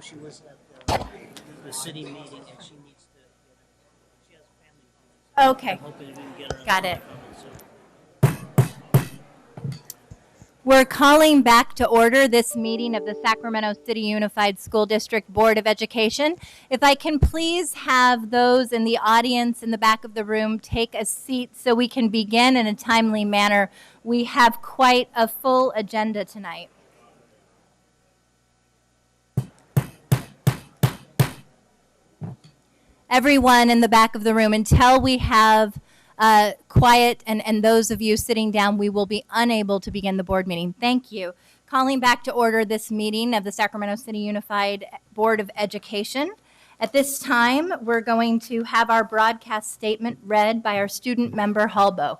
she was at the city meeting and she needs to. She has family coming. So Okay, I'm hoping we can get her. got it. So. We're calling back to order this meeting of the Sacramento City Unified School District Board of Education. If I can please have those in the audience in the back of the room take a seat so we can begin in a timely manner. We have quite a full agenda tonight. Everyone in the back of the room, until we have quiet and those of you sitting down, we will be unable to begin the board meeting. Thank you. Calling back to order this meeting of the Sacramento City Unified Board of Education. At this time, we're going to have our broadcast statement read by our student member, Halbo.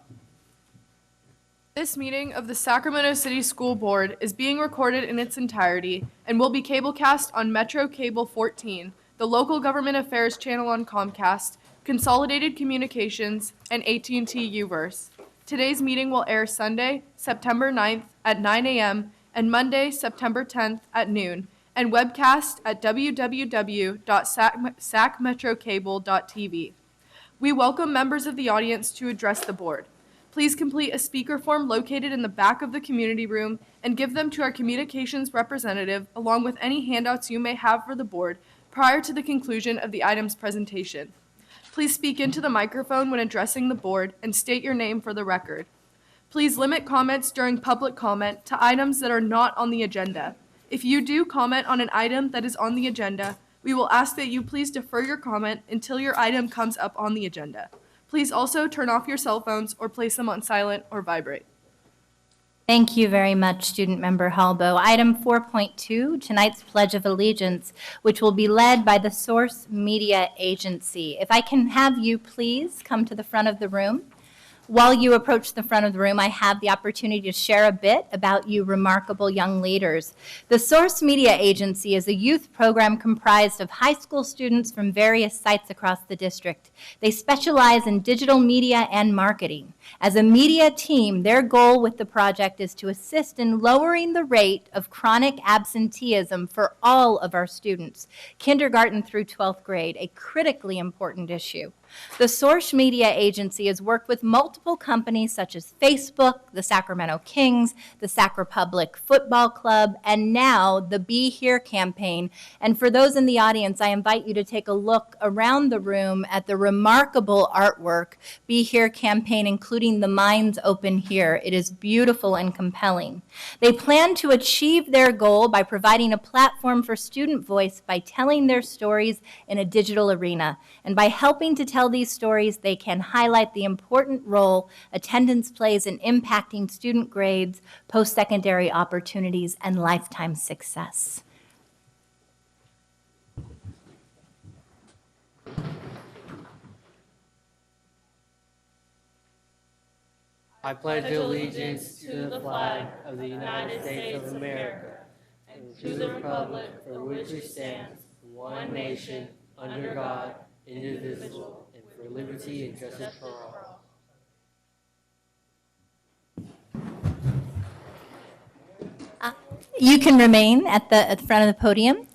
This meeting of the Sacramento City School Board is being recorded in its entirety and will be cablecast on Metro Cable 14, the local government affairs channel on Comcast, Consolidated Communications, and AT&T Uverse. Today's meeting will air Sunday, September 9th at 9 a.m. and Monday, September 10th at noon, and webcast at www.sacmetrocable.tv. We welcome members of the audience to address the board. Please complete a speaker form located in the back of the community room and give them to our communications representative along with any handouts you may have for the board prior to the conclusion of the item's presentation. Please speak into the microphone when addressing the board and state your name for the record. Please limit comments during public comment to items that are not on the agenda. If you do comment on an item that is on the agenda, we will ask that you please defer your comment until your item comes up on the agenda. Please also turn off your cell phones or place them on silent or vibrate. Thank you very much, student member Halbo. Item 4.2, tonight's Pledge of Allegiance, which will be led by the Source Media Agency. If I can have you please come to the front of the room. While you approach the front of the room, I have the opportunity to share a bit about you remarkable young leaders. The Source Media Agency is a youth program comprised of high school students from various sites across the district. They specialize in digital media and marketing. As a media team, their goal with the project is to assist in lowering the rate of chronic absenteeism for all of our students, kindergarten through 12th grade, a critically important issue. The Source Media Agency has worked with multiple companies such as Facebook, the Sacramento Kings, the Sac Republic Football Club, and now the Be Here campaign. And for those in the audience, I invite you to take a look around the room at the remarkable artwork Be Here campaign, including the Minds Open Here. It is beautiful and compelling. They plan to achieve their goal by providing a platform for student voice by telling their stories in a digital arena. And by helping to tell these stories, they can highlight the important role attendance plays in impacting student grades, post-secondary opportunities, and lifetime success. I pledge allegiance to the flag of the United States of America and to the republic for which it stands, one nation, under God, indivisible, and for liberty and justice for all. You can remain at the front of the podium.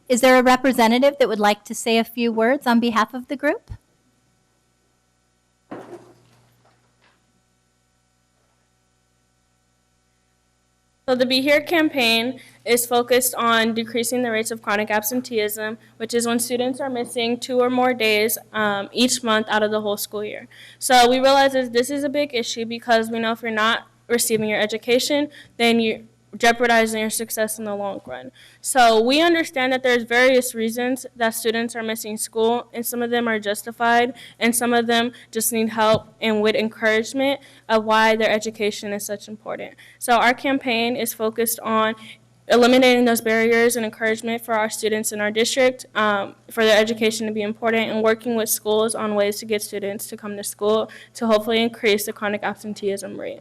Is there a representative that would like to say a few words on behalf of the group? So the Be Here campaign is focused on decreasing the rates of chronic absenteeism, which is when students are missing 2 or more days each month out of the whole school year. So we realize that this is a big issue because we know if you're not receiving your education, then you're jeopardizing your success in the long run. So we understand that there's various reasons that students are missing school, and some of them are justified, and some of them just need help and with encouragement of why their education is such important. So our campaign is focused on eliminating those barriers and encouragement for our students in our district, for their education to be important, and working with schools on ways to get students to come to school to hopefully increase the chronic absenteeism rate.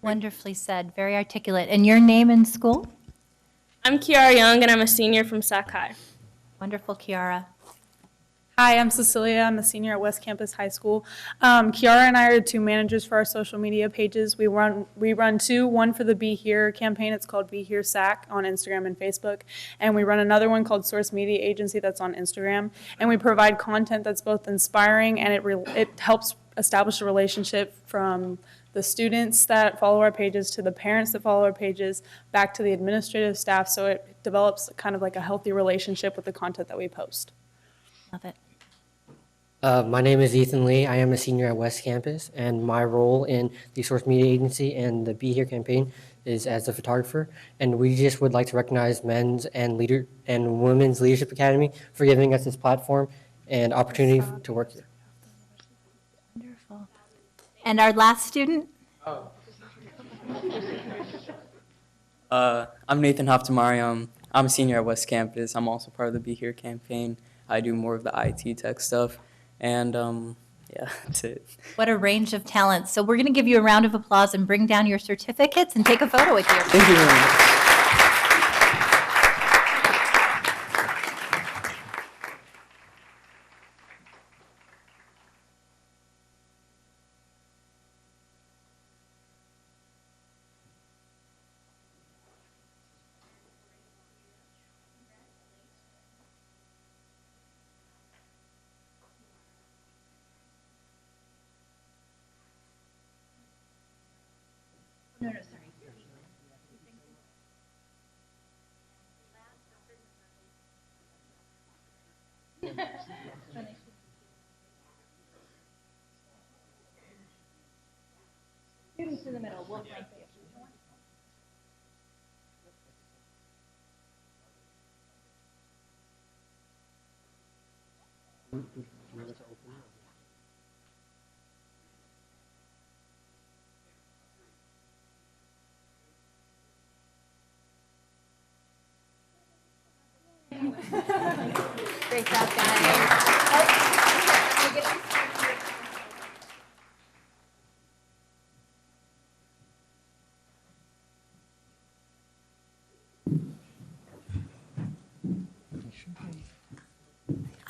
Wonderfully said, very articulate. And your name and school? I'm Kiara Young, and I'm a senior from Sac High. Wonderful, Kiara. Hi, I'm Cecilia. I'm a senior at West Campus High School. Kiara and I are two managers for our social media pages. We run two, one for the Be Here campaign. It's called Be Here SAC on Instagram and Facebook. And we run another one called Source Media Agency that's on Instagram. And we provide content that's both inspiring and it helps establish a relationship from the students that follow our pages to the parents that follow our pages back to the administrative staff. So it develops kind of like a healthy relationship with the content that we post. Love it. My name is Ethan Lee. I am a senior at West Campus, and my role in the Source Media Agency and the Be Here campaign is as a photographer. And we just would like to recognize Men's and Women's Leadership Academy for giving us this platform and opportunity to work here. Wonderful. And our last student? I'm Nathan Haftamari. I'm a senior at West Campus. I'm also part of the Be Here campaign. I do more of the IT tech stuff. And yeah, that's it. What a range of talents. So we're going to give you a round of applause and bring down your certificates and take a photo with you. Thank you very much. Students in the middle, we'll flank you. Great job, guys.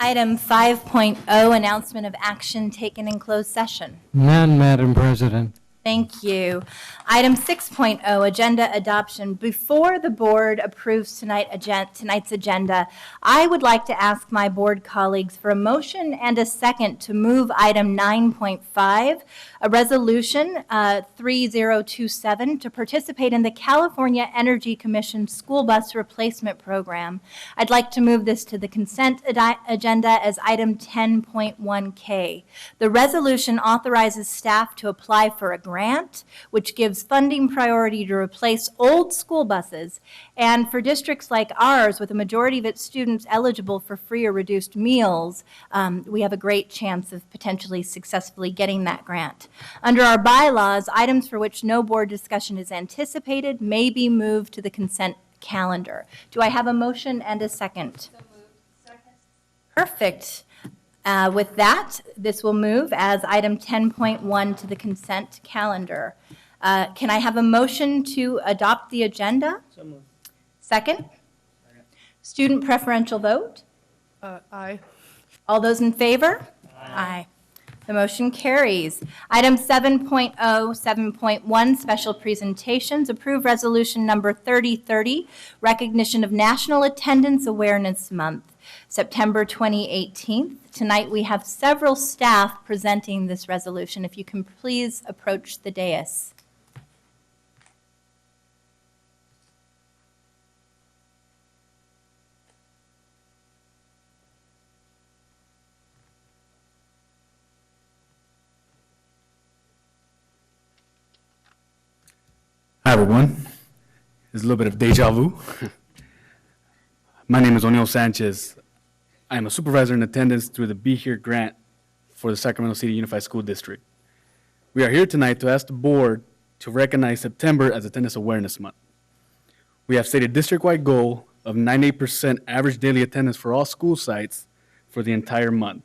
Item 5.0, announcement of action taken in closed session. None, Madam President. Thank you. Item 6.0, agenda adoption. Before the board approves tonight's agenda, I would like to ask my board colleagues for a motion and a second to move item 9.5, a resolution 3027 to participate in the California Energy Commission School Bus Replacement Program. I'd like to move this to the consent agenda as item 10.1K. The resolution authorizes staff to apply for a grant, which gives funding priority to replace old school buses. And for districts like ours, with a majority of its students eligible for free or reduced meals, we have a great chance of potentially successfully getting that grant. Under our bylaws, items for which no board discussion is anticipated may be moved to the consent calendar. Do I have a motion and a second? So moved. Second. Perfect. With that, this will move as item 10.1 to the consent calendar. Can I have a motion to adopt the agenda? So moved. Second? Student preferential vote? Aye. All those in favor? Aye. The motion carries. Item 7.0, 7.1, special presentations. Approve resolution number 3030, recognition of National Attendance Awareness Month, September 2018. Tonight we have several staff presenting this resolution. If you can please approach the dais. Hi, everyone. There's a little bit of deja vu. My name is O'Neill Sanchez. I am a supervisor in attendance through the Be Here grant for the Sacramento City Unified School District. We are here tonight to ask the board to recognize September as Attendance Awareness Month. We have set a district-wide goal of 98% average daily attendance for all school sites for the entire month.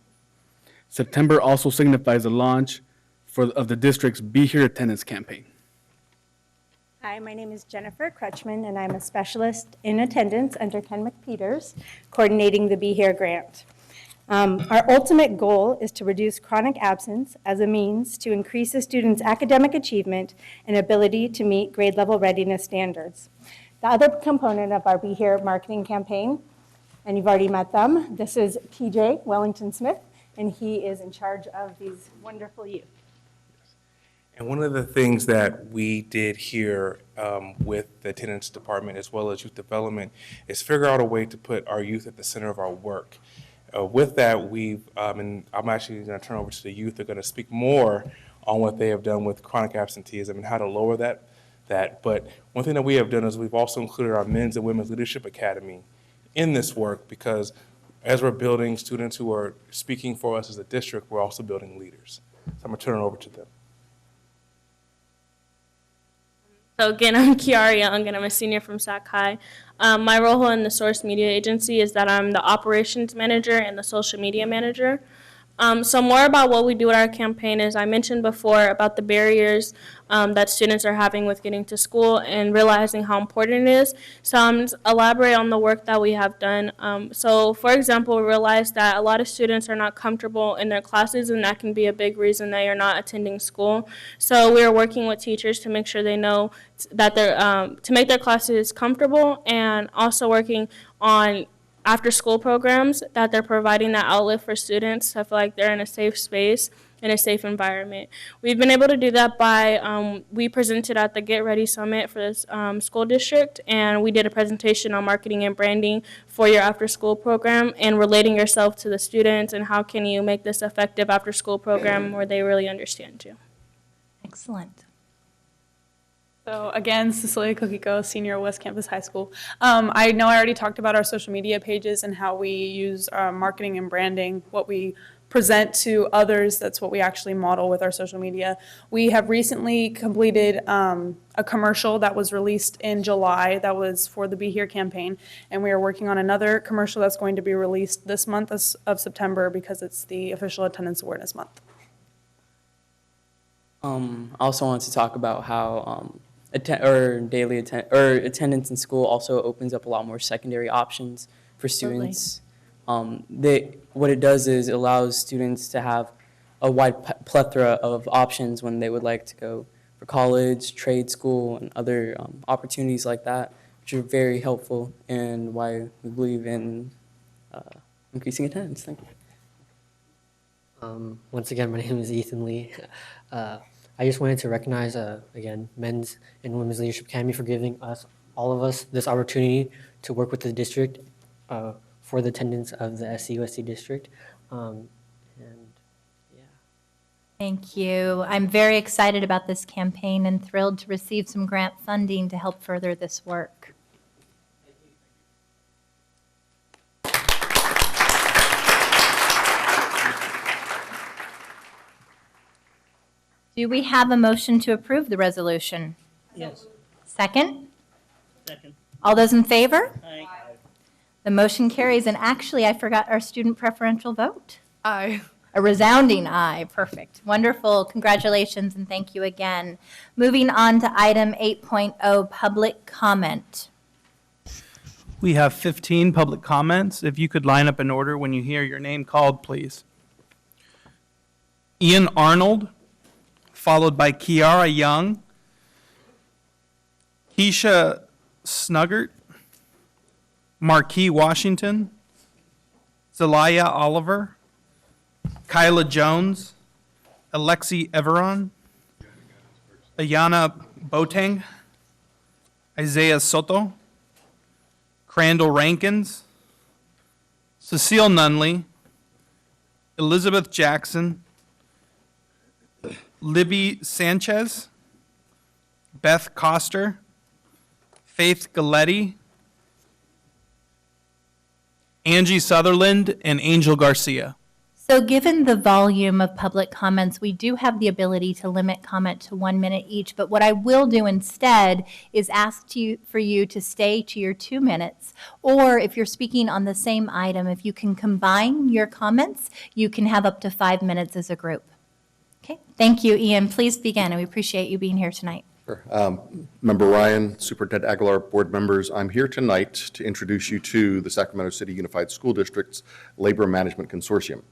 September also signifies the launch of the district's Be Here attendance campaign. Hi, my name is Jennifer Crutchman, and I'm a specialist in attendance under Ken McPeters, coordinating the Be Here grant. Our ultimate goal is to reduce chronic absence as a means to increase a student's academic achievement and ability to meet grade level readiness standards. The other component of our Be Here marketing campaign, and you've already met them, this is PJ Wellington Smith, and he is in charge of these wonderful youth. And one of the things that we did here with the attendance department as well as youth development is figure out a way to put our youth at the center of our work. With that, and I'm actually going to turn over to the youth. They're going to speak more on what they have done with chronic absenteeism and how to lower that. But one thing that we have done is we've also included our Men's and Women's Leadership Academy in this work, because as we're building students who are speaking for us as a district, we're also building leaders. So I'm going to turn it over to them. So again, I'm Kiara Young, and I'm a senior from Sac High. My role in the Source Media Agency is that I'm the operations manager and the social media manager. So more about what we do at our campaign is I mentioned before about the barriers that students are having with getting to school and realizing how important it is. So I'm elaborate on the work that we have done. So for example, we realized that a lot of students are not comfortable in their classes, and that can be a big reason they are not attending school. So we are working with teachers to make sure they know that they're, to make their classes comfortable, and also working on after-school programs that they're providing that outlet for students. I feel like they're in a safe space, in a safe environment. We've been able to do that by, we presented at the Get Ready Summit for this school district, and we did a presentation on marketing and branding for your after-school program and relating yourself to the students and how can you make this effective after-school program where they really understand you. Excellent. So again, Cecilia Kokiko, senior at West Campus High School. I know I already talked about our social media pages and how we use marketing and branding, what we present to others. That's what we actually model with our social media. We have recently completed a commercial that was released in July that was for the Be Here campaign, and we are working on another commercial that's going to be released this month of September because it's the official attendance awareness month. I also wanted to talk about how attendance in school also opens up a lot more secondary options for students. What it does is it allows students to have a wide plethora of options when they would like to go for college, trade school, and other opportunities like that, which are very helpful and why we believe in increasing attendance. Thank you. Once again, my name is Ethan Lee. I just wanted to recognize, again, Men's and Women's Leadership Academy for giving all of us, this opportunity to work with the district for the attendance of the SCUSC district. And yeah. Thank you. I'm very excited about this campaign and thrilled to receive some grant funding to help further this work. Do we have a motion to approve the resolution? Yes. Second? Second. All those in favor? Aye. The motion carries, and actually, I forgot our student preferential vote. Aye. A resounding aye. Perfect. Wonderful. Congratulations, and thank you again. Moving on to item 8.0, public comment. We have 15 public comments. If you could line up in order when you hear your name called, please. Ian Arnold, followed by Kiara Young, Keisha Snuggert, Marquis Washington, Zelaya Oliver, Kyla Jones, Alexi Everon, Ayana Boateng, Isaiah Soto, Crandall Rankins, Cecile Nunley, Elizabeth Jackson, Libby Sanchez, Beth Coster, Faith Galletti, Angie Sutherland, and Angel Garcia. So given the volume of public comments, we do have the ability to limit comment to 1 minute each, but what I will do instead is ask for you to stay to your 2 minutes, or if you're speaking on the same item, if you can combine your comments, you can have up to 5 minutes as a group. Okay, thank you, Ian. Please begin, and we appreciate you being here tonight. Member Ryan, Superintendent Aguilar, board members, I'm here tonight to introduce you to the Sacramento City Unified School District's Labor Management Consortium.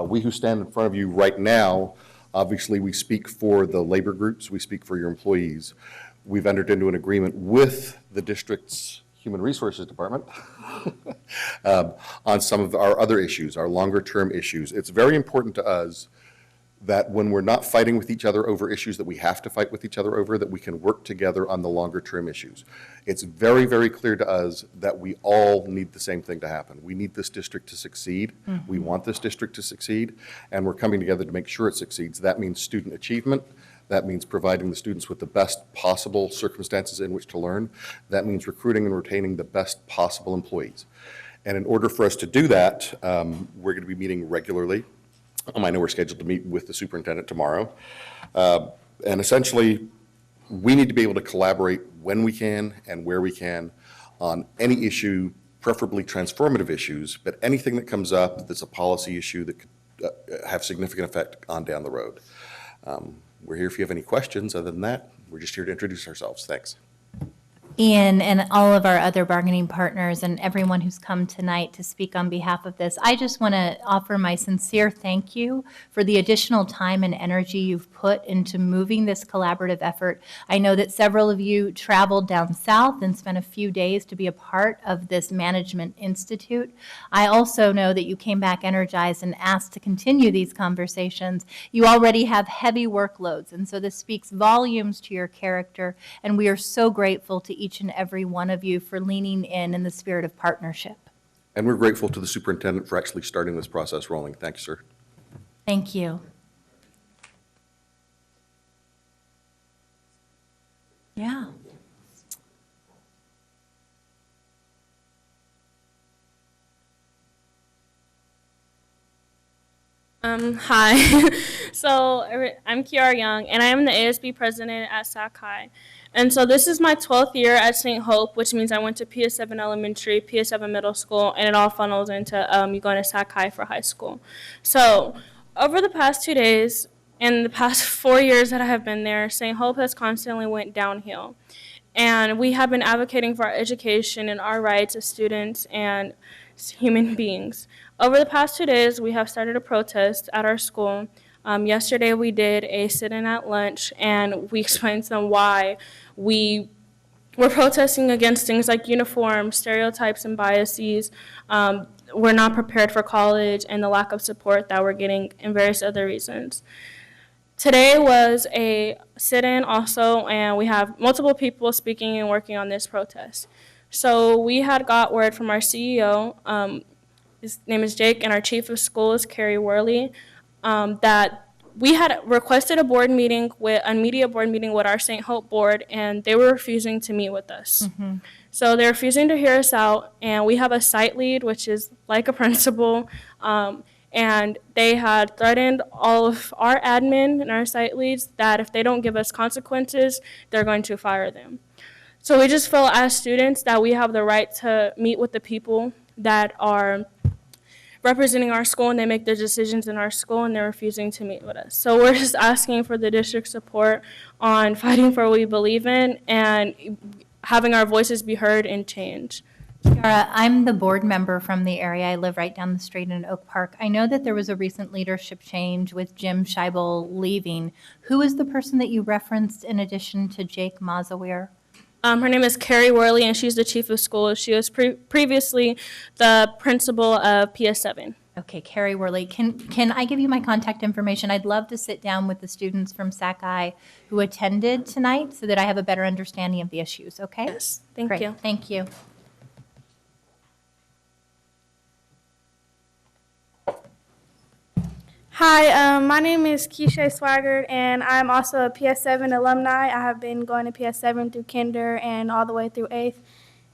We who stand in front of you right now, obviously we speak for the labor groups, we speak for your employees. We've entered into an agreement with the district's Human Resources Department on some of our other issues, our longer term issues. It's very important to us that when we're not fighting with each other over issues that we have to fight with each other over, that we can work together on the longer term issues. It's very, very clear to us that we all need the same thing to happen. We need this district to succeed. Mm-hmm. We want this district to succeed, and we're coming together to make sure it succeeds. That means student achievement. That means providing the students with the best possible circumstances in which to learn. That means recruiting and retaining the best possible employees. And in order for us to do that, we're going to be meeting regularly. I know we're scheduled to meet with the superintendent tomorrow. And essentially, we need to be able to collaborate when we can and where we can on any issue, preferably transformative issues, but anything that comes up that's a policy issue that could have significant effect on down the road. We're here if you have any questions. Other than that, we're just here to introduce ourselves. Thanks. Ian and all of our other bargaining partners and everyone who's come tonight to speak on behalf of this, I just want to offer my sincere thank you for the additional time and energy you've put into moving this collaborative effort. I know that several of you traveled down south and spent a few days to be a part of this Management Institute. I also know that you came back energized and asked to continue these conversations. You already have heavy workloads, and so this speaks volumes to your character, and we are so grateful to each and every one of you for leaning in the spirit of partnership. And we're grateful to the superintendent for actually starting this process rolling. Thank you, sir. Thank you. Yeah. Hi. So I'm Kiara Young, and I am the ASB president at Sac High. And so this is my 12th year at St. Hope, which means I went to PS7 Elementary, PS7 Middle School, and it all funnels into you going to Sac High for high school. So over the past 2 days, and the past 4 years that I have been there, St. Hope has constantly went downhill. And we have been advocating for our education and our rights as students and human beings. Over the past 2 days, we have started a protest at our school. Yesterday, we did a sit-in at lunch, and we explained to them why we were protesting against things like uniforms, stereotypes, and biases. We're not prepared for college, and the lack of support that we're getting, and various other reasons. Today was a sit-in also, and we have multiple people speaking and working on this protest. So we had got word from our CEO, his name is Jake, and our chief of school is Carrie Worley, that we had requested a media board meeting with our St. Hope board, and they were refusing to meet with us. Mm-hmm. So they're refusing to hear us out, and we have a site lead, which is like a principal, and they had threatened all of our admin and our site leads that if they don't give us consequences, they're going to fire them. So we just feel as students that we have the right to meet with the people that are representing our school, and they make their decisions in our school, and they're refusing to meet with us. So we're just asking for the district's support on fighting for what we believe in and having our voices be heard and change. Kiara, I'm the board member from the area. I live right down the street in Oak Park. I know that there was a recent leadership change with Jim Scheibel leaving. Who is the person that you referenced in addition to Jake Mazawir? Her name is Carrie Worley, and she's the chief of school. She was previously the principal of PS7. Okay, Carrie Worley. Can I give you my contact information? I'd love to sit down with the students from Sac-I who attended tonight so that I have a better understanding of the issues, okay? Yes, thank Great. you. Thank you. Hi, my name is Keisha Swaggart, and I'm also a PS7 alumni. I have been going to PS7 through kinder and all the way through 8th,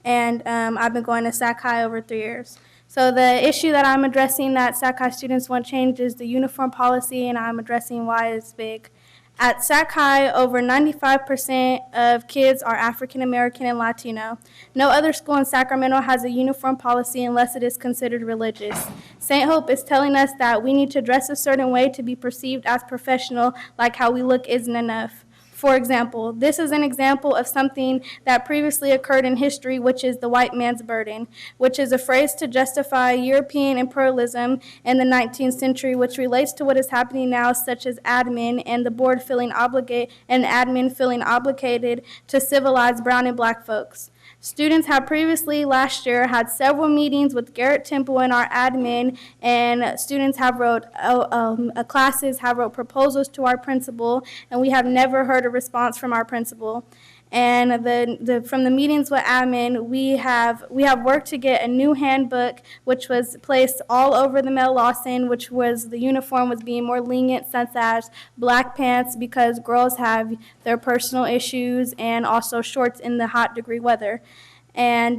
and I've been going to Sac-I over 3 years. So the issue that I'm addressing that Sac-I students want changed is the uniform policy, and I'm addressing why it's big. At Sac-I, over 95% of kids are African American and Latino. No other school in Sacramento has a uniform policy unless it is considered religious. St. Hope is telling us that we need to dress a certain way to be perceived as professional, like how we look isn't enough. For example, this is an example of something that previously occurred in history, which is the white man's burden, which is a phrase to justify European imperialism in the 19th century, which relates to what is happening now, such as admin and the board feeling obligated to civilize brown and black folks. Students have previously last year had several meetings with Garrett Temple and our admin, and students have classes have wrote proposals to our principal, and we have never heard a response from our principal. And from the meetings with admin, we have worked to get a new handbook, which was placed all over the Mel Lawson, which was the uniform was being more lenient, such as black pants because girls have their personal issues, and also shorts in the hot degree weather. And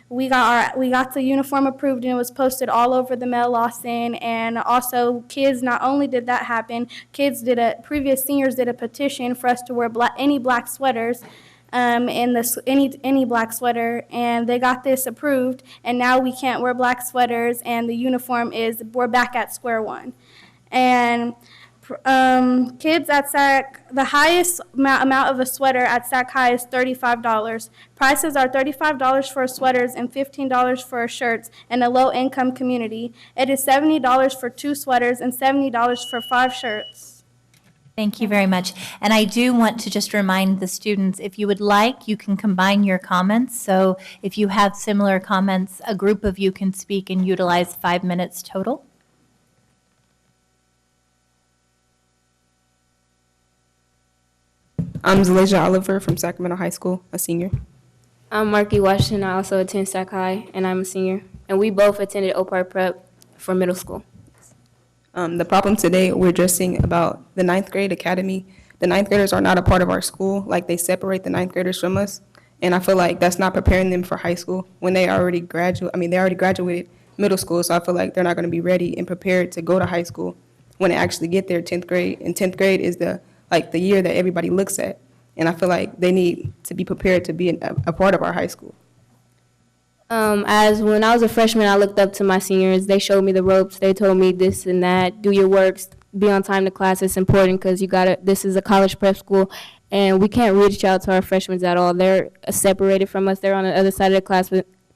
we got the uniform approved, and it was posted all over the Mel Lawson. And also, kids, not only did that happen, previous seniors did a petition for us to wear any black sweaters, any black sweater, and they got this approved. And now we can't wear black sweaters, and the uniform we're back at square one. And kids at SAC, the highest amount of a sweater at SAC High is $35. Prices are $35 for sweaters and $15 for shirts in a low-income community. It is $70 for 2 sweaters and $70 for 5 shirts. Thank you very much. And I do want to just remind the students, if you would like, you can combine your comments. So if you have similar comments, a group of you can speak and utilize 5 minutes total. I'm Zalasia Oliver from Sacramento High School, a senior. I'm Marky Washington. I also attend Sac High, and I'm a senior. And we both attended Opar Prep for middle school. The problem today, we're addressing about the 9th grade academy. The 9th graders are not a part of our school. Like, they separate the 9th graders from us. And I feel like that's not preparing them for high school when they already graduated middle school. So I feel like they're not going to be ready and prepared to go to high school when they actually get there 10th grade. And 10th grade is the year that everybody looks at. And I feel like they need to be prepared to be a part of our high school. As when I was a freshman, I looked up to my seniors. They showed me the ropes. They told me this and that, do your work, be on time to class. It's important because this is a college prep school, and we can't reach out to our freshmen at all. They're separated from us. They're on the other side of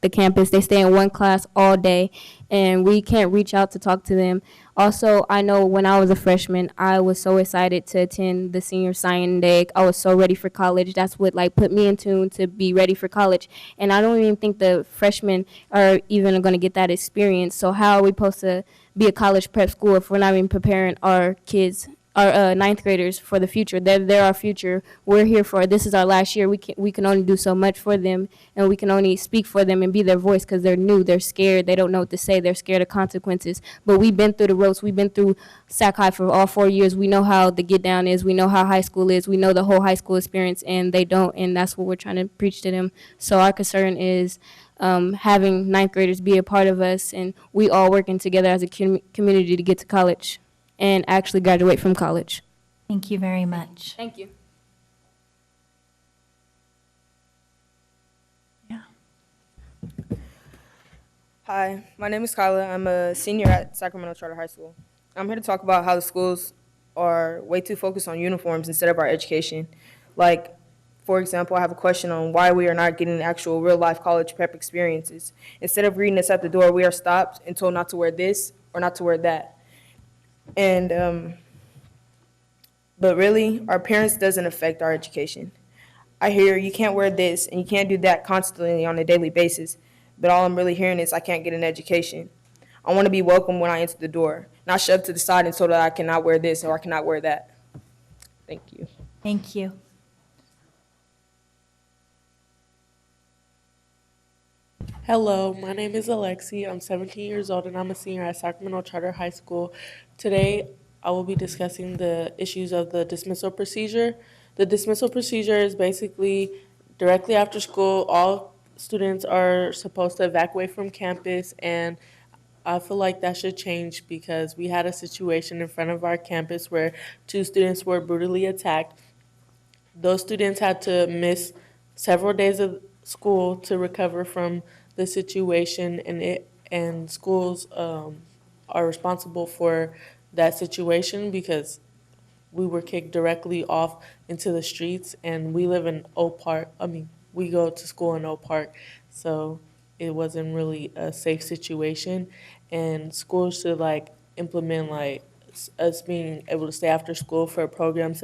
the campus. They stay in one class all day, and we can't reach out to talk to them. Also, I know when I was a freshman, I was so excited to attend the senior signing day. I was so ready for college. That's what put me in tune to be ready for college. And I don't even think the freshmen are even going to get that experience. So how are we supposed to be a college prep school if we're not even preparing our kids, our 9th graders, for the future? They're our future. We're here for, this is our last year. We can only do so much for them, and we can only speak for them and be their voice because they're new, they're scared, they don't know what to say, they're scared of consequences. But we've been through the ropes. We've been through Sac High for all 4 years. We know how the get down is. We know how high school is. We know the whole high school experience, and they don't, and that's what we're trying to preach to them. So our concern is having 9th graders be a part of us, and we all working together as a community to get to college and actually graduate from college. Thank you very much. Thank you. Yeah. Hi, my name is Kyla. I'm a senior at Sacramento Charter High School. I'm here to talk about how the schools are way too focused on uniforms instead of our education. Like, for example, I have a question on why we are not getting actual real-life college prep experiences. Instead of greeting us at the door, we are stopped and told not to wear this or not to wear that. And, but really, our parents doesn't affect our education. I hear you can't wear this and you can't do that constantly on a daily basis, but all I'm really hearing is I can't get an education. I want to be welcome when I enter the door, not shoved to the side and told that I cannot wear this or I cannot wear that. Thank you. Thank you. Hello, my name is Alexi. I'm 17 years old and I'm a senior at Sacramento Charter High School. Today, I will be discussing the issues of the dismissal procedure. The dismissal procedure is basically directly after school, all students are supposed to evacuate from campus, and I feel like that should change because we had a situation in front of our campus where 2 students were brutally attacked. Those students had to miss several days of school to recover from the situation, and schools are responsible for that situation because we were kicked directly off into the streets, and we live in Oak Park. I mean, we go to school in Oak Park, so it wasn't really a safe situation. And schools should like implement like us being able to stay after school for programs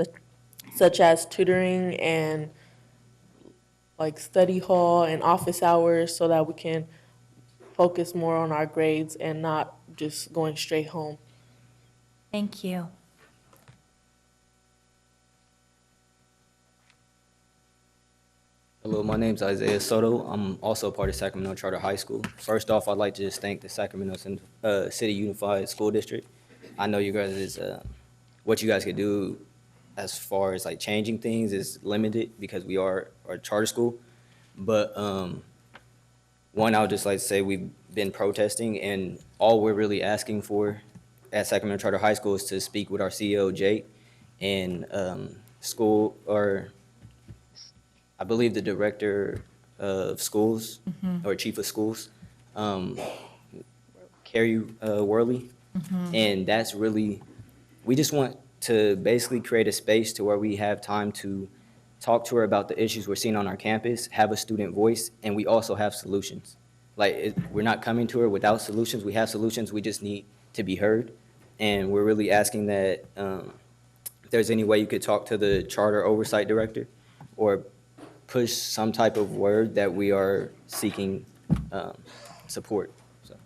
such as tutoring and like study hall and office hours, so that we can focus more on our grades and not just going straight home. Thank you. Hello, my name's Isaiah Soto. I'm also part of Sacramento Charter High School. First off, I'd like to just thank the Sacramento City Unified School District. I know you guys is what you guys could do as far as like changing things is limited because we are a charter school. But one, I would just like to say we've been protesting, and all we're really asking for at Sacramento Charter High School is to speak with our CEO, Jake, and school, or I believe the director of schools or chief of schools, Carrie Worley. And that's really, we just want to basically create a space to where we have time to talk to her about the issues we're seeing on our campus, have a student voice, and we also have solutions. Like, we're not coming to her without solutions. We have solutions. We just need to be heard. And we're really asking that if there's any way you could talk to the charter oversight director or push some type of word that we are seeking support. So.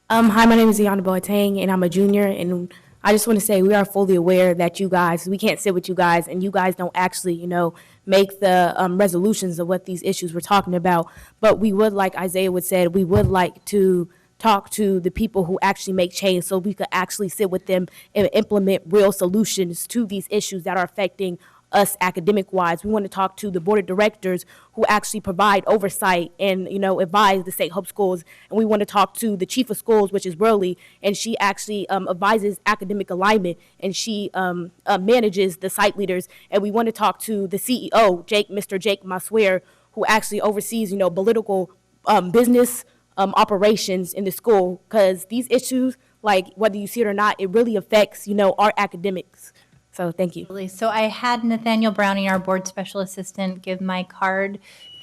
Hi, my name is Iana Boateng, and I'm a junior, and I just want to say we are fully aware that you guys, we can't sit with you guys, and you guys don't actually, make the resolutions of what these issues we're talking about. But we would, like Isaiah would said, we would like to talk to the people who actually make change so we could actually sit with them and implement real solutions to these issues that are affecting us academic-wise. We want to talk to the board of directors who actually provide oversight and, advise the St. Hope schools. And we want to talk to the chief of schools, which is Burley, and she actually advises academic alignment, and she manages the site leaders. And we want to talk to the CEO, Mr. Jake Maswear, who actually oversees, political business operations in the school, because these issues, like whether you see it or not, it really affects, our academics. So thank you. So I had Nathaniel Browning, our board special assistant, give my card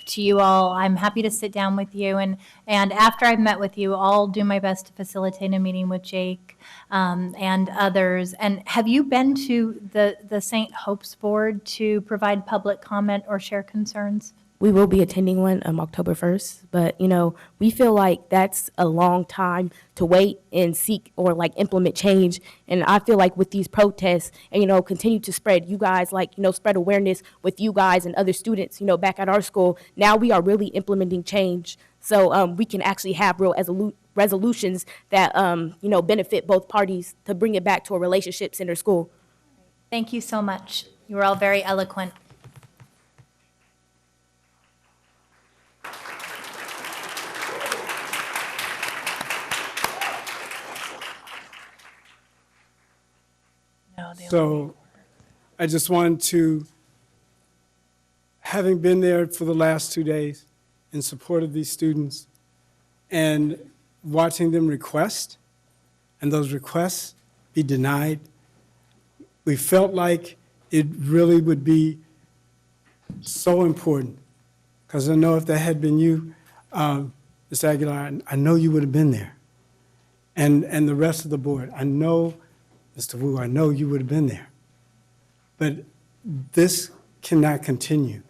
to you all. I'm happy to sit down with you, and after I've met with you, I'll do my best to facilitate a meeting with Jake and others. And have you been to the St. Hope's board to provide public comment or share concerns? We will be attending one October 1st, but we feel like that's a long time to wait and seek or like implement change. And I feel like with these protests and continue to spread, you guys spread awareness with you guys and other students back at our school. Now we are really implementing change, so we can actually have real resolutions that benefit both parties to bring it back to a relationship-centered school. Thank you so much. You were all very eloquent. So I just wanted to, having been there for the last 2 days in support of these students and watching them request, and those requests be denied, we felt like it really would be so important. Because I know if that had been you, Ms. Aguilar, I know you would have been there. And the rest of the board, I know, Mr. Wu, I know you would have been there. But this cannot continue.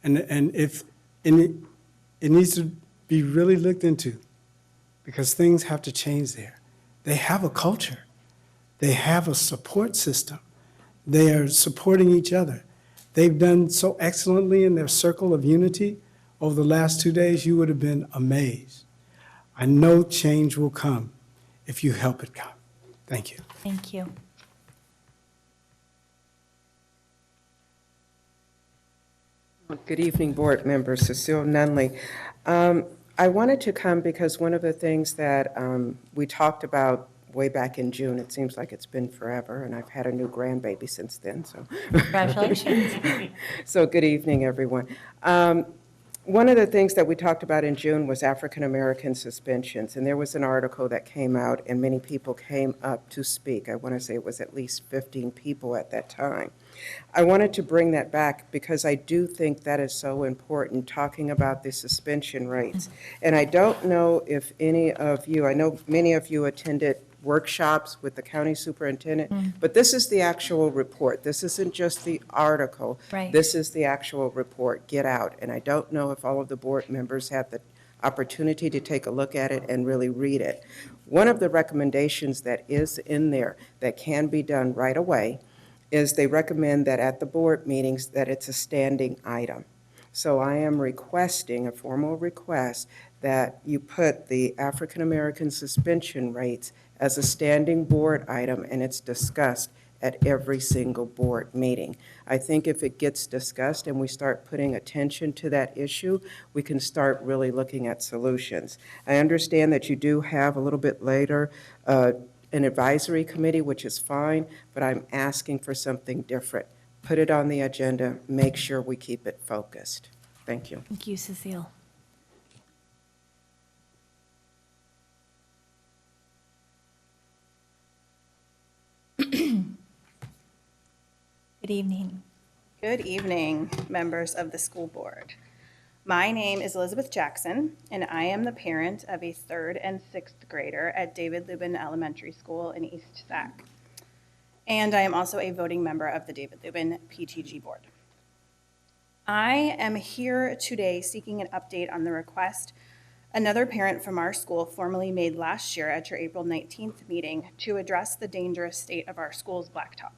And it needs to be really looked into, because things have to change there. They have a culture. They have a support system. They are supporting each other. They've done so excellently in their circle of unity over the last 2 days, you would have been amazed. I know change will come if you help it come. Thank you. Thank you. Good evening, board members. Cecile Nunley. I wanted to come because one of the things that we talked about way back in June, it seems like it's been forever, and I've had a new grandbaby since then. So congratulations. So good evening, everyone. One of the things that we talked about in June was African American suspensions, and there was an article that came out, and many people came up to speak. I want to say it was at least 15 people at that time. I wanted to bring that back because I do think that is so important, talking about the suspension rates. And I don't know if any of you, I know many of you attended workshops with the county superintendent, but this is the actual report. This isn't just the article. Right. This is the actual report. Get out. And I don't know if all of the board members had the opportunity to take a look at it and really read it. One of the recommendations that is in there that can be done right away is they recommend that at the board meetings that it's a standing item. So I am requesting a formal request that you put the African American suspension rates as a standing board item, and it's discussed at every single board meeting. I think if it gets discussed and we start putting attention to that issue, we can start really looking at solutions. I understand that you do have a little bit later an advisory committee, which is fine, but I'm asking for something different. Put it on the agenda, make sure we keep it focused. Thank you. Thank you, Cecile. Good evening. Good evening, members of the school board. My name is Elizabeth Jackson, and I am the parent of a 3rd and 6th grader at David Lubin Elementary School in East Sac. And I am also a voting member of the David Lubin PTG board. I am here today seeking an update on the request another parent from our school formally made last year at your April 19th meeting to address the dangerous state of our school's blacktop.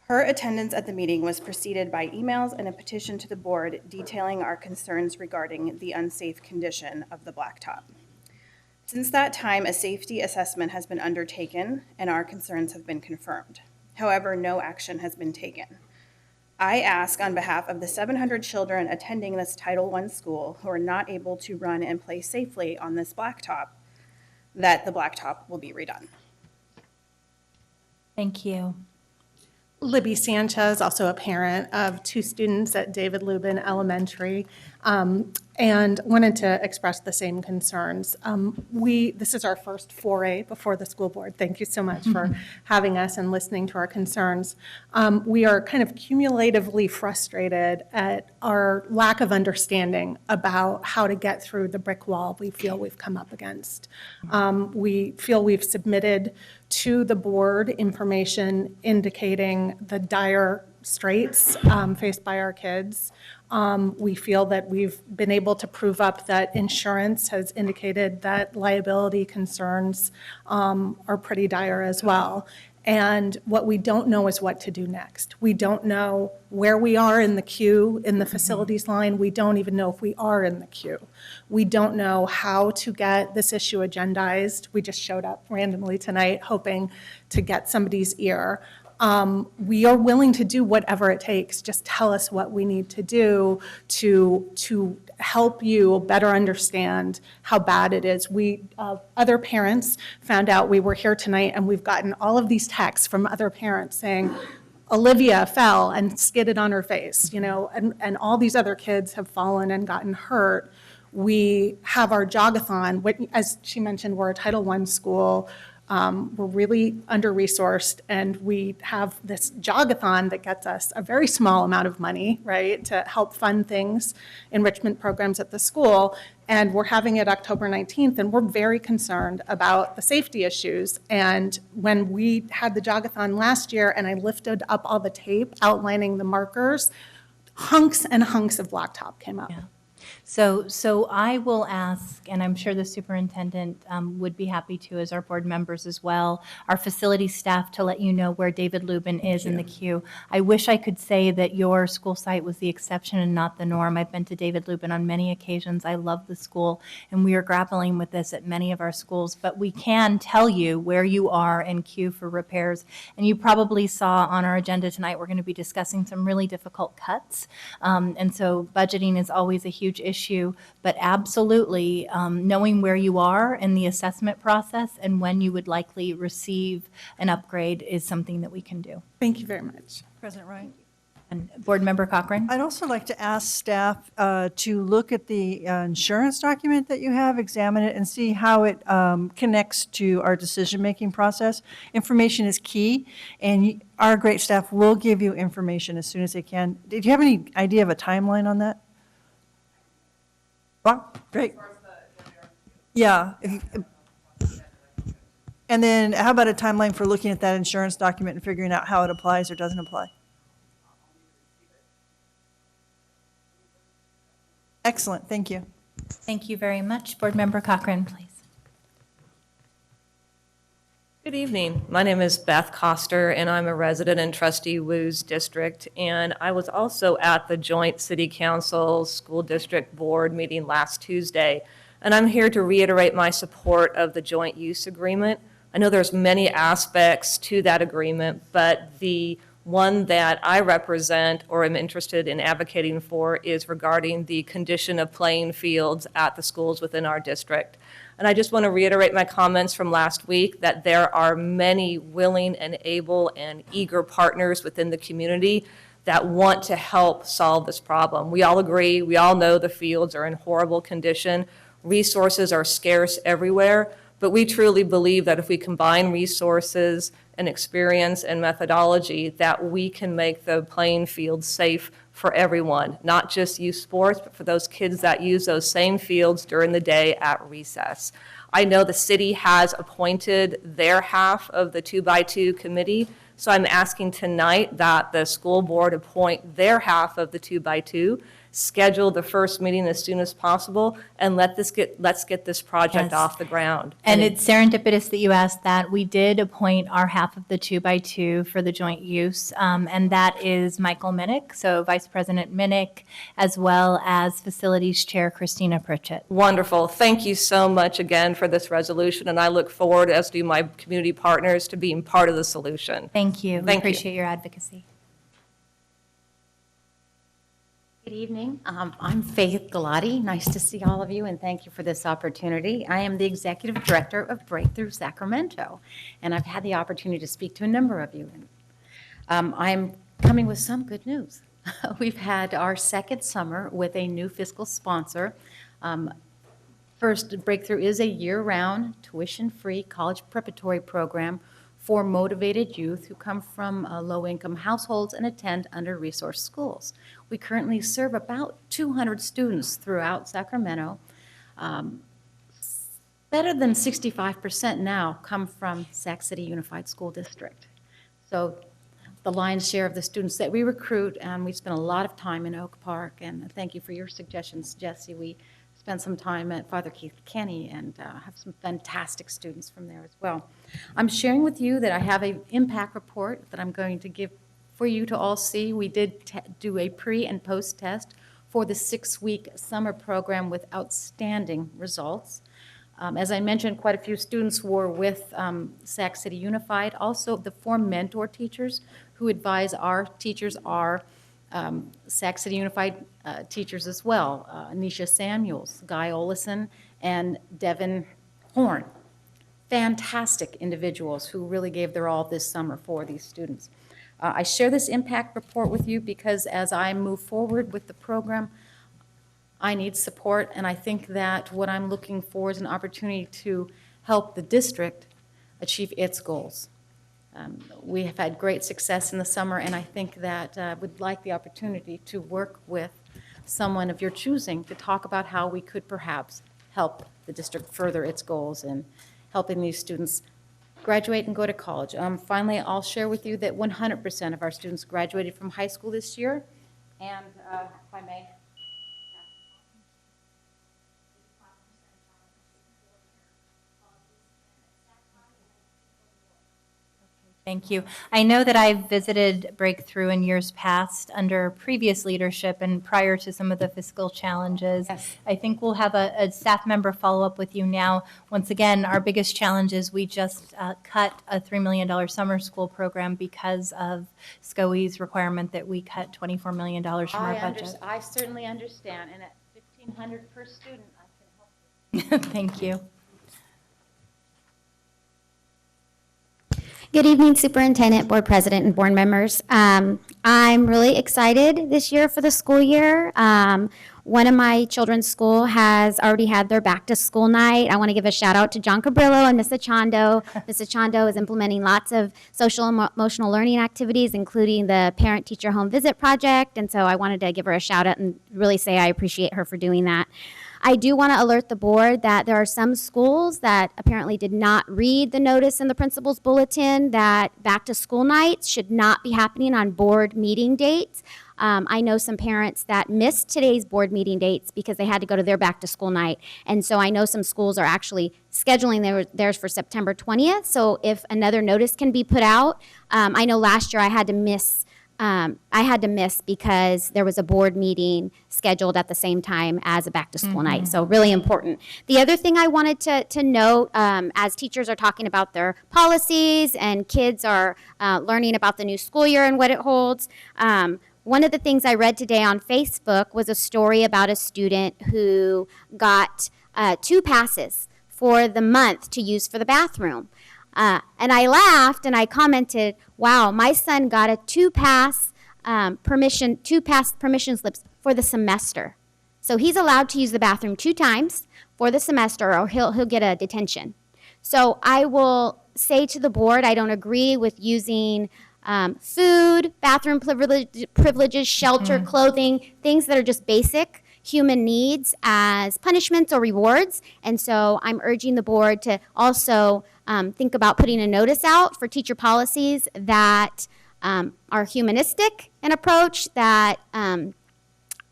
Her attendance at the meeting was preceded by emails and a petition to the board detailing our concerns regarding the unsafe condition of the blacktop. Since that time, a safety assessment has been undertaken and our concerns have been confirmed. However, no action has been taken. I ask on behalf of the 700 children attending this Title I school who are not able to run and play safely on this blacktop that the blacktop will be redone. Thank you. Libby Sanchez, also a parent of 2 students at David Lubin Elementary, and wanted to express the same concerns. This is our first foray before the school board. Thank you so much for having us and listening to our concerns. We are kind of cumulatively frustrated at our lack of understanding about how to get through the brick wall we feel we've come up against. We feel we've submitted to the board information indicating the dire straits faced by our kids. We feel that we've been able to prove up that insurance has indicated that liability concerns are pretty dire as well. And what we don't know is what to do next. We don't know where we are in the queue in the facilities line. We don't even know if we are in the queue. We don't know how to get this issue agendized. We just showed up randomly tonight hoping to get somebody's ear. We are willing to do whatever it takes. Just tell us what we need to do to help you better understand how bad it is. Other parents found out we were here tonight, and we've gotten all of these texts from other parents saying, Olivia fell and skidded on her face, and all these other kids have fallen and gotten hurt. We have our jogathon, which, as she mentioned, we're a Title I school. We're really under-resourced, and we have this jogathon that gets us a very small amount of money, right, to help fund things, enrichment programs at the school, and we're having it October 19th, and we're very concerned about the safety issues. And when we had the jogathon last year, and I lifted up all the tape outlining the markers, hunks and hunks of blacktop came up. Yeah. So I will ask, and I'm sure the superintendent would be happy to, as our board members as well, our facility staff to let you know where David Lubin is in the queue. I wish I could say that your school site was the exception and not the norm. I've been to David Lubin on many occasions. I love the school, and we are grappling with this at many of our schools, but we can tell you where you are in queue for repairs. And you probably saw on our agenda tonight, we're going to be discussing some really difficult cuts. And so budgeting is always a huge issue, but absolutely knowing where you are in the assessment process and when you would likely receive an upgrade is something that we can do. Thank you very much. President Ryan? And Board Member Cochran? I'd also like to ask staff to look at the insurance document that you have, examine it, and see how it connects to our decision-making process. Information is key, and our great staff will give you information as soon as they can. Did you have any idea of a timeline on that? Well, great. Yeah. And then how about a timeline for looking at that insurance document and figuring out how it applies or doesn't apply? Excellent, thank you. Thank you very much. Board Member Cochran, please. Good evening. My name is Beth Coster, and I'm a resident in Trustee Wu's district. And I was also at the joint City Council School District Board meeting last Tuesday. And I'm here to reiterate my support of the joint use agreement. I know there's many aspects to that agreement, but the one that I represent or am interested in advocating for is regarding the condition of playing fields at the schools within our district. And I just want to reiterate my comments from last week that there are many willing and able and eager partners within the community that want to help solve this problem. We all agree, we all know the fields are in horrible condition. Resources are scarce everywhere, but we truly believe that if we combine resources and experience and methodology, that we can make the playing field safe for everyone, not just youth sports, but for those kids that use those same fields during the day at recess. I know the city has appointed their half of the 2x2 committee, so I'm asking tonight that the school board appoint their half of the 2x2, schedule the first meeting as soon as possible, and let's get this project Yes. off the ground. And it's serendipitous that you asked that. We did appoint our half of the 2x2 for the joint use, and that is Michael Minnick, so Vice President Minnick, as well as Facilities Chair Christina Pritchett. Wonderful. Thank you so much again for this resolution, and I look forward, as do my community partners, to being part of the solution. Thank you. We Thank you. appreciate your advocacy. Good evening. I'm Faith Galati. Nice to see all of you, and thank you for this opportunity. I am the Executive Director of Breakthrough Sacramento, and I've had the opportunity to speak to a number of you. I'm coming with some good news. We've had our second summer with a new fiscal sponsor. First, Breakthrough is a year-round, tuition-free college preparatory program for motivated youth who come from low-income households and attend under-resourced schools. We currently serve about 200 students throughout Sacramento. Better than 65% now come from Sac City Unified School District. So the lion's share of the students that we recruit, and we spend a lot of time in Oak Park, and thank you for your suggestions, Jesse. We spent some time at Father Keith Kenny and have some fantastic students from there as well. I'm sharing with you that I have an impact report that I'm going to give for you to all see. We did do a pre and post test for the 6-week summer program with outstanding results. As I mentioned, quite a few students were with Sac City Unified. Also, the 4 mentor teachers who advise our teachers are Sac City Unified teachers as well, Anisha Samuels, Guy Olison, and Devin Horn. Fantastic individuals who really gave their all this summer for these students. I share this impact report with you because as I move forward with the program, I need support, and I think that what I'm looking for is an opportunity to help the district achieve its goals. We have had great success in the summer, and I think that I would like the opportunity to work with someone of your choosing to talk about how we could perhaps help the district further its goals in helping these students graduate and go to college. Finally, I'll share with you that 100% of our students graduated from high school this year, and if I may. Thank you. I know that I've visited Breakthrough in years past under previous leadership and prior to some of the fiscal challenges. Yes. I think we'll have a staff member follow up with you now. Once again, our biggest challenge is we just cut a $3 million summer school program because of SCOE's requirement that we cut $24 million from our budget. I certainly understand, and at $1,500 per student, I can help you. Thank you. Good evening, Superintendent, Board President, and board members. I I'm really excited this year for the school year. One of my children's school has already had their back to school night. I want to give a shout out to John Cabrillo and Miss Achando. Miss Achando is implementing lots of social and emotional learning activities, including the parent teacher home visit project. And so I wanted to give her a shout out and really say I appreciate her for doing that. I do want to alert the board that there are some schools that apparently did not read the notice in the principal's bulletin that back to school nights should not be happening on board meeting dates. I know some parents that missed today's board meeting dates because they had to go to their back to school night. And so I know some schools are actually scheduling theirs for September 20th. So if another notice can be put out, I know last year I had to miss because there was a board meeting scheduled at the same time as a back to school night. So really important. The other thing I wanted to note, as teachers are talking about their policies and kids are learning about the new school year and what it holds, one of the things I read today on Facebook was a story about a student who got 2 passes for the month to use for the bathroom. And I laughed and I commented, wow, my son got a 2-pass permission slips for the semester. So he's allowed to use the bathroom 2 times for the semester or he'll get a detention. So I will say to the board, I don't agree with using food, bathroom privileges, shelter, clothing, things that are just basic human needs as punishments or rewards. And so I'm urging the board to also think about putting a notice out for teacher policies that are humanistic in approach, that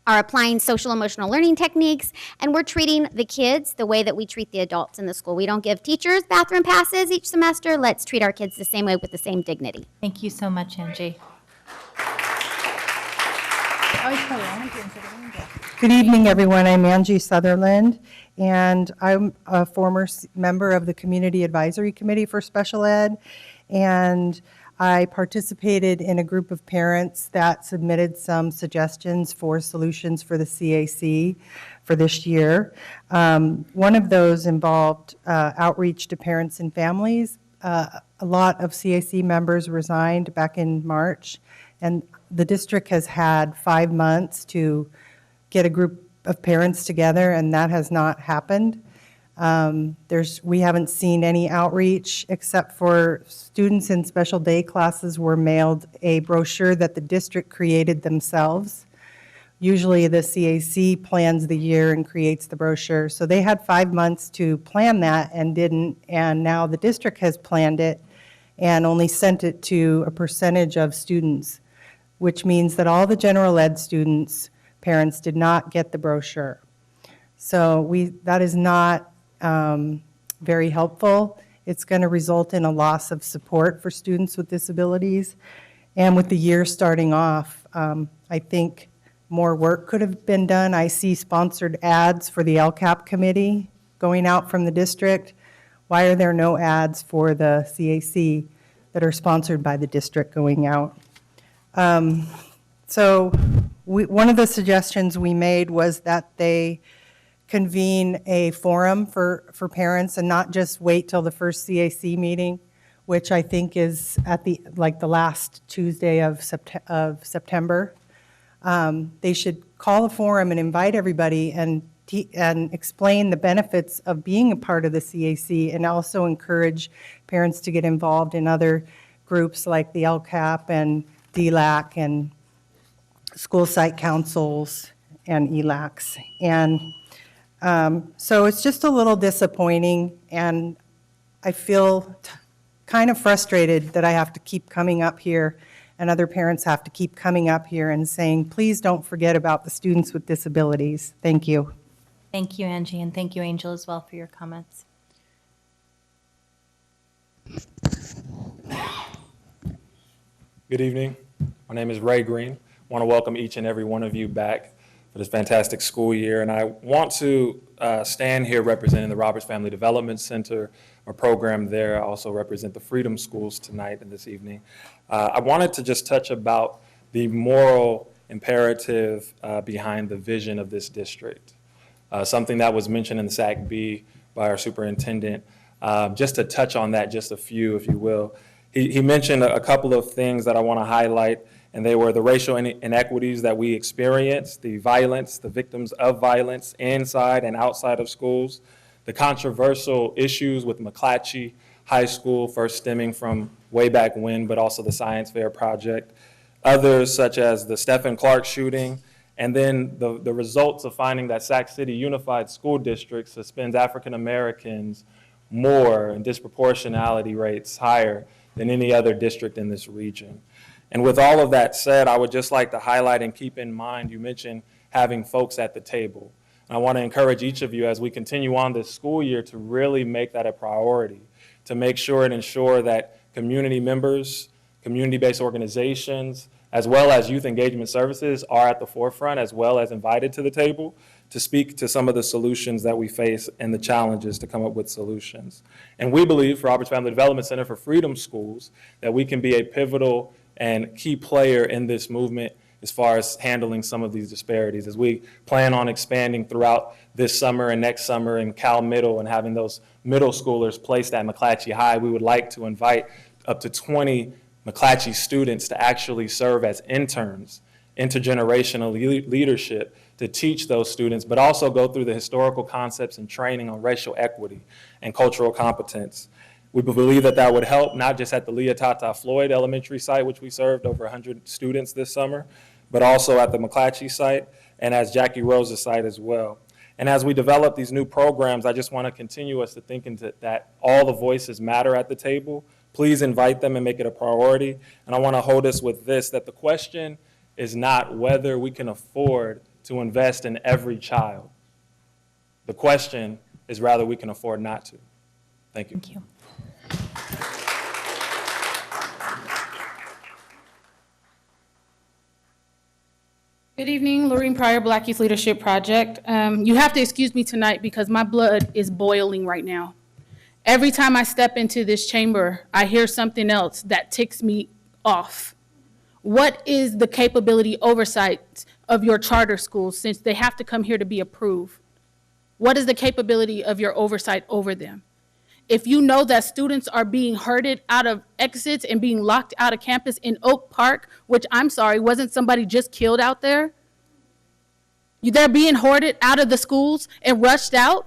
are applying social emotional learning techniques, and we're treating the kids the way that we treat the adults in the school. We don't give teachers bathroom passes each semester. Let's treat our kids the same way with the same dignity. Thank you so much, Angie. Good evening, everyone. I'm Angie Sutherland, and I'm a former member of the Community Advisory Committee for Special Ed, and I participated in a group of parents that submitted some suggestions for solutions for the CAC for this year. One of those involved outreach to parents and families. A lot of CAC members resigned back in March, and the district has had 5 months to get a group of parents together, and that has not happened. We haven't seen any outreach except for students in special day classes were mailed a brochure that the district created themselves. Usually the CAC plans the year and creates the brochure. So they had 5 months to plan that and didn't, and now the district has planned it and only sent it to a percentage of students, which means that all the general ed students' parents did not get the brochure. So that is not very helpful. It's going to result in a loss of support for students with disabilities. And with the year starting off, I think more work could have been done. I see sponsored ads for the LCAP committee going out from the district. Why are there no ads for the CAC that are sponsored by the district going out? So one of the suggestions we made was that they convene a forum for parents and not just wait till the first CAC meeting, which I think is at the last Tuesday of September. They should call a forum and invite everybody and explain the benefits of being a part of the CAC, and also encourage parents to get involved in other groups like the LCAP and DLAC and school site councils and ELACs. And so it's just a little disappointing, and I feel kind of frustrated that I have to keep coming up here and other parents have to keep coming up here and saying, please don't forget about the students with disabilities. Thank you. Thank you, Angie, and thank you, Angel, as well, for your comments. Good evening. My name is Ray Green. I want to welcome each and every one of you back for this fantastic school year. And I want to stand here representing the Roberts Family Development Center, our program there. I also represent the Freedom Schools tonight and this evening. I wanted to just touch about the moral imperative behind the vision of this district. Something that was mentioned in the SAC-B by our superintendent. Just to touch on that, just a few, if you will. He mentioned a couple of things that I want to highlight, And they were the racial inequities that we experience, the violence, the victims of violence inside and outside of schools, the controversial issues with McClatchy High School, first stemming from way back when, but also the Science Fair project, others such as the Stephen Clark shooting, and then the results of finding that Sac City Unified School District suspends African Americans more and disproportionality rates higher than any other district in this region. And with all of that said, I would just like to highlight and keep in mind, you mentioned having folks at the table. And I want to encourage each of you as we continue on this school year to really make that a priority, to make sure and ensure that community members, community-based organizations, as well as youth engagement services are at the forefront as well as invited to the table to speak to some of the solutions that we face and the challenges to come up with solutions. And we believe, for Roberts Family Development Center for Freedom Schools, that we can be a pivotal and key player in this movement as far as handling some of these disparities. As we plan on expanding throughout this summer and next summer in Cal Middle and having those middle schoolers placed at McClatchy High, we would like to invite up to 20 McClatchy students to actually serve as interns, intergenerational leadership, to teach those students, but also go through the historical concepts and training on racial equity and cultural competence. We believe that that would help not just at the Leah Tata Floyd Elementary site, which we served over 100 students this summer, but also at the McClatchy site and as Jackie Rose's site as well. And as we develop these new programs, I just want to continue us to think that all the voices matter at the table. Please invite them and make it a priority. And I want to hold us with this, that the question is not whether we can afford to invest in every child. The question is rather we can afford not to. Thank you. Thank you. Good evening, Lorene Pryor, Black Youth Leadership Project. You have to excuse me tonight because my blood is boiling right now. Every time I step into this chamber, I hear something else that ticks me off. What is the capability oversight of your charter schools since they have to come here to be approved? What is the capability of your oversight over them? If you know that students are being herded out of exits and being locked out of campus in Oak Park, which I'm sorry, wasn't somebody just killed out there? They're being hoarded out of the schools and rushed out,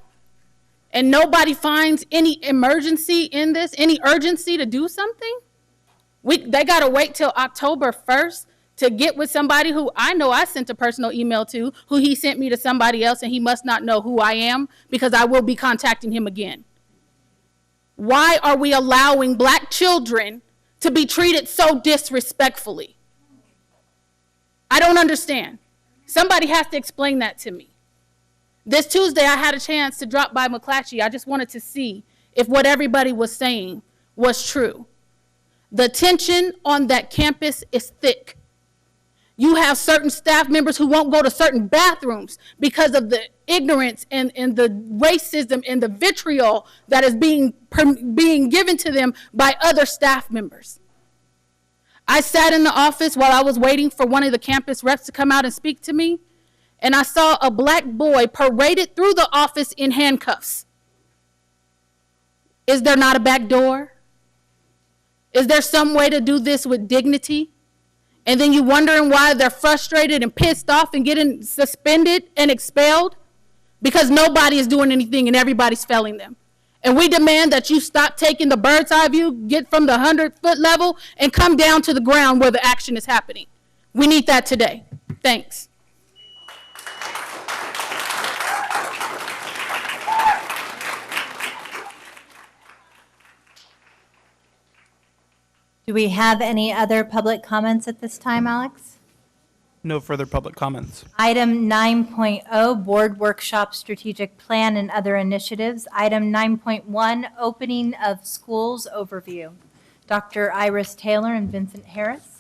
and nobody finds any emergency in this, any urgency to do something? They gotta wait till October 1st to get with somebody who I know I sent a personal email to, who he sent me to somebody else, and he must not know who I am because I will be contacting him again. Why are we allowing Black children to be treated so disrespectfully? I don't understand. Somebody has to explain that to me. This Tuesday, I had a chance to drop by McClatchy. I just wanted to see if what everybody was saying was true. The tension on that campus is thick. You have certain staff members who won't go to certain bathrooms because of the ignorance and the racism and the vitriol that is being given to them by other staff members. I sat in the office while I was waiting for one of the campus reps to come out and speak to me, and I saw a Black boy paraded through the office in handcuffs. Is there not a back door? Is there some way to do this with dignity? And then you wondering why they're frustrated and pissed off and getting suspended and expelled? Because nobody is doing anything and everybody's failing them. And we demand that you stop taking the bird's eye view, get from the 100-foot level, and come down to the ground where the action is happening. We need that today. Thanks. Do we have any other public comments at this time, Alex? No further public comments. Item 9.0, Board Workshop Strategic Plan and Other Initiatives. Item 9.1, Opening of Schools Overview. Dr. Iris Taylor and Vincent Harris.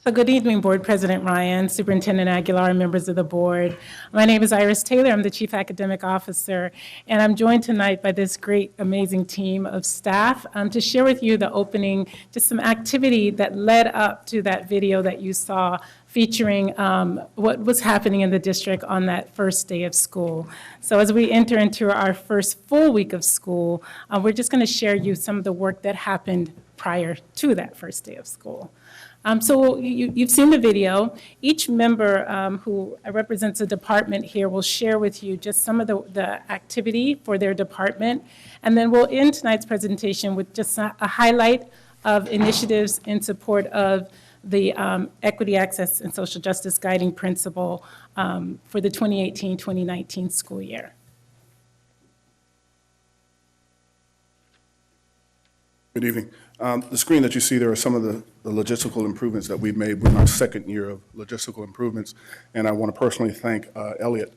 So good evening, Board President Ryan, Superintendent Aguilar, and members of the board. My name is Iris Taylor. I'm the Chief Academic Officer, and I'm joined tonight by this great, amazing team of staff to share with you the opening, just some activity that led up to that video that you saw featuring what was happening in the district on that first day of school. So as we enter into our first full week of school, we're just going to share you some of the work that happened prior to that first day of school. So you've seen the video. Each member who represents a department here will share with you just some of the activity for their department. And then we'll end tonight's presentation with just a highlight of initiatives in support of the Equity, Access, and Social Justice Guiding Principle for the 2018-2019 school year. Good evening. The screen that you see there are some of the logistical improvements that we've made. We're in our second year of logistical improvements, and I want to personally thank Elliot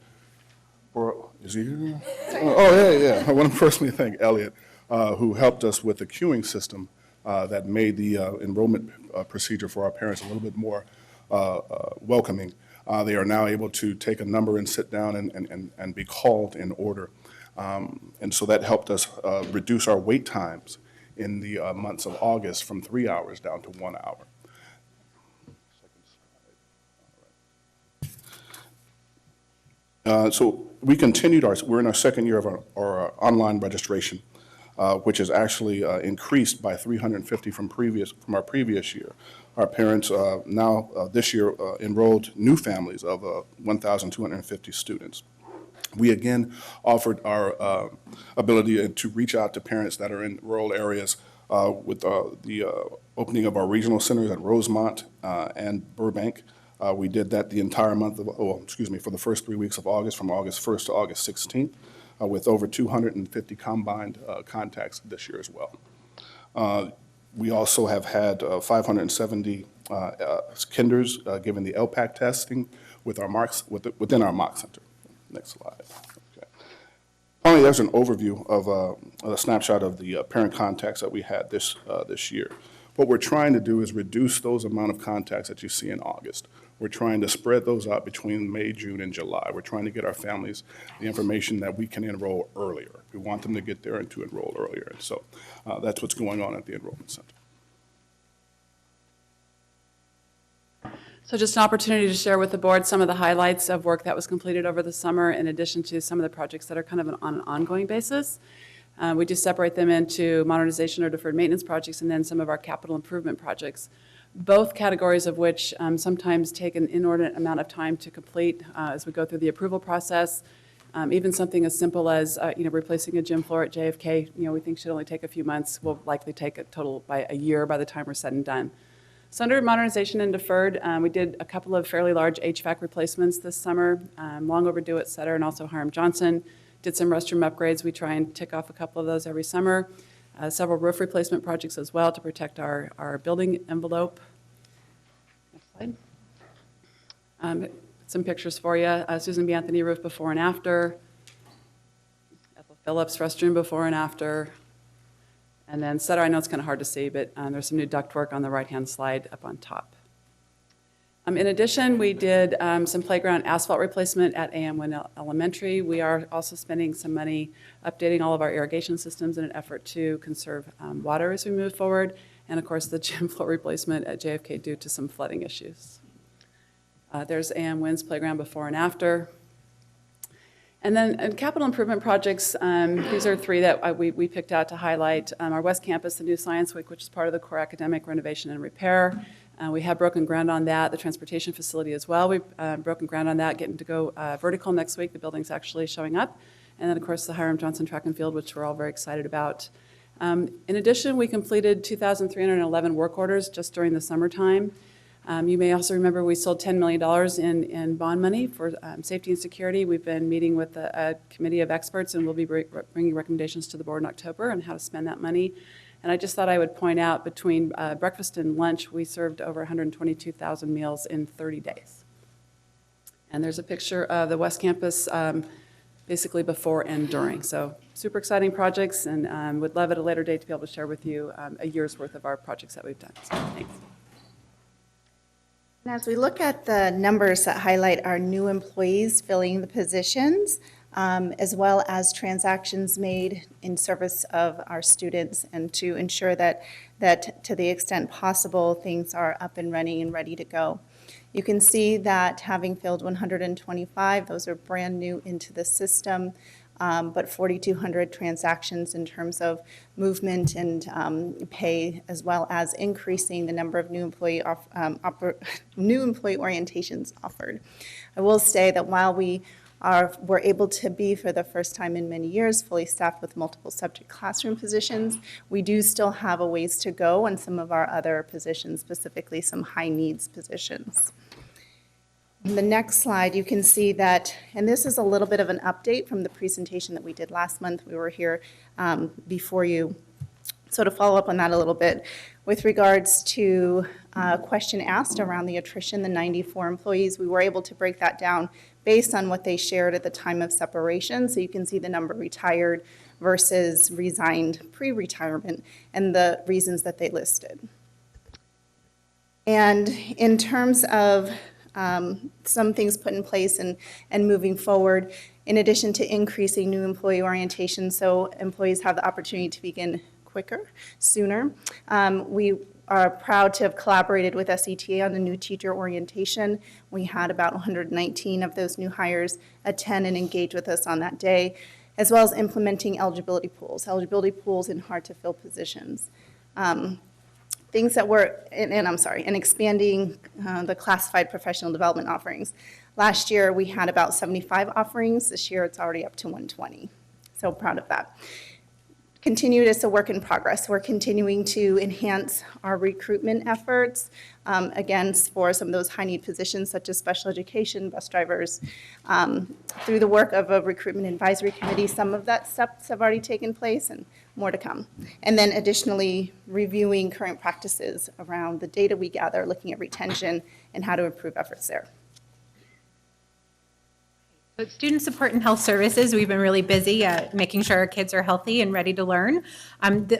for, is he here? Oh, yeah. I want to personally thank Elliot, who helped us with the queuing system that made the enrollment procedure for our parents a little bit more welcoming. They are now able to take a number and sit down and be called in order. And so that helped us reduce our wait times in the months of August from 3 hours down to 1 hour. So we continued we're in our second year of our online registration, which has actually increased by 350 from our previous year. Our parents now this year enrolled new families of 1,250 students. We again offered our ability to reach out to parents that are in rural areas with the opening of our regional centers at Rosemont and Burbank. We did that the entire month of, for the first 3 weeks of August, from August 1st to August 16th, with over 250 combined contacts this year as well. We also have had 570 kinders given the LPAC testing with our within our mock center. Next slide. Okay. Finally, there's an overview of a snapshot of the parent contacts that we had this year. What we're trying to do is reduce those amount of contacts that you see in August. We're trying to spread those out between May, June, and July. We're trying to get our families the information that we can enroll earlier. We want them to get there and to enroll earlier. And so that's what's going on at the enrollment center. So just an opportunity to share with the board some of the highlights of work that was completed over the summer, in addition to some of the projects that are kind of on an ongoing basis. We just separate them into modernization or deferred maintenance projects and then some of our capital improvement projects, both categories of which sometimes take an inordinate amount of time to complete as we go through the approval process. Even something as simple as replacing a gym floor at JFK, we think should only take a few months, will likely take a total by a year by the time we're said and done. So under modernization and deferred, we did a couple of fairly large HVAC replacements this summer, long overdue at Sutter and also Hiram Johnson. Did some restroom upgrades. We try and tick off a couple of those every summer. Several roof replacement projects as well to protect our building envelope. Next slide. Some pictures for you. Susan B. Anthony roof before and after. Ethel Phillips restroom before and after. And then Sutter, I know it's kind of hard to see, but there's some new ductwork on the right-hand slide up on top. In addition, we did some playground asphalt replacement at A.M. Wynn Elementary. We are also spending some money updating all of our irrigation systems in an effort to conserve water as we move forward. And of course, the gym floor replacement at JFK due to some flooding issues. There's A.M. Wynn's playground before and after. And then capital improvement projects, these are three that we picked out to highlight. Our West Campus, the new Science Week, which is part of the core academic renovation and repair. We have broken ground on that. The transportation facility as well. We've broken ground on that, getting to go vertical next week. The building's actually showing up. And then, of course, the Hiram Johnson track and field, which we're all very excited about. In addition, we completed 2,311 work orders just during the summertime. You may also remember we sold $10 million in bond money for safety and security. We've been meeting with a committee of experts, and we'll be bringing recommendations to the board in October on how to spend that money. And I just thought I would point out, between breakfast and lunch, we served over 122,000 meals in 30 days. And there's a picture of the West Campus basically before and during. So super exciting projects, and would love at a later date to be able to share with you a year's worth of our projects that we've done. So thanks. As we look at the numbers that highlight our new employees filling the positions, as well as transactions made in service of our students, and to ensure that to the extent possible, things are up and running and ready to go. You can see that having filled 125, those are brand new into the system, but 4,200 transactions in terms of movement and pay, as well as increasing the number of new employee orientations offered. I will say that while we're able to be, for the first time in many years, fully staffed with multiple subject classroom positions, we do still have a ways to go on some of our other positions, specifically some high needs positions. In the next slide, you can see that, and this is a little bit of an update from the presentation that we did last month. We were here before you. So to follow up on that a little bit, with regards to a question asked around the attrition, the 94 employees, we were able to break that down based on what they shared at the time of separation. So you can see the number retired versus resigned pre-retirement and the reasons that they listed. And in terms of some things put in place and moving forward, in addition to increasing new employee orientation so employees have the opportunity to begin quicker, sooner, we are proud to have collaborated with SETA on the new teacher orientation. We had about 119 of those new hires attend and engage with us on that day, as well as implementing eligibility pools in hard-to-fill positions. Things that were, and expanding the classified professional development offerings. Last year, we had about 75 offerings. This year, it's already up to 120. So proud of that. Continued as a work in progress. We're continuing to enhance our recruitment efforts, again, for some of those high-need positions, such as special education, bus drivers. Through the work of a recruitment advisory committee, some of that steps have already taken place, and more to come. And then additionally, reviewing current practices around the data we gather, looking at retention and how to improve efforts there. But Student Support and Health Services, we've been really busy making sure our kids are healthy and ready to learn.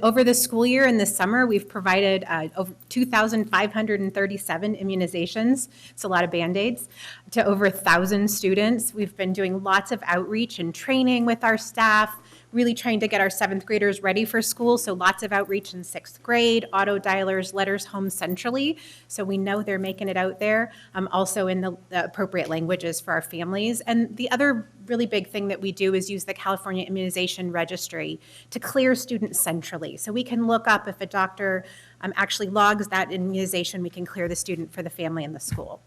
Over the school year and this summer, we've provided over 2,537 immunizations. It's a lot of Band-Aids to over 1,000 students. We've been doing lots of outreach and training with our staff, really trying to get our 7th graders ready for school, so lots of outreach in 6th grade, auto dialers, letters home centrally, so we know they're making it out there, also in the appropriate languages for our families. And the other really big thing that we do is use the California Immunization Registry to clear students centrally. So we can look up if a doctor actually logs that immunization, we can clear the student for the family and the school.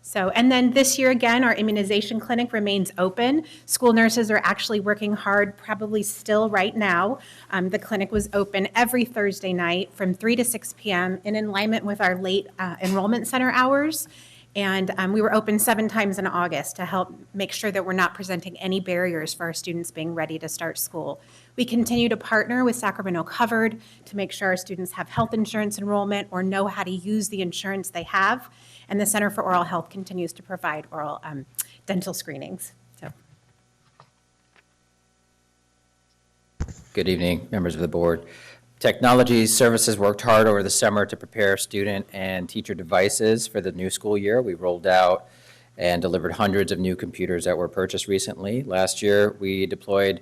So, and then this year again, our immunization clinic remains open. School nurses are actually working hard, probably still right now. The clinic was open every Thursday night from 3 to 6 p.m. in alignment with our late enrollment center hours. And we were open 7 times in August to help make sure that we're not presenting any barriers for our students being ready to start school. We continue to partner with Sacramento Covered to make sure our students have health insurance enrollment or know how to use the insurance they have. And the Center for Oral Health continues to provide oral dental screenings. So. Good evening, members of the board. Technology Services worked hard over the summer to prepare student and teacher devices for the new school year. We rolled out and delivered hundreds of new computers that were purchased recently. Last year, we deployed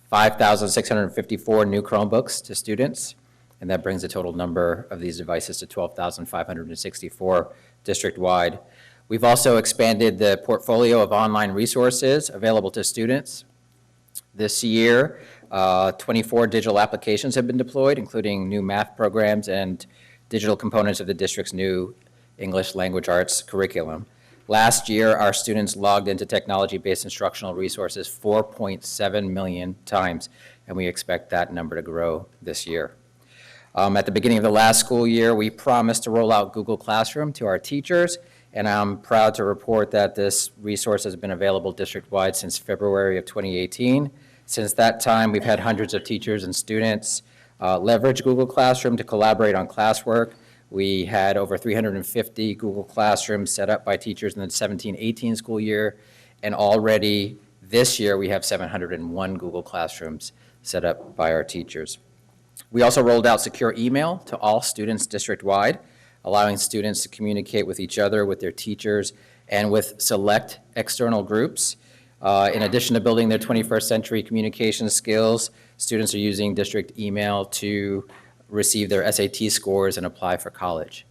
5,654 new Chromebooks to students, and that brings the total number of these devices to 12,564 district-wide. We've also expanded the portfolio of online resources available to students. This year, 24 digital applications have been deployed, including new math programs and digital components of the district's new English language arts curriculum. Last year, our students logged into technology-based instructional resources 4.7 million times, and we expect that number to grow this year. At the beginning of the last school year, we promised to roll out Google Classroom to our teachers, and I'm proud to report that this resource has been available district-wide since February of 2018. Since that time, we've had hundreds of teachers and students leverage Google Classroom to collaborate on classwork. We had over 350 Google Classrooms set up by teachers in the 17-18 school year, and already this year we have 701 Google Classrooms set up by our teachers. We also rolled out secure email to all students district-wide. allowing students to communicate with each other, with their teachers, and with select external groups. In addition to building their 21st century communication skills, students are using district email to receive their SAT scores and apply for college.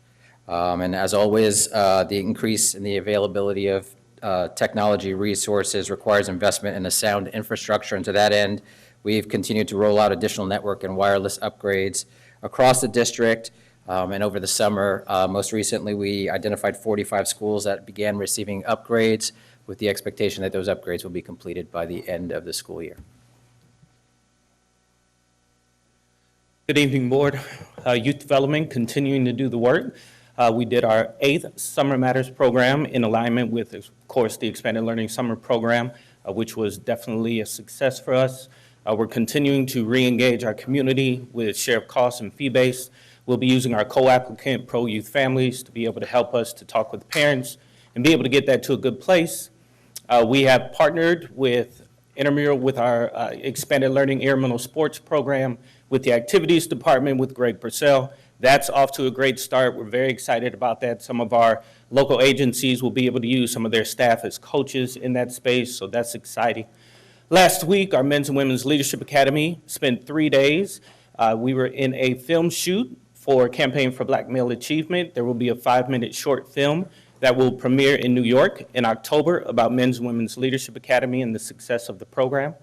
And as always, the increase in the availability of technology resources requires investment in a sound infrastructure, and to that end, we've continued to roll out additional network and wireless upgrades across the district. And over the summer, most recently, we identified 45 schools that began receiving upgrades with the expectation that those upgrades will be completed by the end of the school year. Good evening, Board. Youth Development continuing to do the work. We did our 8th Summer Matters program in alignment with, of course, the Expanded Learning Summer Program, which was definitely a success for us. We're continuing to re-engage our community with share of costs and fee-based. We'll be using our co-applicant Pro Youth Families to be able to help us to talk with parents and be able to get that to a good place. We have partnered with intramural with our Expanded Learning Intramural Sports Program with the Activities Department with Greg Purcell. That's off to a great start. We're very excited about that. Some of our local agencies will be able to use some of their staff as coaches in that space, so that's exciting. Last week, our Men's and Women's Leadership Academy spent 3 days. We were in a film shoot for Campaign for Black Male Achievement. There will be a 5-minute short film that will premiere in New York in October about Men's and Women's Leadership Academy and the success of the program.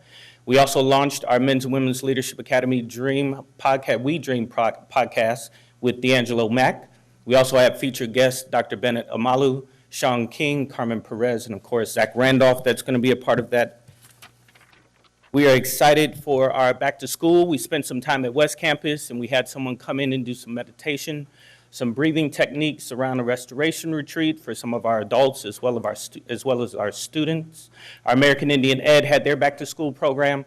We also launched our Men's and Women's Leadership Academy Dream podcast, We Dream podcast with D'Angelo Mack. We also have featured guests Dr. Bennett Amalu, Sean King, Carmen Perez, and of course, Zach Randolph, that's going to be a part of that. We are excited for our back to school. We spent some time at West Campus and we had someone come in and do some meditation, some breathing techniques around a restoration retreat for some of our adults as well as our students. Our American Indian Ed had their back to school program,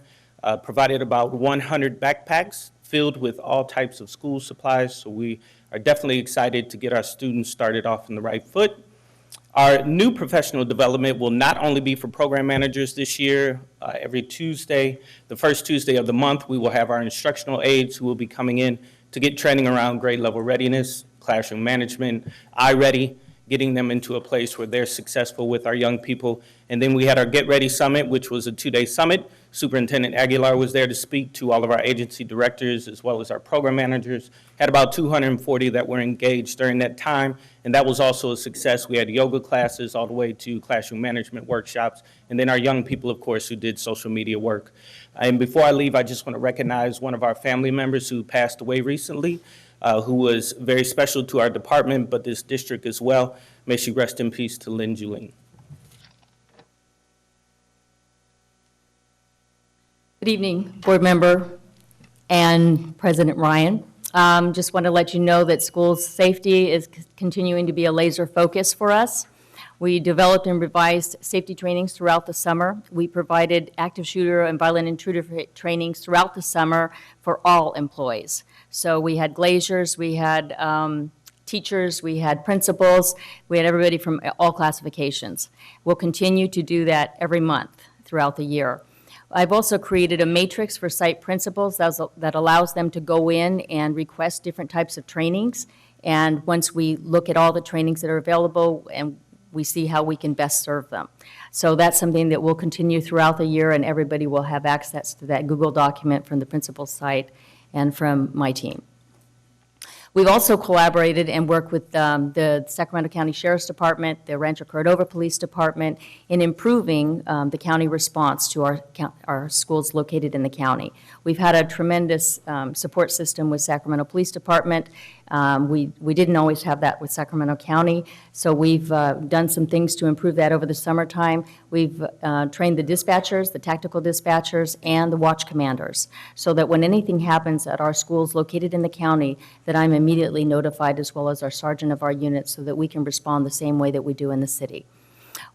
provided about 100 backpacks filled with all types of school supplies. So we are definitely excited to get our students started off on the right foot. Our new professional development will not only be for program managers this year. Every Tuesday, the first Tuesday of the month, we will have our instructional aides who will be coming in to get training around grade level readiness, classroom management, iReady, getting them into a place where they're successful with our young people. And then we had our Get Ready Summit, which was a 2-day summit. Superintendent Aguilar was there to speak to all of our agency directors as well as our program managers. Had about 240 that were engaged during that time, and that was also a success. We had yoga classes all the way to classroom management workshops, and then our young people, of course, who did social media work. And before I leave, I just want to recognize one of our family members who passed away recently, who was very special to our department, but this district as well. May she rest in peace to Lynn Juline. Good evening, board member and President Ryan. Just want to let you know that school safety is continuing to be a laser focus for us. We developed and revised safety trainings throughout the summer. We provided active shooter and violent intruder trainings throughout the summer for all employees. So we had glaziers, we had teachers, we had principals, we had everybody from all classifications. We'll continue to do that every month throughout the year. I've also created a matrix for site principals that allows them to go in and request different types of trainings. And once we look at all the trainings that are available, and we see how we can best serve them. So that's something that will continue throughout the year, and everybody will have access to that Google document from the principal's site and from my team. We've also collaborated and worked with the Sacramento County Sheriff's Department, the Rancho Cordova Police Department, in improving the county response to our schools located in the county. We've had a tremendous support system with Sacramento Police Department. We didn't always have that with Sacramento County, so we've done some things to improve that over the summertime. We've trained the dispatchers, the tactical dispatchers, and the watch commanders, so that when anything happens at our schools located in the county, that I'm immediately notified, as well as our sergeant of our unit, so that we can respond the same way that we do in the city.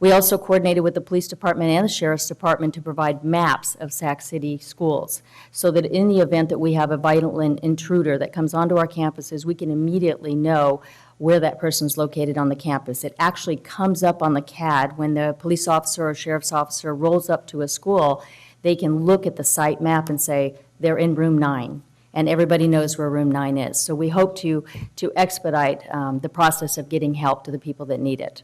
We also coordinated with the police department and the sheriff's department to provide maps of Sac City schools, so that in the event that we have a violent intruder that comes onto our campuses, we can immediately know where that person's located on the campus. It actually comes up on the CAD when the police officer or sheriff's officer rolls up to a school. They can look at the site map and say, they're in room 9. and everybody knows where room 9 is. So we hope to expedite the process of getting help to the people that need it.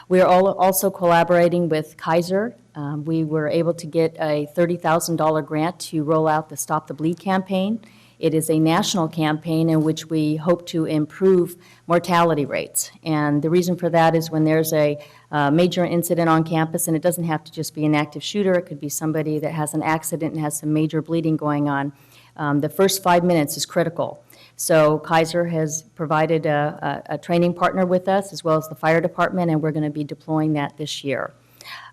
We are also collaborating with Kaiser. We were able to get a $30,000 grant to roll out the Stop the Bleed campaign. It is a national campaign in which we hope to improve mortality rates. And the reason for that is when there's a major incident on campus, and it doesn't have to just be an active shooter, it could be somebody that has an accident and has some major bleeding going on, the first 5 minutes is critical. So Kaiser has provided a training partner with us, as well as the fire department, and we're going to be deploying that this year.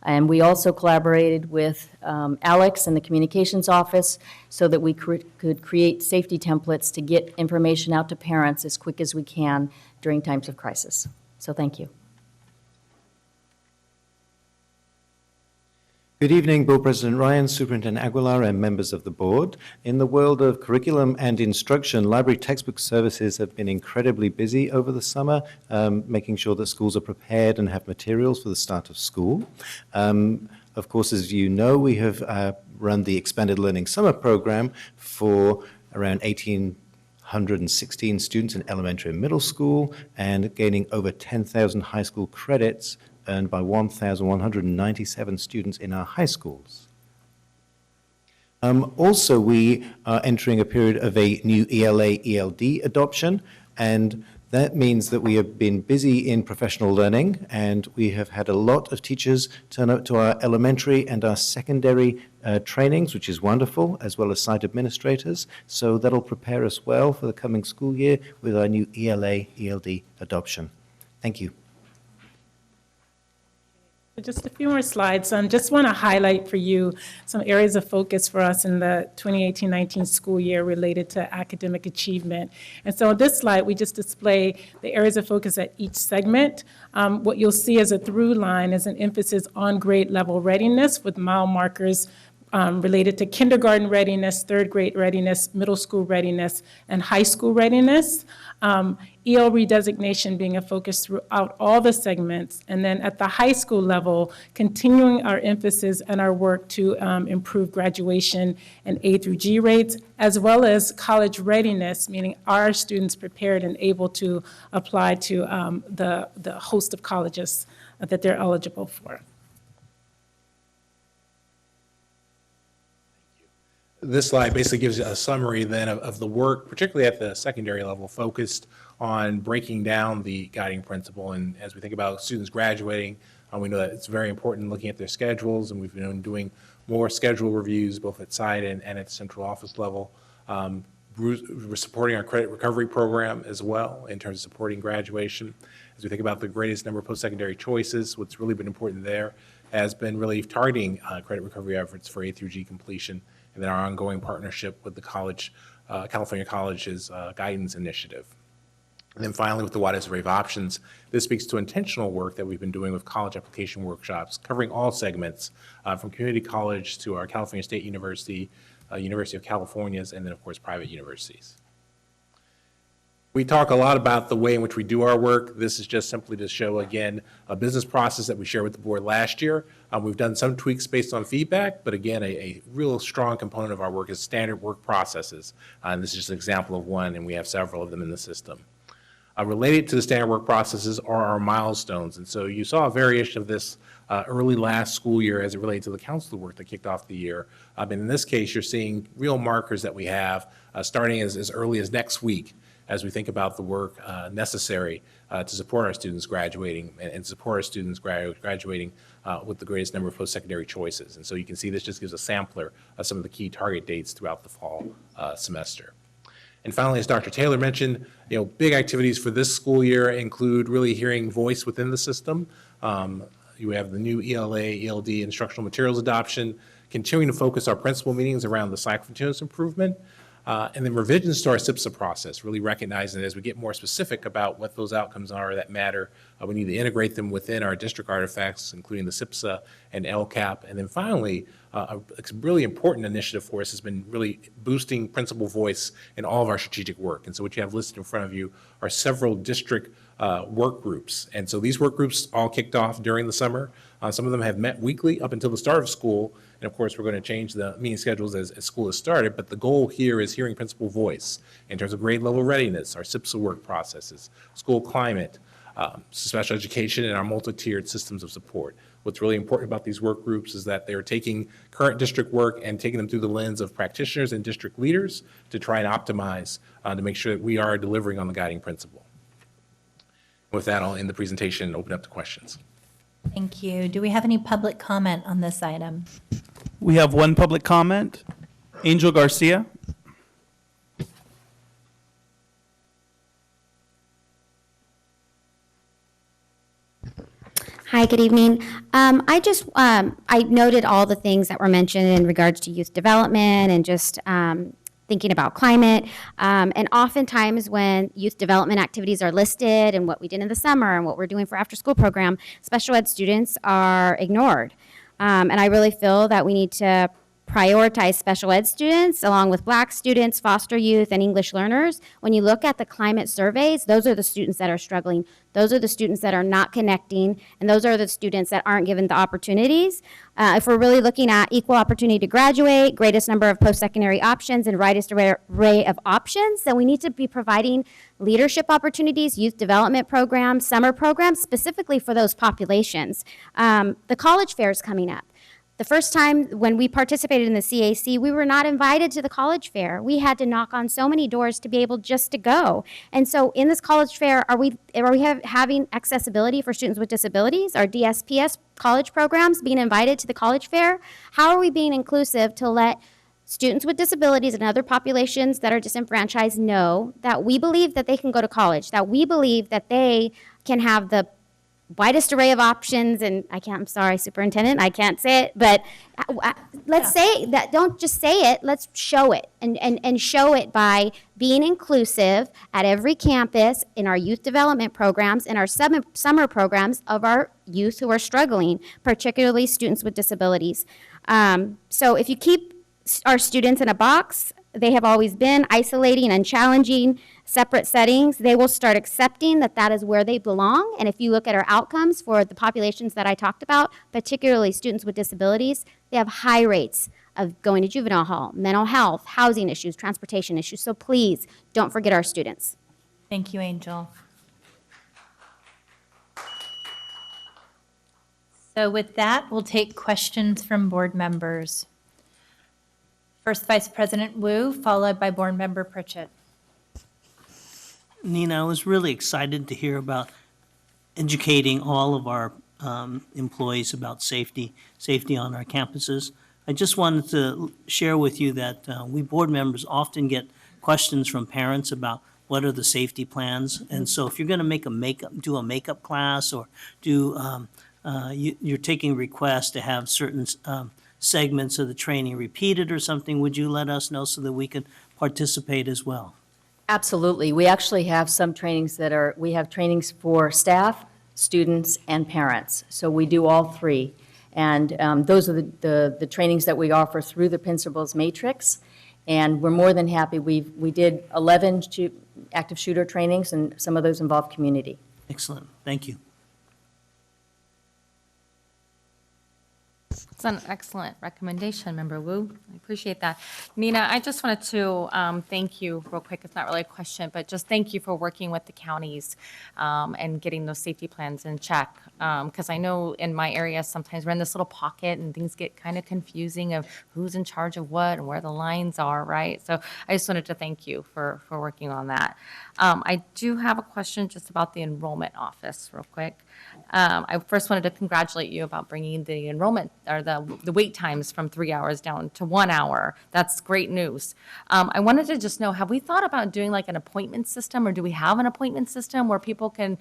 And we also collaborated with Alex and the communications office so that we could create safety templates to get information out to parents as quick as we can during times of crisis. So thank you. Good evening, Board President Ryan, Superintendent Aguilar, and members of the board. In the world of curriculum and instruction, library textbook services have been incredibly busy over the summer, making sure that schools are prepared and have materials for the start of school. Of course, as you know, we have run the Expanded Learning Summer Program for around 1,816 students in elementary and middle school, and gaining over 10,000 high school credits earned by 1,197 students in our high schools. Also, we are entering a period of a new ELA-ELD adoption, and that means that we have been busy in professional learning, and we have had a lot of teachers turn up to our elementary and our secondary trainings, which is wonderful, as well as site administrators. So that'll prepare us well for the coming school year with our new ELA-ELD adoption. Thank you. Just a few more slides. Just want to highlight for you some areas of focus for us in the 2018-19 school year related to academic achievement. And so on this slide, we just display the areas of focus at each segment. What you'll see as a through line is an emphasis on grade level readiness with mile markers related to kindergarten readiness, third grade readiness, middle school readiness, and high school readiness. EL redesignation being a focus throughout all the segments, and then at the high school level, continuing our emphasis and our work to improve graduation and A through G rates, as well as college readiness, meaning are students prepared and able to apply to the host of colleges that they're eligible for. This slide basically gives you a summary then of the work, particularly at the secondary level, focused on breaking down the guiding principle. And as we think about students graduating, we know that it's very important looking at their schedules, and we've been doing more schedule reviews both at site and at the central office level. We're supporting our credit recovery program as well in terms of supporting graduation. As we think about the greatest number of post-secondary choices, what's really been important there has been really targeting credit recovery efforts for A through G completion, and then our ongoing partnership with the college, California Colleges Guidance Initiative. And then finally, with the widest array of options, this speaks to intentional work that we've been doing with college application workshops, covering all segments, from community college to our California State University, University of California's, and then of course private universities. We talk a lot about the way in which we do our work. This is just simply to show, again, a business process that we shared with the board last year. We've done some tweaks based on feedback, but again, a real strong component of our work is standard work processes. And this is just an example of one, and we have several of them in the system. Related to the standard work processes are our milestones. And so you saw a variation of this early last school year as it related to the counselor work that kicked off the year. And in this case, you're seeing real markers that we have starting as early as next week, as we think about the work necessary to support our students graduating and support our students graduating with the greatest number of post-secondary choices. And so you can see this just gives a sampler of some of the key target dates throughout the fall semester. And finally, as Dr. Taylor mentioned, big activities for this school year include really hearing voice within the system. You have the new ELA, ELD instructional materials adoption, continuing to focus our principal meetings around the cycle continuous improvement, and then revisions to our SIPSA process, really recognizing that as we get more specific about what those outcomes are that matter, we need to integrate them within our district artifacts, including the SIPSA and LCAP. And then finally, a really important initiative for us has been really boosting principal voice in all of our strategic work. And so what you have listed in front of you are several district work groups. And so these work groups all kicked off during the summer. Some of them have met weekly up until the start of school. And of course, we're going to change the meeting schedules as school has started. But the goal here is hearing principal voice in terms of grade level readiness, our SIPSA work processes, school climate, special education, and our multi-tiered systems of support. What's really important about these work groups is that they're taking current district work and taking them through the lens of practitioners and district leaders to try and optimize to make sure that we are delivering on the guiding principle. With that, I'll end the presentation and open up to questions. Thank you. Do we have any public comment on this item? We have one public comment. Angel Garcia. Hi, good evening. I noted all the things that were mentioned in regards to youth development and just thinking about climate. And oftentimes when youth development activities are listed and what we did in the summer and what we're doing for after-school program, special ed students are ignored. And I really feel that we need to prioritize special ed students along with Black students, foster youth, and English learners. When you look at the climate surveys, those are the students that are struggling. Those are the students that are not connecting, and those are the students that aren't given the opportunities. If we're really looking at equal opportunity to graduate, greatest number of post-secondary options, and widest array of options, then we need to be providing leadership opportunities, youth development programs, summer programs, specifically for those populations. The college fair is coming up. The first time when we participated in the CAC, we were not invited to the college fair. We had to knock on so many doors to be able just to go. And so in this college fair, are we having accessibility for students with disabilities? Are DSPS college programs being invited to the college fair? How are we being inclusive to let students with disabilities and other populations that are disenfranchised know that we believe that they can go to college, that we believe that they can have the widest array of options, and I'm sorry, Superintendent, I can't say it, but let's say that, don't just say it, let's show it, and show it by being inclusive at every campus in our youth development programs and our summer programs of our youth who are struggling, particularly students with disabilities. So if you keep our students in a box, they have always been isolating and challenging separate settings, they will start accepting that that is where they belong. And if you look at our outcomes for the populations that I talked about, particularly students with disabilities, they have high rates of going to juvenile hall, mental health, housing issues, transportation issues. So please don't forget our students. Thank you, Angel. So with that, we'll take questions from board members. First, Vice President Wu, followed by Board Member Pritchett. Nina, I was really excited to hear about educating all of our employees about safety on our campuses. I just wanted to share with you that we board members often get questions from parents about what are the safety plans. And so if you're going to do a makeup class or you're taking requests to have certain segments of the training repeated or something, would you let us know so that we could participate as well? Absolutely. We actually have some trainings we have trainings for staff, students, and parents. So we do all three. And those are the trainings that we offer through the Principals Matrix. And we're more than happy. We did 11 active shooter trainings, and some of those involve community. Excellent. Thank you. It's an excellent recommendation, Member Wu. I appreciate that. Nina, I just wanted to thank you real quick. It's not really a question, but just thank you for working with the counties and getting those safety plans in check. Because I know in my area, sometimes we're in this little pocket and things get kind of confusing of who's in charge of what and where the lines are, right? So I just wanted to thank you for working on that. I do have a question just about the enrollment office real quick. I first wanted to congratulate you about bringing the enrollment or the wait times from 3 hours down to 1 hour. That's great news. I wanted to just know, have we thought about doing like an appointment system, or do we have an appointment system where people can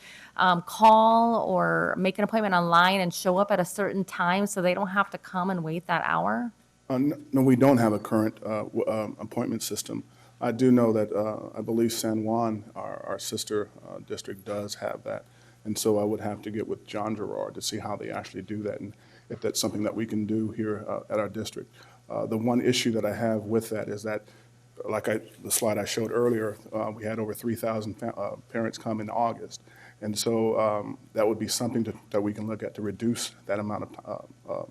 call or make an appointment online and show up at a certain time so they don't have to come and wait that hour? No, we don't have a current appointment system. I do know that I believe San Juan, our sister district, does have that. And so I would have to get with John Gerard to see how they actually do that and if that's something that we can do here at our district. The one issue that I have with that is that, like the slide I showed earlier, we had over 3,000 parents come in August. And so that would be something that we can look at to reduce that amount of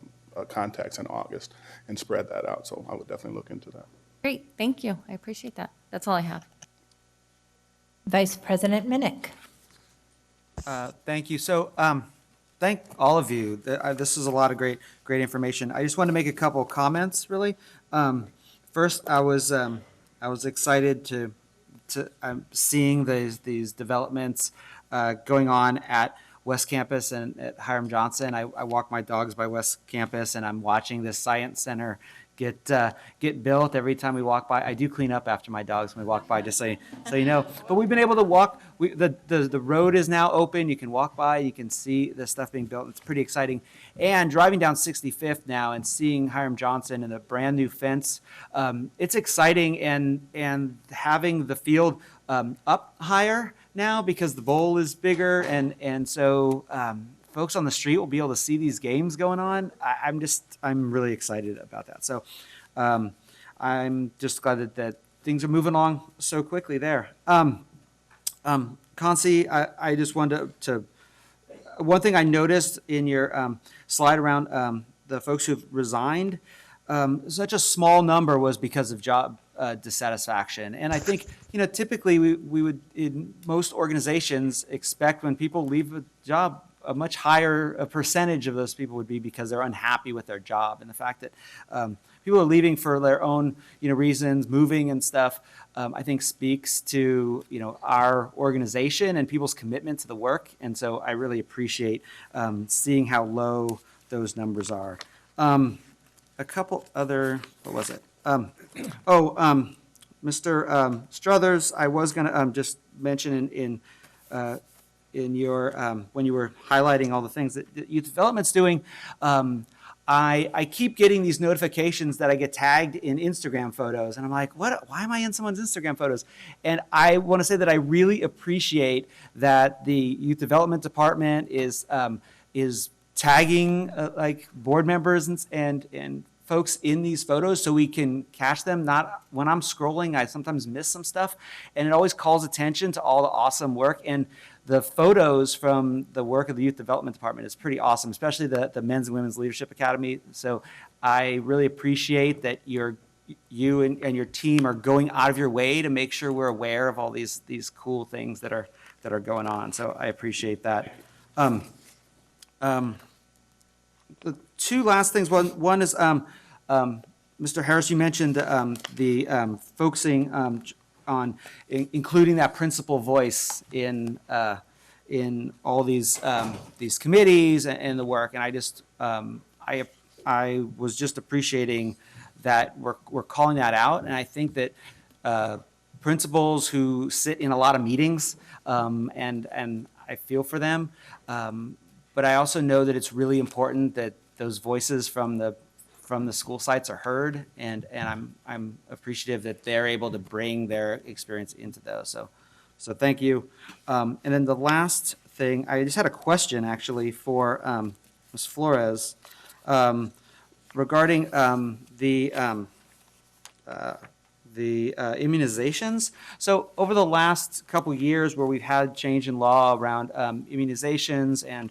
contacts in August and spread that out. So I would definitely look into that. Great, thank you. I appreciate that. That's all I have. Vice President Minnick. Thank you. So thank all of you. This is a lot of great information. I just want to make a couple of comments, really. First, I was excited to seeing these developments going on at West Campus and at Hiram Johnson. I walk my dogs by West Campus, and I'm watching this science center get built every time we walk by. I do clean up after my dogs when we walk by, just so you know. But we've been able to walk. The road is now open. You can walk by. You can see the stuff being built. It's pretty exciting. And driving down 65th now and seeing Hiram Johnson and the brand new fence, it's exciting. And having the field up higher now because the bowl is bigger, and so folks on the street will be able to see these games going on. I'm really excited about that. So I'm just glad that things are moving along so quickly there. Concy, I just wanted to one thing I noticed in your slide around the folks who've resigned, such a small number was because of job dissatisfaction. And I think, typically we would, in most organizations, expect when people leave a job, a much higher percentage of those people would be because they're unhappy with their job. And the fact that people are leaving for their own, reasons, moving and stuff, I think speaks to, our organization and people's commitment to the work. And so I really appreciate seeing how low those numbers are. A couple other, what was it? Mr. Struthers, I was going to just mention in your, when you were highlighting all the things that youth development's doing, I keep getting these notifications that I get tagged in Instagram photos, and I'm like, why am I in someone's Instagram photos? And I want to say that I really appreciate that the youth development department is tagging like board members and folks in these photos so we can catch them. Not when I'm scrolling, I sometimes miss some stuff, and it always calls attention to all the awesome work. And the photos from the work of the Youth Development Department is pretty awesome, especially the Men's and Women's Leadership Academy. So I really appreciate that you and your team are going out of your way to make sure we're aware of all these cool things that are going on. So I appreciate that. The two last things. One is, Mr. Harris, you mentioned the focusing on including that principal voice in all these committees and the work. And I just I was just appreciating that we're calling that out. And I think that principals who sit in a lot of meetings and I feel for them. But I also know that it's really important that those voices from the school sites are heard, and I'm appreciative that they're able to bring their experience into those. So thank you. And then the last thing, I just had a question actually for Ms. Flores regarding the immunizations. So over the last couple years where we've had change in law around immunizations and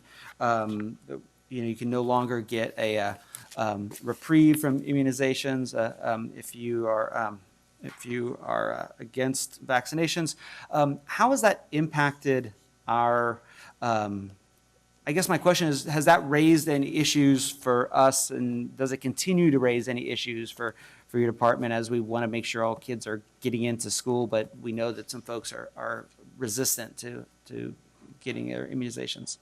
you can no longer get a reprieve from immunizations if you are against vaccinations. How has that impacted our, I guess my question is, has that raised any issues for us, and does it continue to raise any issues for your department as we want to make sure all kids are getting into school, but we know that some folks are resistant to getting their immunizations?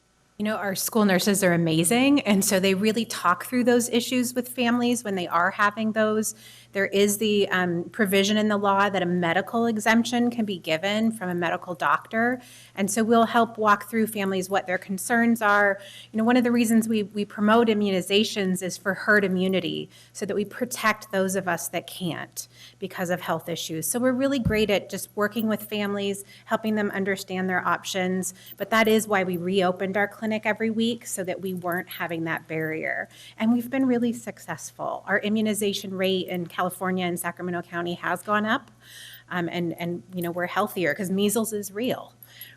Our school nurses are amazing, and so they really talk through those issues with families when they are having those. There is the provision in the law that a medical exemption can be given from a medical doctor, and so we'll help walk through families what their concerns are. One of the reasons we promote immunizations is for herd immunity, so that we protect those of us that can't because of health issues. So we're really great at just working with families, helping them understand their options, but that is why we reopened our clinic every week, so that we weren't having that barrier. And we've been really successful. Our immunization rate in California and Sacramento County has gone up, and we're healthier because measles is real,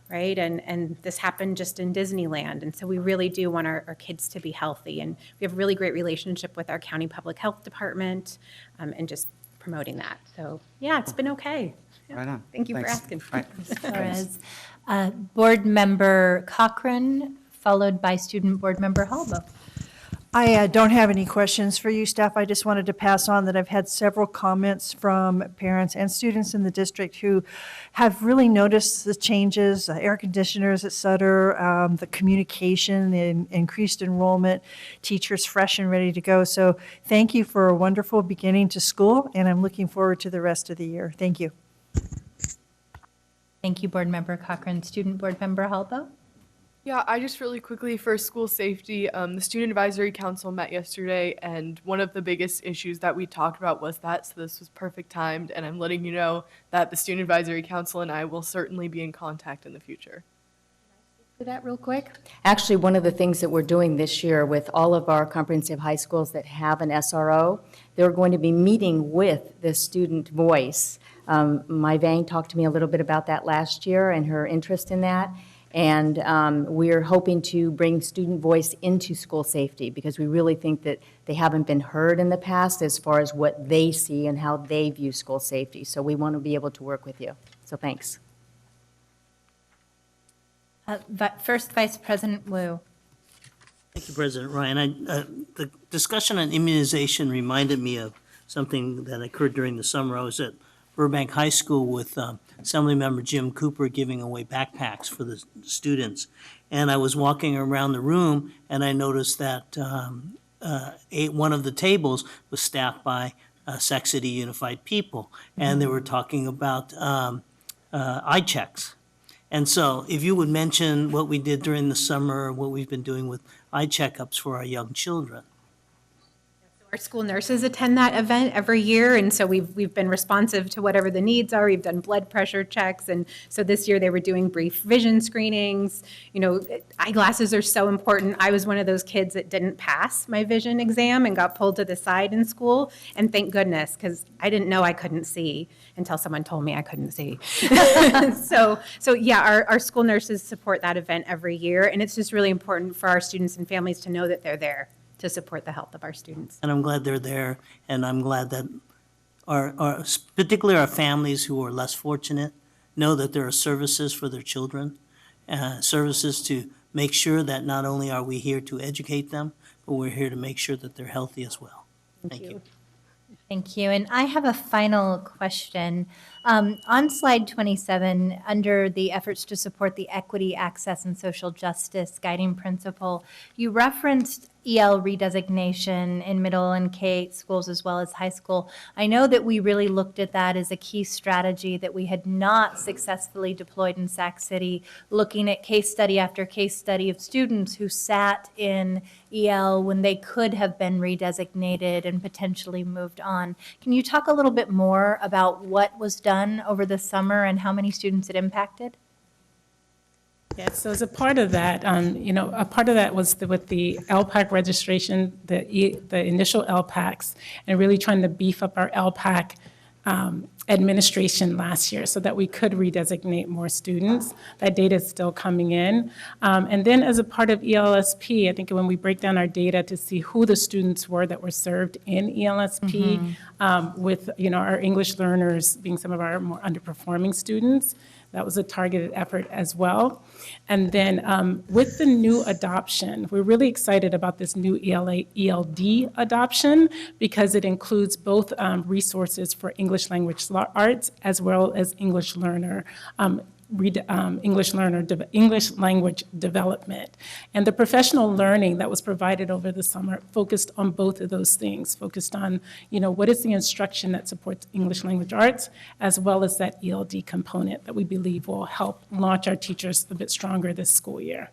right? And this happened just in Disneyland. And so we really do want our kids to be healthy. And we have a really great relationship with our county public health department and just promoting that. So yeah, it's been okay. Yeah. Right on. Thank you Thanks. for asking. Right. Flores. Board Member Cochran, followed by Student Board Member Halbo. I don't have any questions for you, staff. I just wanted to pass on that I've had several comments from parents and students in the district who have really noticed the changes, air conditioners, et cetera, the communication, the increased enrollment, teachers fresh and ready to go. So thank you for a wonderful beginning to school, and I'm looking forward to the rest of the year. Thank you. Thank you, Board Member Cochran. Student Board Member Halbo. Yeah, I just really quickly, for school safety, the Student Advisory Council met yesterday, and one of the biggest issues that we talked about was that, so this was perfect timed, and I'm letting you know that the Student Advisory Council and I will certainly be in contact in the future. To that real quick? Actually, one of the things that we're doing this year with all of our comprehensive high schools that have an SRO, they're going to be meeting with the student voice. Mai Vang talked to me a little bit about that last year and her interest in that. And we're hoping to bring student voice into school safety because we really think that they haven't been heard in the past as far as what they see and how they view school safety. So we want to be able to work with you. So thanks. First Vice President Wu. Thank you, President Ryan. The discussion on immunization reminded me of something that occurred during the summer. I was at Burbank High School with Assemblymember Jim Cooper giving away backpacks for the students. And I was walking around the room and I noticed that one of the tables was staffed by Sac City Unified people. And they were talking about eye checks. And so if you would mention what we did during the summer, what we've been doing with eye checkups for our young children. Our school nurses attend that event every year, and so we've been responsive to whatever the needs are. We've done blood pressure checks, and so this year they were doing brief vision screenings. You know, eyeglasses are so important. I was one of those kids that didn't pass my vision exam and got pulled to the side in school, and thank goodness, because I didn't know I couldn't see until someone told me I couldn't see. So yeah, our school nurses support that event every year, and it's just really important for our students and families to know that they're there to support the health of our students. And I'm glad they're there, and I'm glad that particularly our families who are less fortunate know that there are services for their children, services to make sure that not only are we here to educate them, but we're here to make sure that they're healthy as well. Thank you. Thank you. And I have a final question. On slide 27, under the efforts to support the equity, access, and social justice guiding principle, you referenced EL redesignation in middle and K schools as well as high school. I know that we really looked at that as a key strategy that we had not successfully deployed in Sac City, looking at case study after case study of students who sat in EL when they could have been redesignated and potentially moved on. Can you talk a little bit more about what was done over the summer and how many students it impacted? Yes, so as a part of that, a part of that was with the LPAC registration, the initial LPACs, and really trying to beef up our LPAC administration last year so that we could redesignate more students. That data is still coming in. And then as a part of ELSP, I think when we break down our data to see who the students were that were served in ELSP, with our English learners being some of our more underperforming students, that was a targeted effort as well. And then with the new adoption, we're really excited about this new ELD adoption because it includes both resources for English language arts as well as English learner English language development. And the professional learning that was provided over the summer focused on both of those things, focused on, what is the instruction that supports English language arts, as well as that ELD component that we believe will help launch our teachers a bit stronger this school year.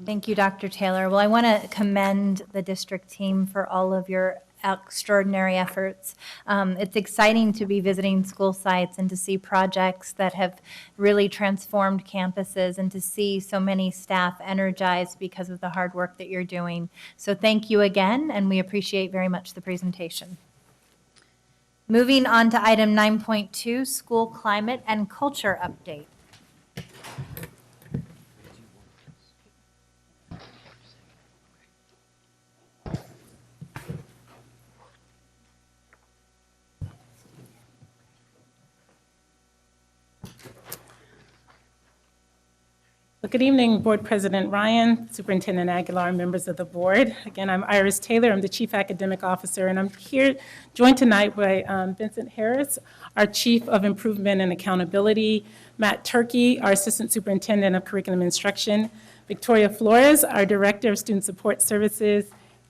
Thank you, Dr. Taylor. Well, I want to commend the district team for all of your extraordinary efforts. It's exciting to be visiting school sites and to see projects that have really transformed campuses and to see so many staff energized because of the hard work that you're doing. So thank you again, and we appreciate very much the presentation. Moving on to item 9.2, school climate and culture update. Good evening, Board President Ryan, Superintendent Aguilar, and members of the board. Again, I'm Iris Taylor. I'm the Chief Academic Officer, and I'm here joined tonight by Vincent Harris, our Chief of Improvement and Accountability, Matt Turkey, our Assistant Superintendent of Curriculum Instruction, Victoria Flores, our Director of Student Support Services,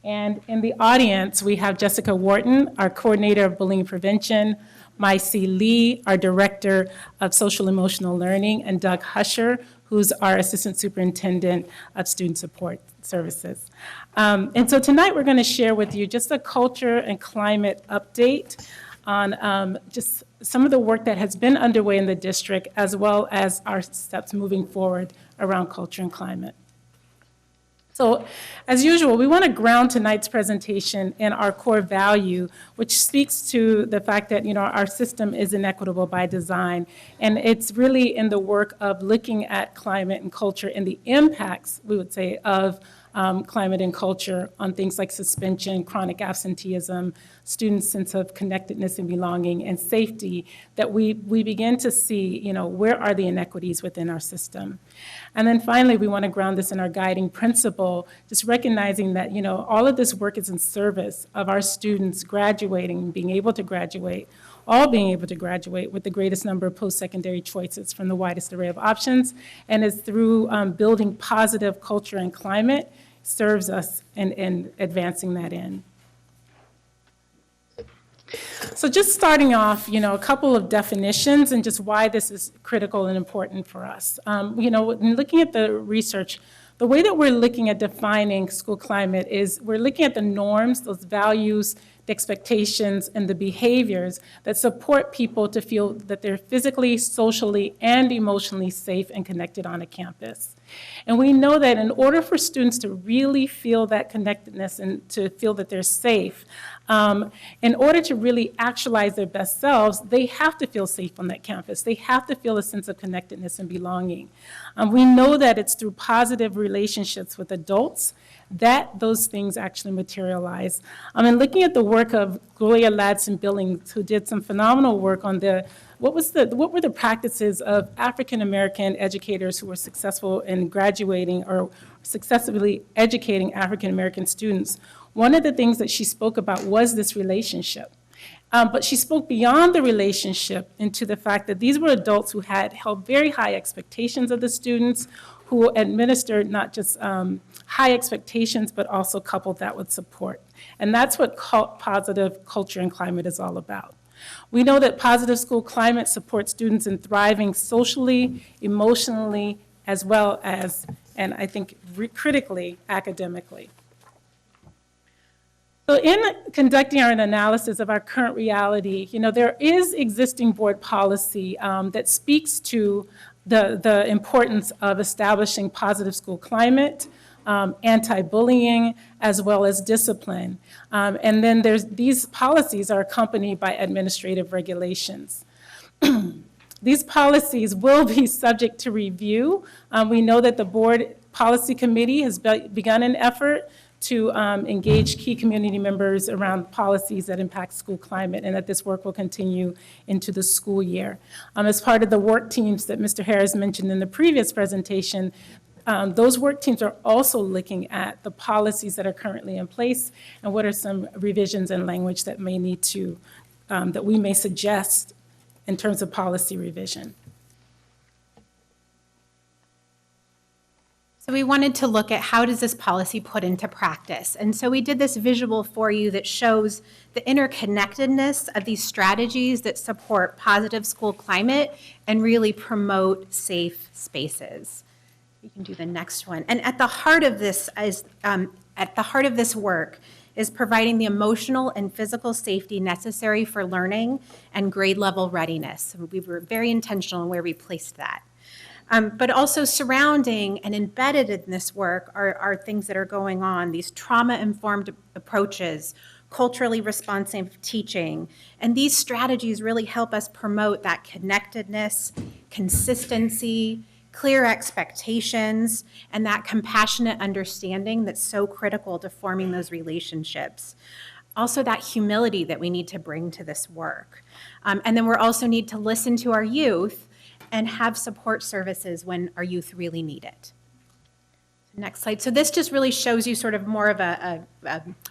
and in the audience, we have Jessica Wharton, our Coordinator of Bullying Prevention, Mai C. Lee, our Director of Social Emotional Learning, and Doug Husher, who's our Assistant Superintendent of Student Support Services. And so tonight we're going to share with you just a culture and climate update on just some of the work that has been underway in the district, as well as our steps moving forward around culture and climate. So, as usual, we want to ground tonight's presentation in our core value, which speaks to the fact that, our system is inequitable by design. And it's really in the work of looking at climate and culture and the impacts, we would say, of climate and culture on things like suspension, chronic absenteeism, students' sense of connectedness and belonging, and safety, that we begin to see, where are the inequities within our system. And then finally, we want to ground this in our guiding principle, just recognizing that, all of this work is in service of our students graduating, being able to graduate, all being able to graduate with the greatest number of post-secondary choices from the widest array of options, and is through building positive culture and climate serves us in advancing that end. So just starting off, a couple of definitions and just why this is critical and important for us. In looking at the research, the way that we're looking at defining school climate is we're looking at the norms, those values, the expectations, and the behaviors that support people to feel that they're physically, socially, and emotionally safe and connected on a campus. And we know that in order for students to really feel that connectedness and to feel that they're safe, in order to really actualize their best selves, they have to feel safe on that campus. They have to feel a sense of connectedness and belonging. We know that it's through positive relationships with adults that those things actually materialize. And looking at the work of Gloria Ladson-Billings, who did some phenomenal work on what were the practices of African American educators who were successful in graduating or successfully educating African American students. One of the things that she spoke about was this relationship. But she spoke beyond the relationship into the fact that these were adults who had held very high expectations of the students, who administered not just high expectations, but also coupled that with support. And that's what positive culture and climate is all about. We know that positive school climate supports students in thriving socially, emotionally, as well as, and I think critically, academically. So in conducting our analysis of our current reality, there is existing board policy that speaks to the importance of establishing positive school climate, anti-bullying, as well as discipline. And then these policies are accompanied by administrative regulations. These policies will be subject to review. We know that the board policy committee has begun an effort to engage key community members around policies that impact school climate, and that this work will continue into the school year. As part of the work teams that Mr. Harris mentioned in the previous presentation, those work teams are also looking at the policies that are currently in place and what are some revisions and language that may need to, that we may suggest in terms of policy revision. So we wanted to look at how does this policy put into practice. And so we did this visual for you that shows the interconnectedness of these strategies that support positive school climate and really promote safe spaces. You can do the next one. And at the heart of this work is providing the emotional and physical safety necessary for learning and grade level readiness. We were very intentional in where we placed that. But also surrounding and embedded in this work are things that are going on, these trauma-informed approaches, culturally responsive teaching, and these strategies really help us promote that connectedness, consistency, clear expectations, and that compassionate understanding that's so critical to forming those relationships. Also that humility that we need to bring to this work. And then we also need to listen to our youth and have support services when our youth really need it. Next slide. So this just really shows you sort of more of a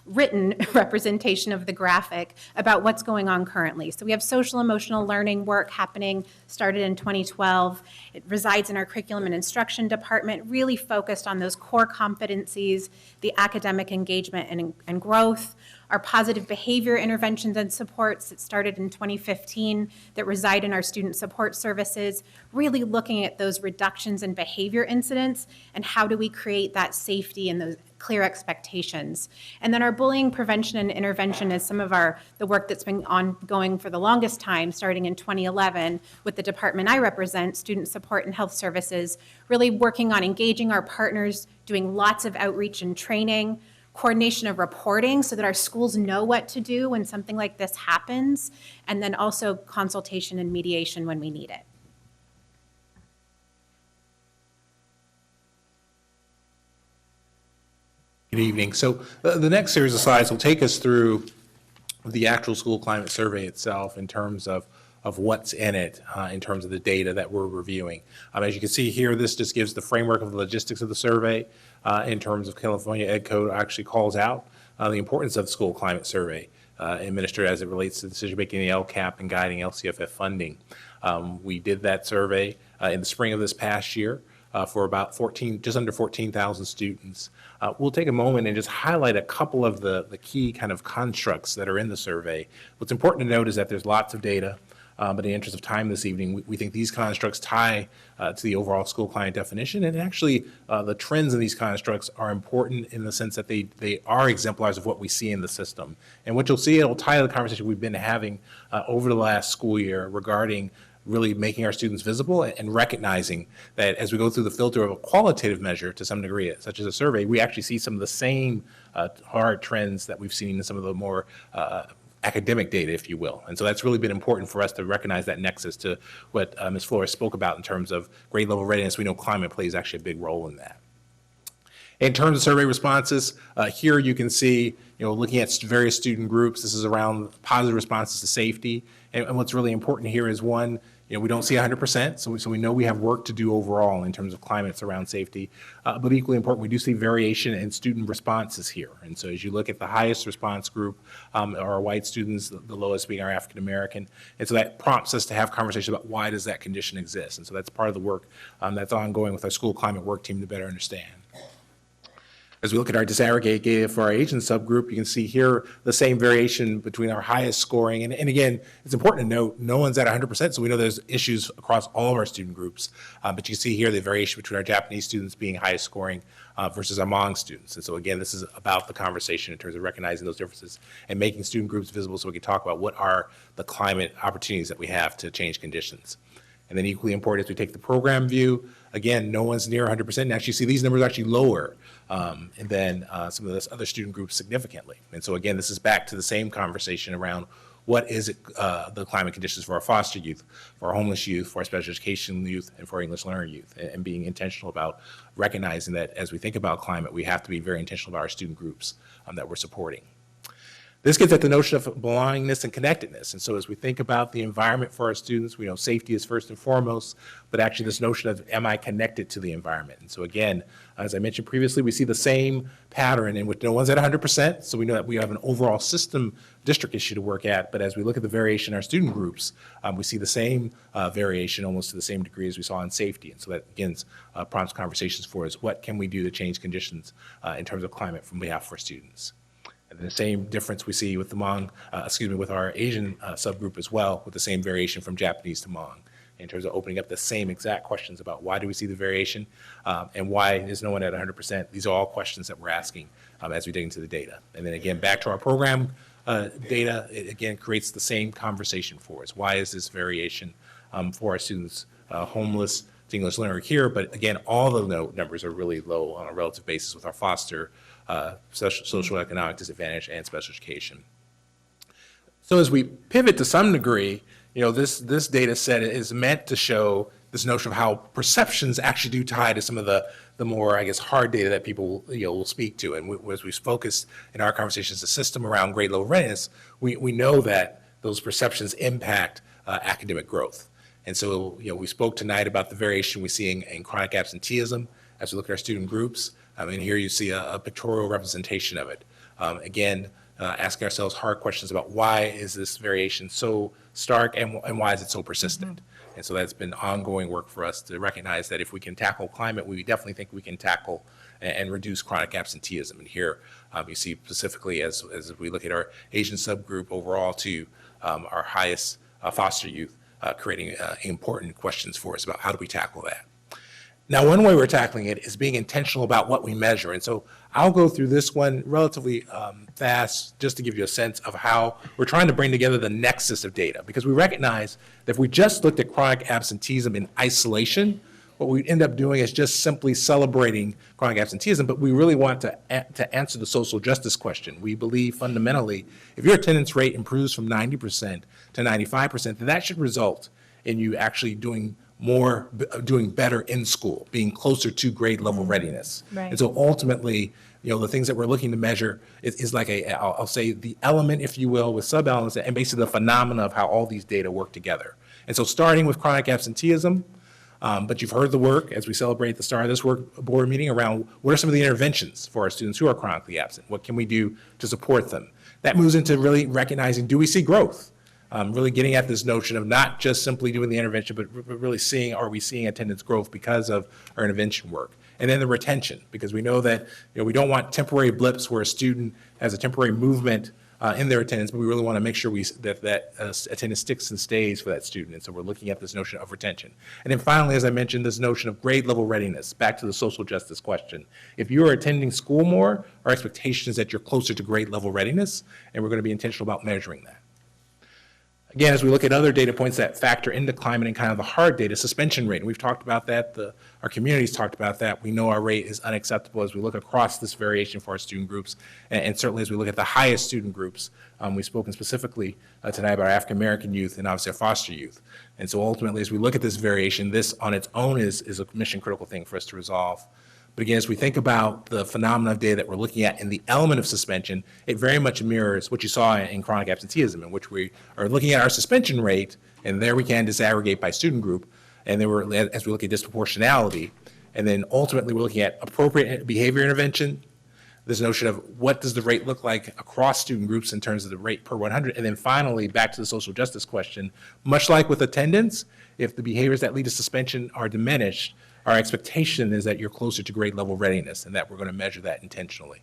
written representation of the graphic about what's going on currently. So we have social emotional learning work happening, started in 2012. It resides in our curriculum and instruction department, really focused on those core competencies, the academic engagement and growth. Our positive behavior interventions and supports that started in 2015 that reside in our student support services, really looking at those reductions in behavior incidents and how do we create that safety and those clear expectations. And then our bullying prevention and intervention is some of the work that's been ongoing for the longest time, starting in 2011 with the department I represent, Student Support and Health Services, really working on engaging our partners, doing lots of outreach and training, coordination of reporting so that our schools know what to do when something like this happens, and then also consultation and mediation when we need it. Good evening. So the next series of slides will take us through the actual school climate survey itself in terms of what's in it, in terms of the data that we're reviewing. As you can see here, this just gives the framework of the logistics of the survey in terms of California Ed Code actually calls out the importance of the school climate survey administered as it relates to decision-making in the LCAP and guiding LCFF funding. We did that survey in the spring of this past year for about just under 14,000 students. We'll take a moment and just highlight a couple of the key kind of constructs that are in the survey. What's important to note is that there's lots of data. But in the interest of time this evening, we think these constructs tie to the overall school climate definition. And actually, the trends in these constructs are important in the sense that they are exemplars of what we see in the system. And what you'll see, it'll tie to the conversation we've been having over the last school year regarding really making our students visible and recognizing that as we go through the filter of a qualitative measure to some degree, such as a survey, we actually see some of the same hard trends that we've seen in some of the more academic data, if you will. And so that's really been important for us to recognize that nexus to what Ms. Flores spoke about in terms of grade level readiness. We know climate plays actually a big role in that. In terms of survey responses, here you can see, looking at various student groups, this is around positive responses to safety. And what's really important here is one, we don't see 100%, so we know we have work to do overall in terms of climates around safety. But equally important, we do see variation in student responses here. And so as you look at the highest response group are white students, the lowest being our African American. And so that prompts us to have conversations about why does that condition exist. And so that's part of the work that's ongoing with our school climate work team to better understand. As we look at our disaggregate data for our Asian subgroup, you can see here the same variation between our highest scoring. And again, it's important to note, no one's at 100%, so we know there's issues across all of our student groups. But you can see here the variation between our Japanese students being highest scoring versus our Hmong students. And so again, this is about the conversation in terms of recognizing those differences and making student groups visible so we can talk about what are the climate opportunities that we have to change conditions. And then equally important as we take the program view, again, no one's near 100%. And actually see these numbers are actually lower than some of those other student groups significantly. And so again, this is back to the same conversation around what is it, the climate conditions for our foster youth, for our homeless youth, for our special education youth, and for our English learner youth, and being intentional about recognizing that as we think about climate, we have to be very intentional about our student groups that we're supporting. This gets at the notion of belongingness and connectedness. And so as we think about the environment for our students, we know safety is first and foremost, but actually this notion of am I connected to the environment? And so again, as I mentioned previously, we see the same pattern in which no one's at 100%. So we know that we have an overall system district issue to work at. But as we look at the variation in our student groups, we see the same variation almost to the same degree as we saw in safety. And so that again prompts conversations for us. What can we do to change conditions in terms of climate from behalf of our students? And the same difference we see with the Hmong, with our Asian subgroup as well, with the same variation from Japanese to Hmong, in terms of opening up the same exact questions about why do we see the variation and why is no one at 100%. These are all questions that we're asking as we dig into the data. And then again, back to our program data, it again creates the same conversation for us. Why is this variation for our students homeless to English learner here? But again, all the numbers are really low on a relative basis with our foster, social economic disadvantage, and special education. So as we pivot to some degree, this data set is meant to show this notion of how perceptions actually do tie to some of the more, I guess, hard data that people will speak to. And as we focus in our conversations, the system around grade level readiness, we know that those perceptions impact academic growth. And so, we spoke tonight about the variation we're seeing in chronic absenteeism as we look at our student groups. And here you see a pictorial representation of it. Again, asking ourselves hard questions about why is this variation so stark and why is it so persistent? And so that's been ongoing work for us to recognize that if we can tackle climate, we definitely think we can tackle and reduce chronic absenteeism. And here you see specifically as we look at our Asian subgroup overall to our highest foster youth, creating important questions for us about how do we tackle that. Now, one way we're tackling it is being intentional about what we measure. And so I'll go through this one relatively fast just to give you a sense of how we're trying to bring together the nexus of data, because we recognize that if we just looked at chronic absenteeism in isolation, what we end up doing is just simply celebrating chronic absenteeism, but we really want to answer the social justice question. We believe fundamentally, if your attendance rate improves from 90% to 95%, then that should result in you actually doing better in school, being closer to grade level readiness. Right. And so ultimately, the things that we're looking to measure is like I'll say the element, if you will, with sub-elements, and basically the phenomena of how all these data work together. And so starting with chronic absenteeism, but you've heard the work as we celebrate the start of this board meeting around what are some of the interventions for our students who are chronically absent? What can we do to support them? That moves into really recognizing, do we see growth? Really getting at this notion of not just simply doing the intervention, but really seeing, are we seeing attendance growth because of our intervention work? And then the retention, because we know that we don't want temporary blips where a student has a temporary movement in their attendance, but we really want to make sure that attendance sticks and stays for that student. And so we're looking at this notion of retention. And then finally, as I mentioned, this notion of grade level readiness, back to the social justice question. If you are attending school more, our expectation is that you're closer to grade level readiness, and we're going to be intentional about measuring that. Again, as we look at other data points that factor into climate and kind of the hard data, suspension rate, and we've talked about that, our community's talked about that. We know our rate is unacceptable as we look across this variation for our student groups, and certainly as we look at the highest student groups. We've spoken specifically tonight about our African American youth and obviously our foster youth. And so ultimately, as we look at this variation, this on its own is a mission critical thing for us to resolve. But again, as we think about the phenomena of data that we're looking at in the element of suspension, it very much mirrors what you saw in chronic absenteeism, in which we are looking at our suspension rate, and there we can disaggregate by student group, and then as we look at disproportionality, and then ultimately we're looking at appropriate behavior intervention, this notion of what does the rate look like across student groups in terms of the rate per 100, and then finally back to the social justice question, much like with attendance, if the behaviors that lead to suspension are diminished, our expectation is that you're closer to grade level readiness and that we're going to measure that intentionally.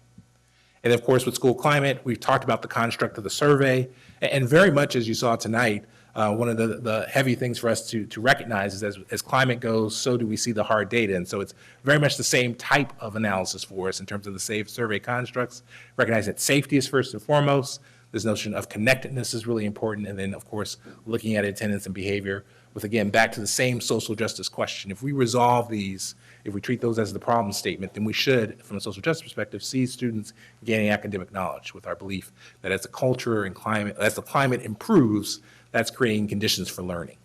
And of course, with school climate, we've talked about the construct of the survey, and very much as you saw tonight, one of the heavy things for us to recognize is as climate goes, so do we see the hard data. And so it's very much the same type of analysis for us in terms of the SAFE survey constructs, recognize that safety is first and foremost, this notion of connectedness is really important, and then of course, looking at attendance and behavior with, again, back to the same social justice question. If we resolve these, if we treat those as the problem statement, then we should, from a social justice perspective, see students gaining academic knowledge with our belief that as the culture and climate, as the climate improves, that's creating conditions for learning.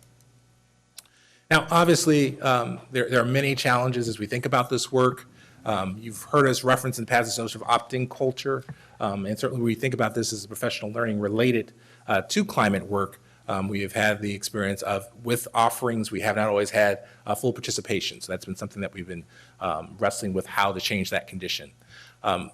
Now, obviously, there are many challenges as we think about this work. You've heard us reference in the past this notion of opt-in culture, and certainly we think about this as professional learning related to climate work. We have had the experience of, with offerings, we have not always had full participation. So that's been something that we've been wrestling with, how to change that condition.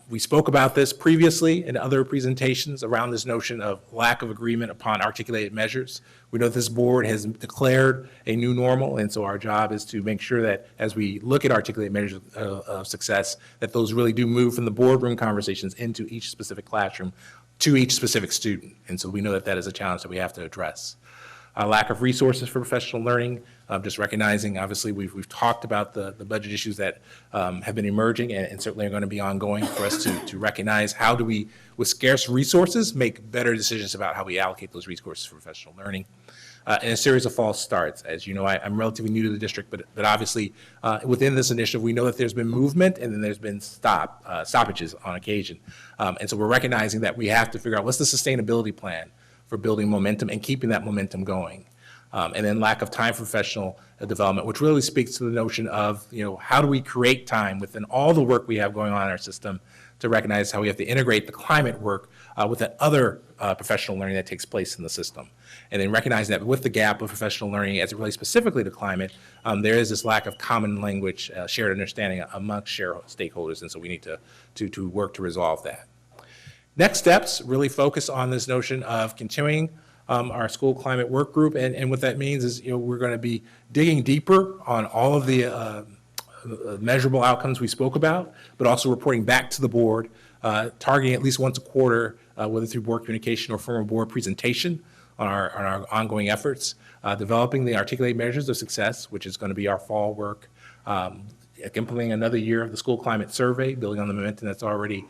We spoke about this previously in other presentations around this notion of lack of agreement upon articulated measures. We know this board has declared a new normal, and so our job is to make sure that as we look at articulated measures of success, that those really do move from the boardroom conversations into each specific classroom to each specific student. And so we know that that is a challenge that we have to address. Lack of resources for professional learning, just recognizing, obviously, we've talked about the budget issues that have been emerging and certainly are going to be ongoing for us to recognize how do we, with scarce resources, make better decisions about how we allocate those resources for professional learning. And a series of false starts. As you know, I'm relatively new to the district, but obviously within this initiative, we know that there's been movement and then there's been stoppages on occasion. And so we're recognizing that we have to figure out what's the sustainability plan for building momentum and keeping that momentum going. And then lack of time for professional development, which really speaks to the notion of, how do we create time within all the work we have going on in our system to recognize how we have to integrate the climate work with that other professional learning that takes place in the system. And then recognizing that with the gap of professional learning as it relates specifically to climate, there is this lack of common language, shared understanding amongst stakeholders, and so we need to work to resolve that. Next steps really focus on this notion of continuing our school climate work group, and what that means is we're going to be digging deeper on all of the measurable outcomes we spoke about, but also reporting back to the board, targeting at least once a quarter, whether through board communication or formal board presentation on our ongoing efforts, developing the articulated measures of success, which is going to be our fall work, implementing another year of the school climate survey, building on the momentum that's already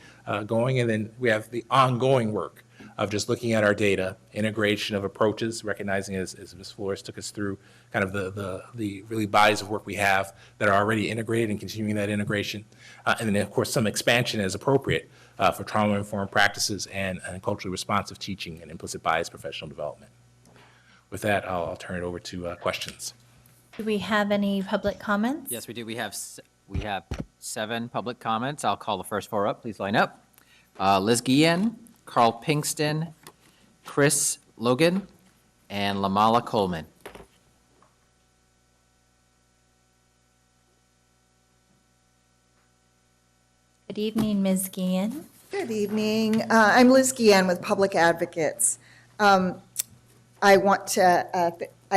going, and then we have the ongoing work of just looking at our data, integration of approaches, recognizing as Ms. Flores took us through kind of the really bodies of work we have that are already integrated and continuing that integration. And then, of course, some expansion as appropriate for trauma-informed practices and culturally responsive teaching and implicit bias professional development. With that, I'll turn it over to questions. Do we have any public comments? Yes, we do. We have 7 public comments. I'll call the first 4 up. Please line up. Liz Guillen, Carl Pinkston, Chris Logan, and Lamala Coleman. Good evening, Ms. Guillen. Good evening. I'm Liz Guillen with Public Advocates. I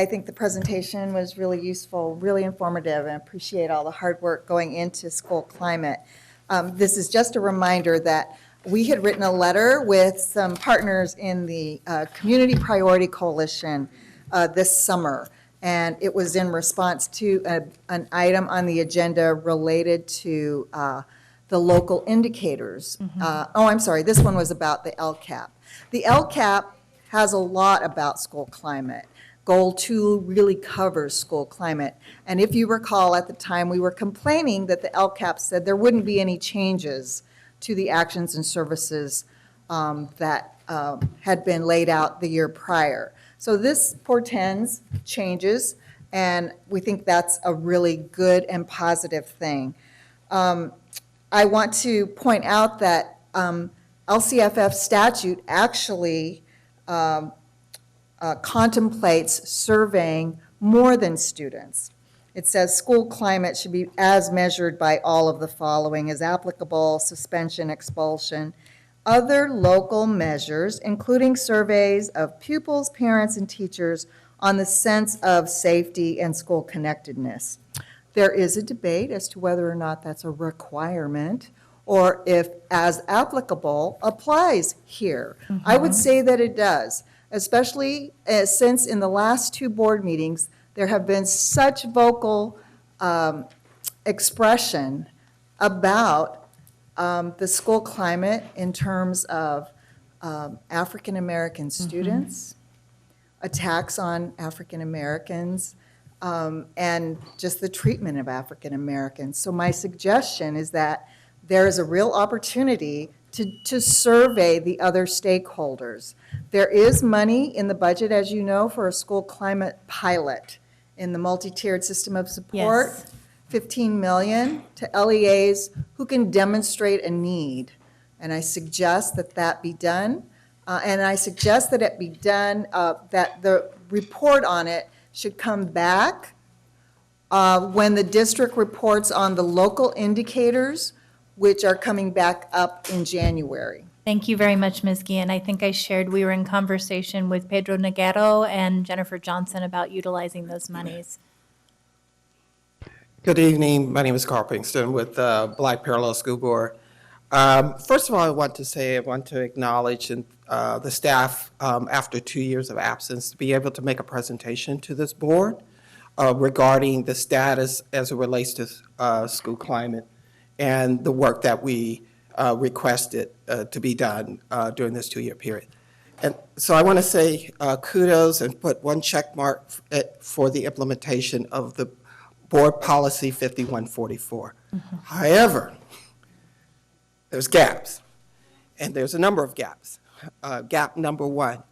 think the presentation was really useful, really informative, and appreciate all the hard work going into school climate. This is just a reminder that we had written a letter with some partners in the Community Priority Coalition this summer, and it was in response to an item on the agenda related to the local indicators. I'm sorry, this one was about the LCAP. The LCAP has a lot about school climate. Goal 2 really covers school climate. And if you recall, at the time, we were complaining that the LCAP said there wouldn't be any changes to the actions and services that had been laid out the year prior. So this portends changes, and we think that's a really good and positive thing. I want to point out that LCFF statute actually contemplates surveying more than students. It says school climate should be as measured by all of the following as applicable: suspension, expulsion, other local measures, including surveys of pupils, parents, and teachers on the sense of safety and school connectedness. There is a debate as to whether or not that's a requirement or if as applicable applies here. I would say that it does, especially since in the last 2 board meetings, there have been such vocal expression about the school climate in terms of African American students, attacks on African Americans, and just the treatment of African Americans. So my suggestion is that there is a real opportunity to survey the other stakeholders. There is money in the budget, as you know, for a school climate pilot in the multi-tiered system of support. Yes. $15 million to LEAs who can demonstrate a need. And I suggest that that be done. And I suggest that it be done, that the report on it should come back when the district reports on the local indicators, which are coming back up in January. Thank you very much, Ms. Guillen. I think I shared we were in conversation with Pedro Noguero and Jennifer Johnson about utilizing those monies. Good evening. My name is Carl Pinkston with Black Parallel School Board. First of all, I want to acknowledge the staff after 2 years of absence to be able to make a presentation to this board regarding the status as it relates to school climate and the work that we requested to be done during this 2-year period. And so I want to say kudos and put one check mark for the implementation of the Board Policy 5144. However, there's gaps, and there's a number of gaps. Gap number 1,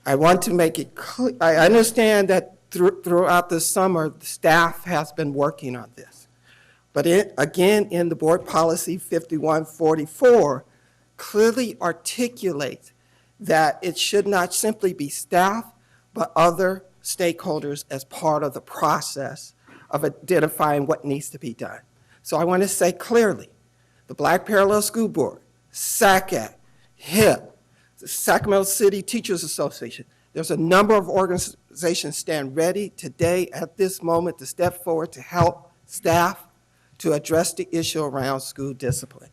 I want to make it clear, I understand that throughout the summer, the staff has been working on this. But again, in the board policy 5144, clearly articulates that it should not simply be staff, but other stakeholders as part of the process of identifying what needs to be done. So I want to say clearly, the Black Parallel School Board, SACAC, HIP, the Sacramento City Teachers Association, there's a number of organizations stand ready today at this moment to step forward to help staff to address the issue around school discipline.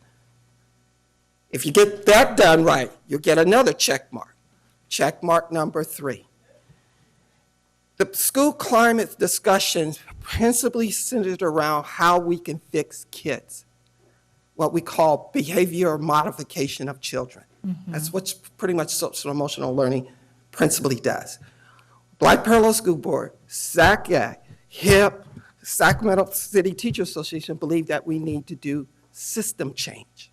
If you get that done right, you'll get another check mark. Check mark number 3. The school climate discussions principally centered around how we can fix kids, what we call behavior modification of children. That's what pretty much social emotional learning principally does. Black Parallel School Board, SACAC, HIP, Sacramento City Teachers Association believe that we need to do system change,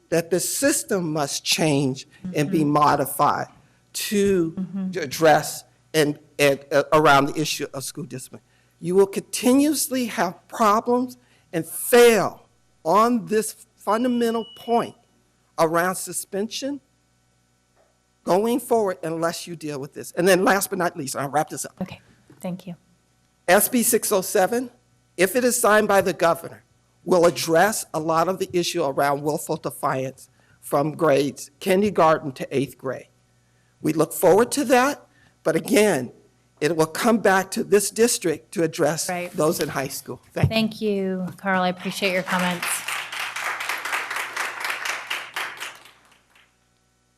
that the system must change and be modified to address and around the issue of school discipline. You will continuously have problems and fail on this fundamental point around suspension going forward unless you deal with this. And then last but not least, I'll wrap this up. Okay, thank you. SB 607, if it is signed by the governor, will address a lot of the issue around willful defiance from grades kindergarten to 8th grade. We look forward to that, but again, it will come back to this district to address those in high school. Thank you, Carl. I appreciate your comments.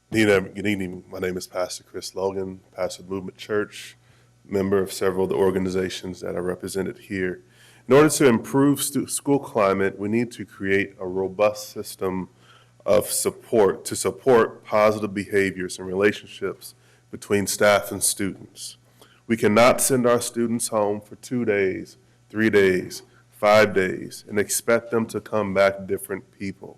Nina, good evening. My name is Pastor Chris Logan, pastor of Movement Church, member of several of the organizations that are represented here. In order to improve school climate, we need to create a robust system of support to support positive behaviors and relationships between staff and students. We cannot send our students home for 2 days, 3 days, 5 days, and expect them to come back different people.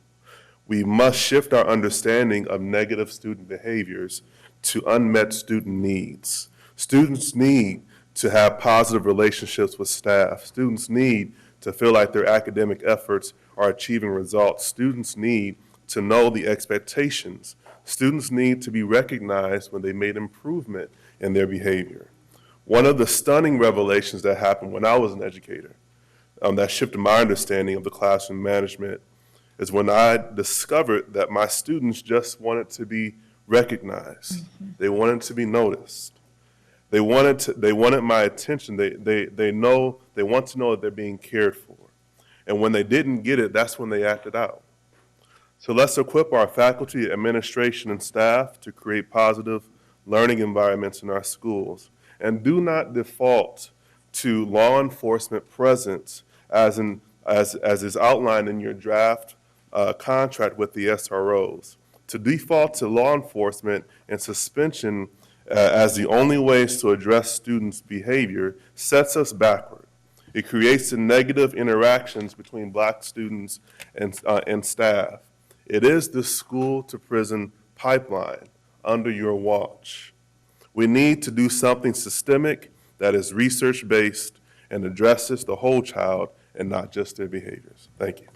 We must shift our understanding of negative student behaviors to unmet student needs. Students need to have positive relationships with staff. Students need to feel like their academic efforts are achieving results. Students need to know the expectations. Students need to be recognized when they made improvement in their behavior. One of the stunning revelations that happened when I was an educator that shifted my understanding of the classroom management is when I discovered that my students just wanted to be recognized. They wanted to be noticed. They wanted my attention. They want to know that they're being cared for. And when they didn't get it, that's when they acted out. So let's equip our faculty, administration, and staff to create positive learning environments in our schools. And do not default to law enforcement presence as is outlined in your draft contract with the SROs. To default to law enforcement and suspension as the only ways to address students' behavior sets us backward. It creates the negative interactions between Black students and staff. It is the school-to-prison pipeline under your watch. We need to do something systemic that is research-based and addresses the whole child and not just their behaviors. Thank you.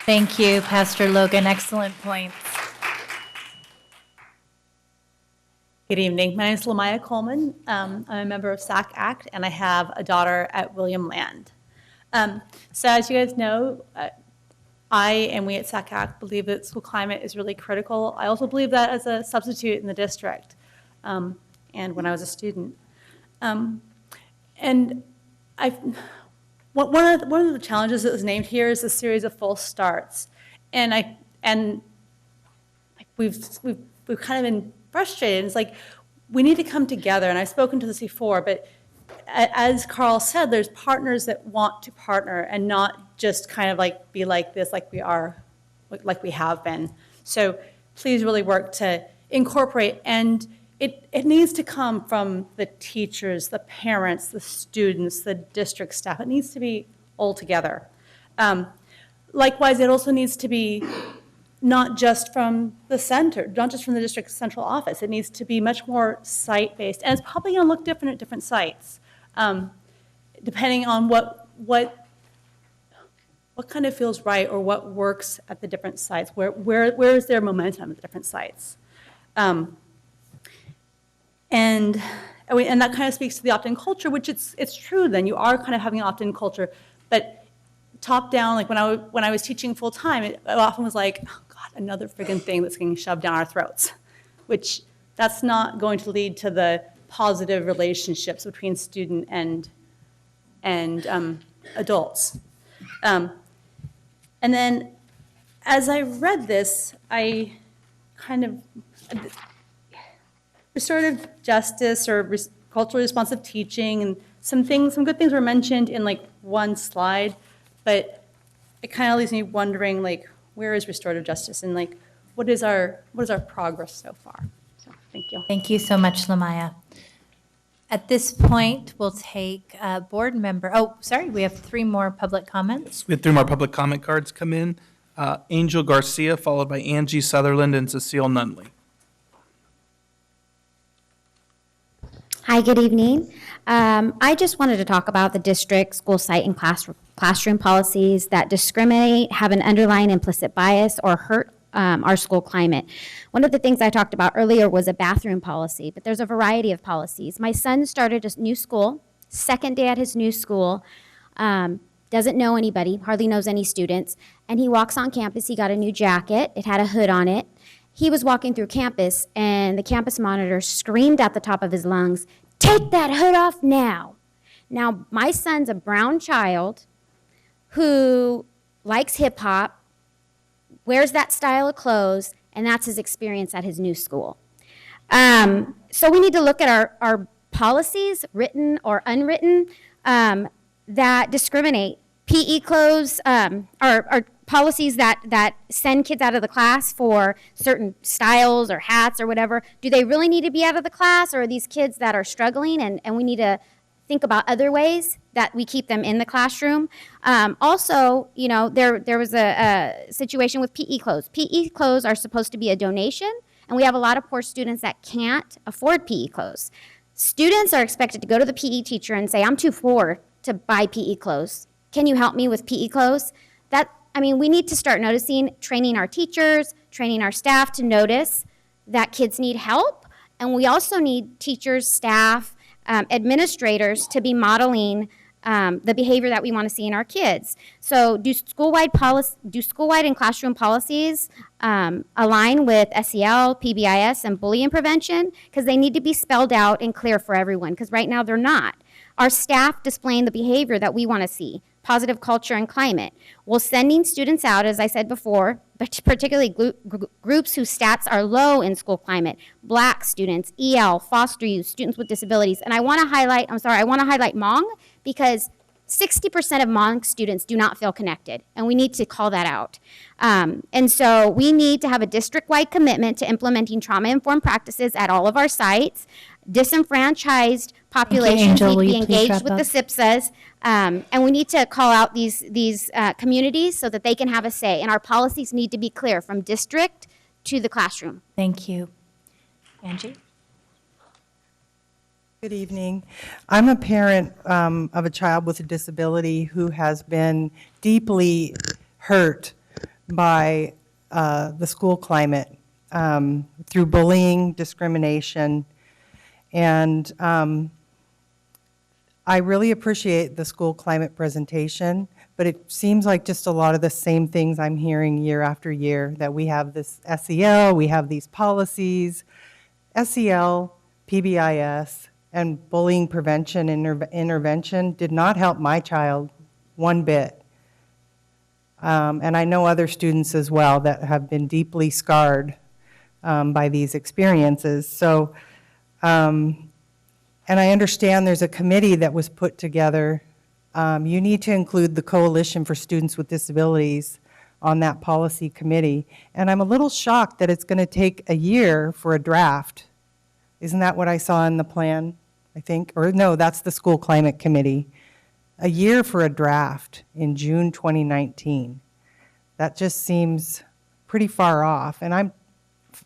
Thank you, Pastor Logan. Excellent points. Good evening. My name is Lamaya Coleman. I'm a member of SAC Act, and I have a daughter at William Land. So as you guys know, I and we at SAC Act believe that school climate is really critical. I also believe that as a substitute in the district and when I was a student. And one of the challenges that was named here is a series of false starts. And we've kind of been frustrated. It's like, we need to come together, and I've spoken to this before, but as Carl said, there's partners that want to partner and not just kind of like be like this, like we have been. So please really work to incorporate, and it needs to come from the teachers, the parents, the students, the district staff. It needs to be all together. Likewise, it also needs to be not just from the center, not just from the district central office. It needs to be much more site-based, and it's probably going to look different at different sites. depending on what kind of feels right or what works at the different sites. Where is their momentum at the different sites? And that kind of speaks to the opt-in culture, which it's true then. You are kind of having an opt-in culture. But top down, like when I was teaching full-time, it often was like, oh God, another friggin' thing that's getting shoved down our throats, which that's not going to lead to the positive relationships between student and adults. And then as I read this, I kind of, restorative justice or culturally responsive teaching and some good things were mentioned in like one slide, but it kind of leaves me wondering like, where is restorative justice and like, what is our progress so far? So, thank you. Thank you so much, Lamaya. At this point, we'll take a board member. Oh, sorry, we have 3 more public comments. We had 3 more public comment cards come in. Angel Garcia, followed by Angie Sutherland and Cecile Nunley. Hi, good evening. I just wanted to talk about the district, school site, and classroom policies that discriminate, have an underlying implicit bias, or hurt our school climate. One of the things I talked about earlier was a bathroom policy, but there's a variety of policies. My son started a new school, second day at his new school, doesn't know anybody, hardly knows any students, and he walks on campus. He got a new jacket. It had a hood on it. He was walking through campus, and the campus monitor screamed at the top of his lungs, "Take that hood off now." Now, my son's a brown child who likes hip hop, wears that style of clothes, and that's his experience at his new school. So we need to look at our policies, written or unwritten, that discriminate. PE clothes are policies that send kids out of the class for certain styles or hats or whatever. Do they really need to be out of the class, or are these kids that are struggling and we need to think about other ways that we keep them in the classroom? Also, you know, there was a situation with PE clothes. PE clothes are supposed to be a donation, and we have a lot of poor students that can't afford PE clothes. Students are expected to go to the PE teacher and say, "I'm too poor to buy PE clothes. Can you help me with PE clothes?" We need to start noticing, training our teachers, training our staff to notice that kids need help. And we also need teachers, staff, administrators to be modeling the behavior that we want to see in our kids. So do school-wide and classroom policies align with SEL, PBIS, and bullying prevention? Because they need to be spelled out and clear for everyone, because right now they're not. Our staff displaying the behavior that we want to see, positive culture and climate. Well, sending students out, as I said before, but particularly groups whose stats are low in school climate, Black students, EL, foster youth, students with disabilities. And I want to highlight Hmong, because 60% of Hmong students do not feel connected, and we need to call that out. And so we need to have a district-wide commitment to implementing trauma-informed practices at all of our sites. Disenfranchised populations Angel. need to Will be you please engaged wrap with up? the SIPSAs, and we need to call out these communities so that they can have a say. And our policies need to be clear from district to the classroom. Thank you. Angie? Good evening. I'm a parent of a child with a disability who has been deeply hurt by the school climate through bullying, discrimination, and I really appreciate the school climate presentation, but it seems like just a lot of the same things I'm hearing year after year, that we have this SEL, we have these policies, SEL, PBIS, and bullying prevention intervention did not help my child one bit. And I know other students as well that have been deeply scarred by these experiences. So, and I understand there's a committee that was put together. You need to include the Coalition for Students with Disabilities on that policy committee. And I'm a little shocked that it's going to take a year for a draft. Isn't that what I saw in the plan, I think? Or no, that's the School Climate Committee. A year for a draft in June 2019. That just seems pretty far off. And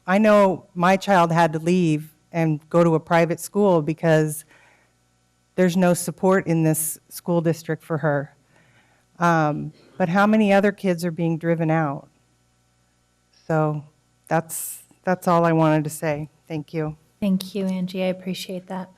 I know my child had to leave and go to a private school because there's no support in this school district for her. But how many other kids are being driven out? So that's all I wanted to say. Thank you. Thank you, Angie. I appreciate that.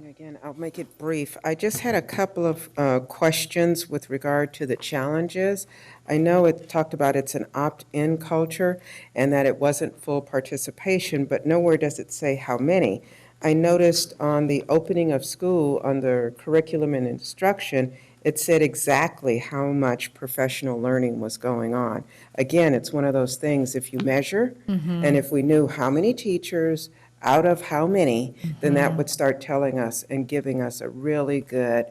Again, I'll make it brief. I just had a couple of questions with regard to the challenges. I know it talked about it's an opt-in culture and that it wasn't full participation, but nowhere does it say how many. I noticed on the opening of school under curriculum and instruction, it said exactly how much professional learning was going on. Again, it's one of those things, if you measure, and if we knew how many teachers, out of how many, then that would start telling us and giving us a really good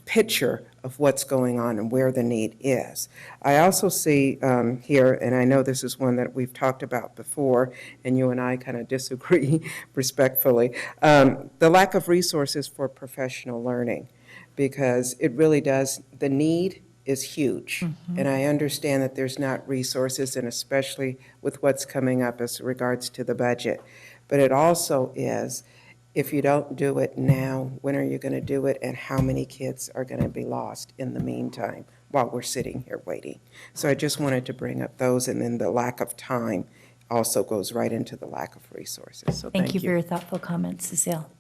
picture of what's going on and where the need is. I also see here, and I know this is one that we've talked about before, and you and I kind of disagree respectfully, the lack of resources for professional learning, because it really does, the need is huge. And I understand that there's not resources, and especially with what's coming up as regards to the budget. But it also is, if you don't do it now, when are you going to do it, and how many kids are going to be lost in the meantime while we're sitting here waiting? So I just wanted to bring up those, and then the lack of time also goes right into the lack of resources. So Thank you for your thoughtful comments, Cecile.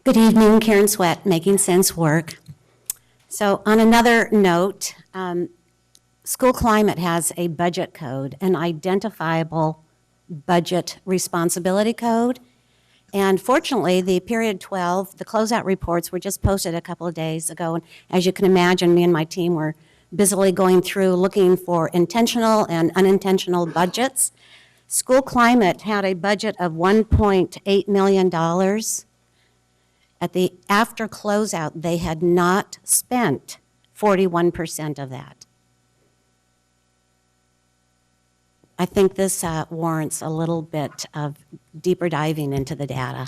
Good evening, Karen Sweat, Making Sense Work. So on another note, School Climate has a budget code, an identifiable budget responsibility code. And fortunately, the period 12, the closeout reports were just posted a couple of days ago. And as you can imagine, me and my team were busily going through looking for intentional and unintentional budgets. School Climate had a budget of $1.8 million. After closeout, they had not spent 41% of that. I think this warrants a little bit of deeper diving into the data.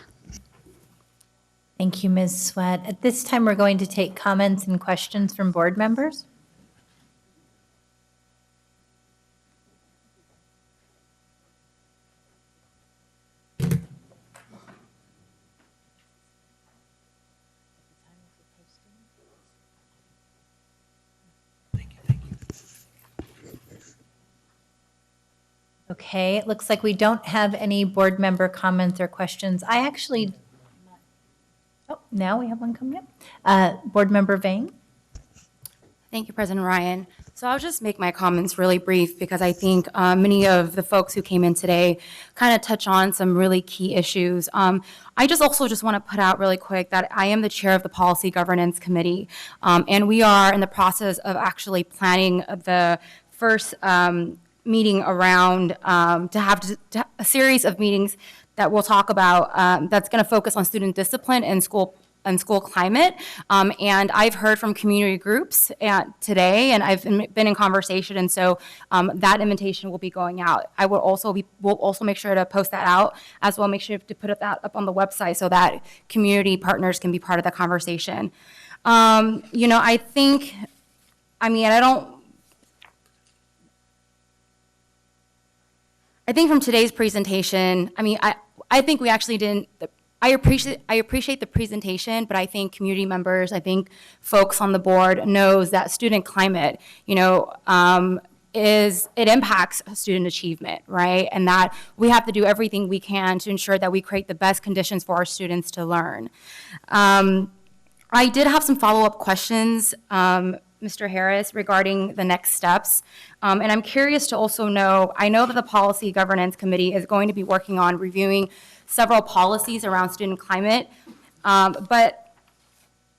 Thank you, Ms. Sweat. At this time, we're going to take comments and questions from board members. Okay, it looks like we don't have any board member comments or questions. Now we have one coming up. Board member Vang. Thank you, President Ryan. So I'll just make my comments really brief because I think many of the folks who came in today kind of touch on some really key issues. I just want to put out really quick that I am the chair of the Policy Governance Committee, and we are in the process of actually planning the first meeting around to have a series of meetings that we'll talk about that's going to focus on student discipline and school climate. And I've heard from community groups today, and I've been in conversation, and so that invitation will be going out. We'll also make sure to post that out as well. Make sure to put that up on the website so that community partners can be part of the conversation. I think from today's presentation, I think we actually didn't. I appreciate the presentation, but I think community members, I think folks on the board knows that student climate, it impacts student achievement, right? And that we have to do everything we can to ensure that we create the best conditions for our students to learn. I did have some follow-up questions, Mr. Harris, regarding the next steps. And I'm curious to also know, I know that the Policy Governance Committee is going to be working on reviewing several policies around student climate, but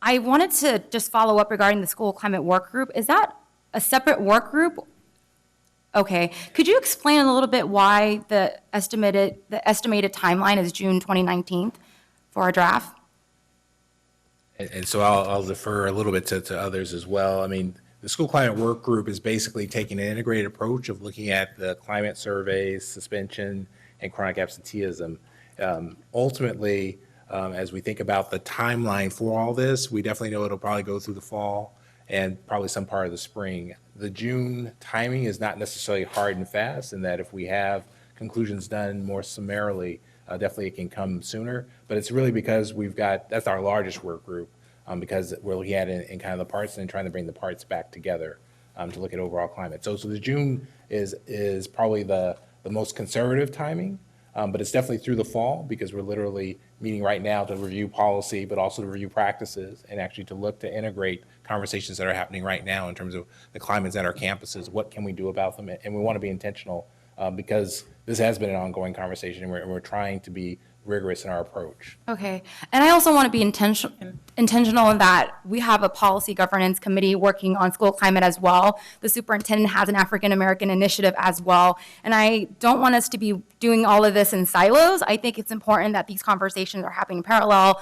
I wanted to just follow up regarding the school climate work group. Is that a separate work group? Okay, could you explain a little bit why the estimated timeline is June 2019 for a draft? And so I'll defer a little bit to others as well. The school climate work group is basically taking an integrated approach of looking at the climate surveys, suspension, and chronic absenteeism. Ultimately, as we think about the timeline for all this, we definitely know it'll probably go through the fall and probably some part of the spring. The June timing is not necessarily hard and fast, in that if we have conclusions done more summarily, definitely it can come sooner. But it's really because that's our largest work group, because we're looking at it in kind of the parts and trying to bring the parts back together to look at overall climate. So the June is probably the most conservative timing, but it's definitely through the fall, because we're literally meeting right now to review policy, but also to review practices, and actually to look to integrate conversations that are happening right now in terms of the climates at our campuses. What can we do about them? And we want to be intentional, because this has been an ongoing conversation, and we're trying to be rigorous in our approach. Okay, and I also want to be intentional in that we have a policy governance committee working on school climate as well. The superintendent has an African American initiative as well, and I don't want us to be doing all of this in silos. I think it's important that these conversations are happening parallel,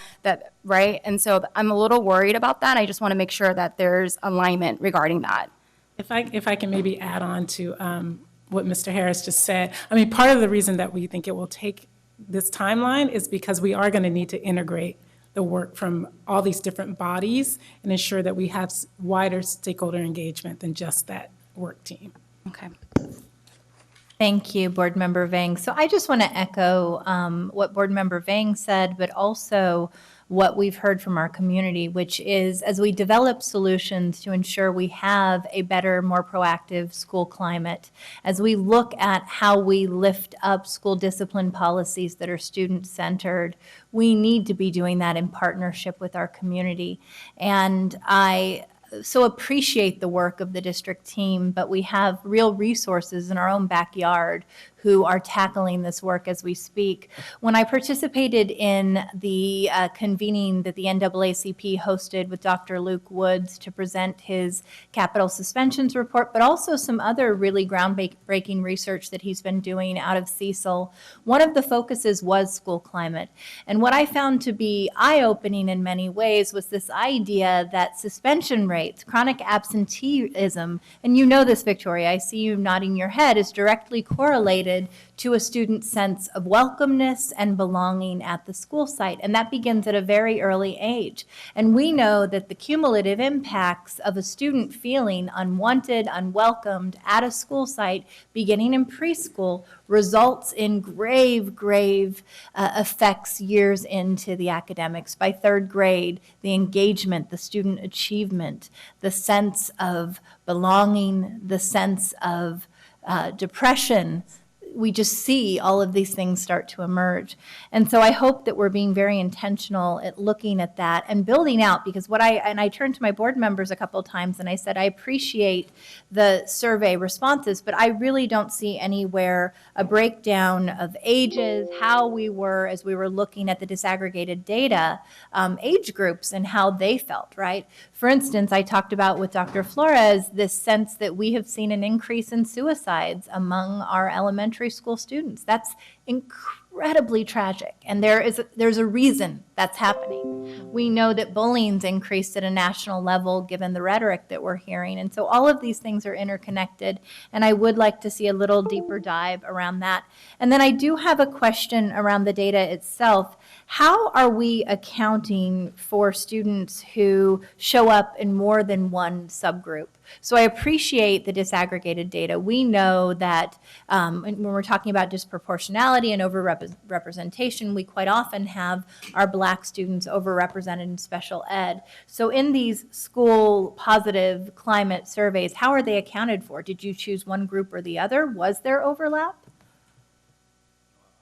right? And so I'm a little worried about that. I just want to make sure that there's alignment regarding that. If I can maybe add on to what Mr. Harris just said, I mean, part of the reason that we think it will take this timeline is because we are going to need to integrate the work from all these different bodies and ensure that we have wider stakeholder engagement than just that work team. Okay. Thank you, Board Member Vang. So I just want to echo what Board Member Vang said, but also what we've heard from our community, which is as we develop solutions to ensure we have a better, more proactive school climate, as we look at how we lift up school discipline policies that are student-centered, we need to be doing that in partnership with our community. And I so appreciate the work of the district team, but we have real resources in our own backyard who are tackling this work as we speak. When I participated in the convening that the NAACP hosted with Dr. Luke Woods to present his capital suspensions report, but also some other really groundbreaking research that he's been doing out of Cecil, one of the focuses was school climate. And what I found to be eye-opening in many ways was this idea that suspension rates, chronic absenteeism, and you know this, Victoria, I see you nodding your head, is directly correlated to a student's sense of welcomeness and belonging at the school site. And that begins at a very early age. And we know that the cumulative impacts of a student feeling unwanted, unwelcomed at a school site beginning in preschool results in grave effects years into the academics. By third grade, the engagement, the student achievement, the sense of belonging, the sense of depression, we just see all of these things start to emerge. And so I hope that we're being very intentional at looking at that and building out, because I turned to my board members a couple of times and I said, I appreciate the survey responses, but I really don't see anywhere a breakdown of ages, how we were, as we were looking at the disaggregated data, age groups and how they felt, right? For instance, I talked about with Dr. Flores this sense that we have seen an increase in suicides among our elementary school students. That's incredibly tragic, and there's a reason that's happening. We know that bullying's increased at a national level given the rhetoric that we're hearing, and so all of these things are interconnected, and I would like to see a little deeper dive around that. And then I do have a question around the data itself. How are we accounting for students who show up in more than one subgroup? So I appreciate the disaggregated data. We know that when we're talking about disproportionality and overrepresentation, we quite often have our Black students overrepresented in special ed. So in these school positive climate surveys, how are they accounted for? Did you choose one group or the other? Was there overlap?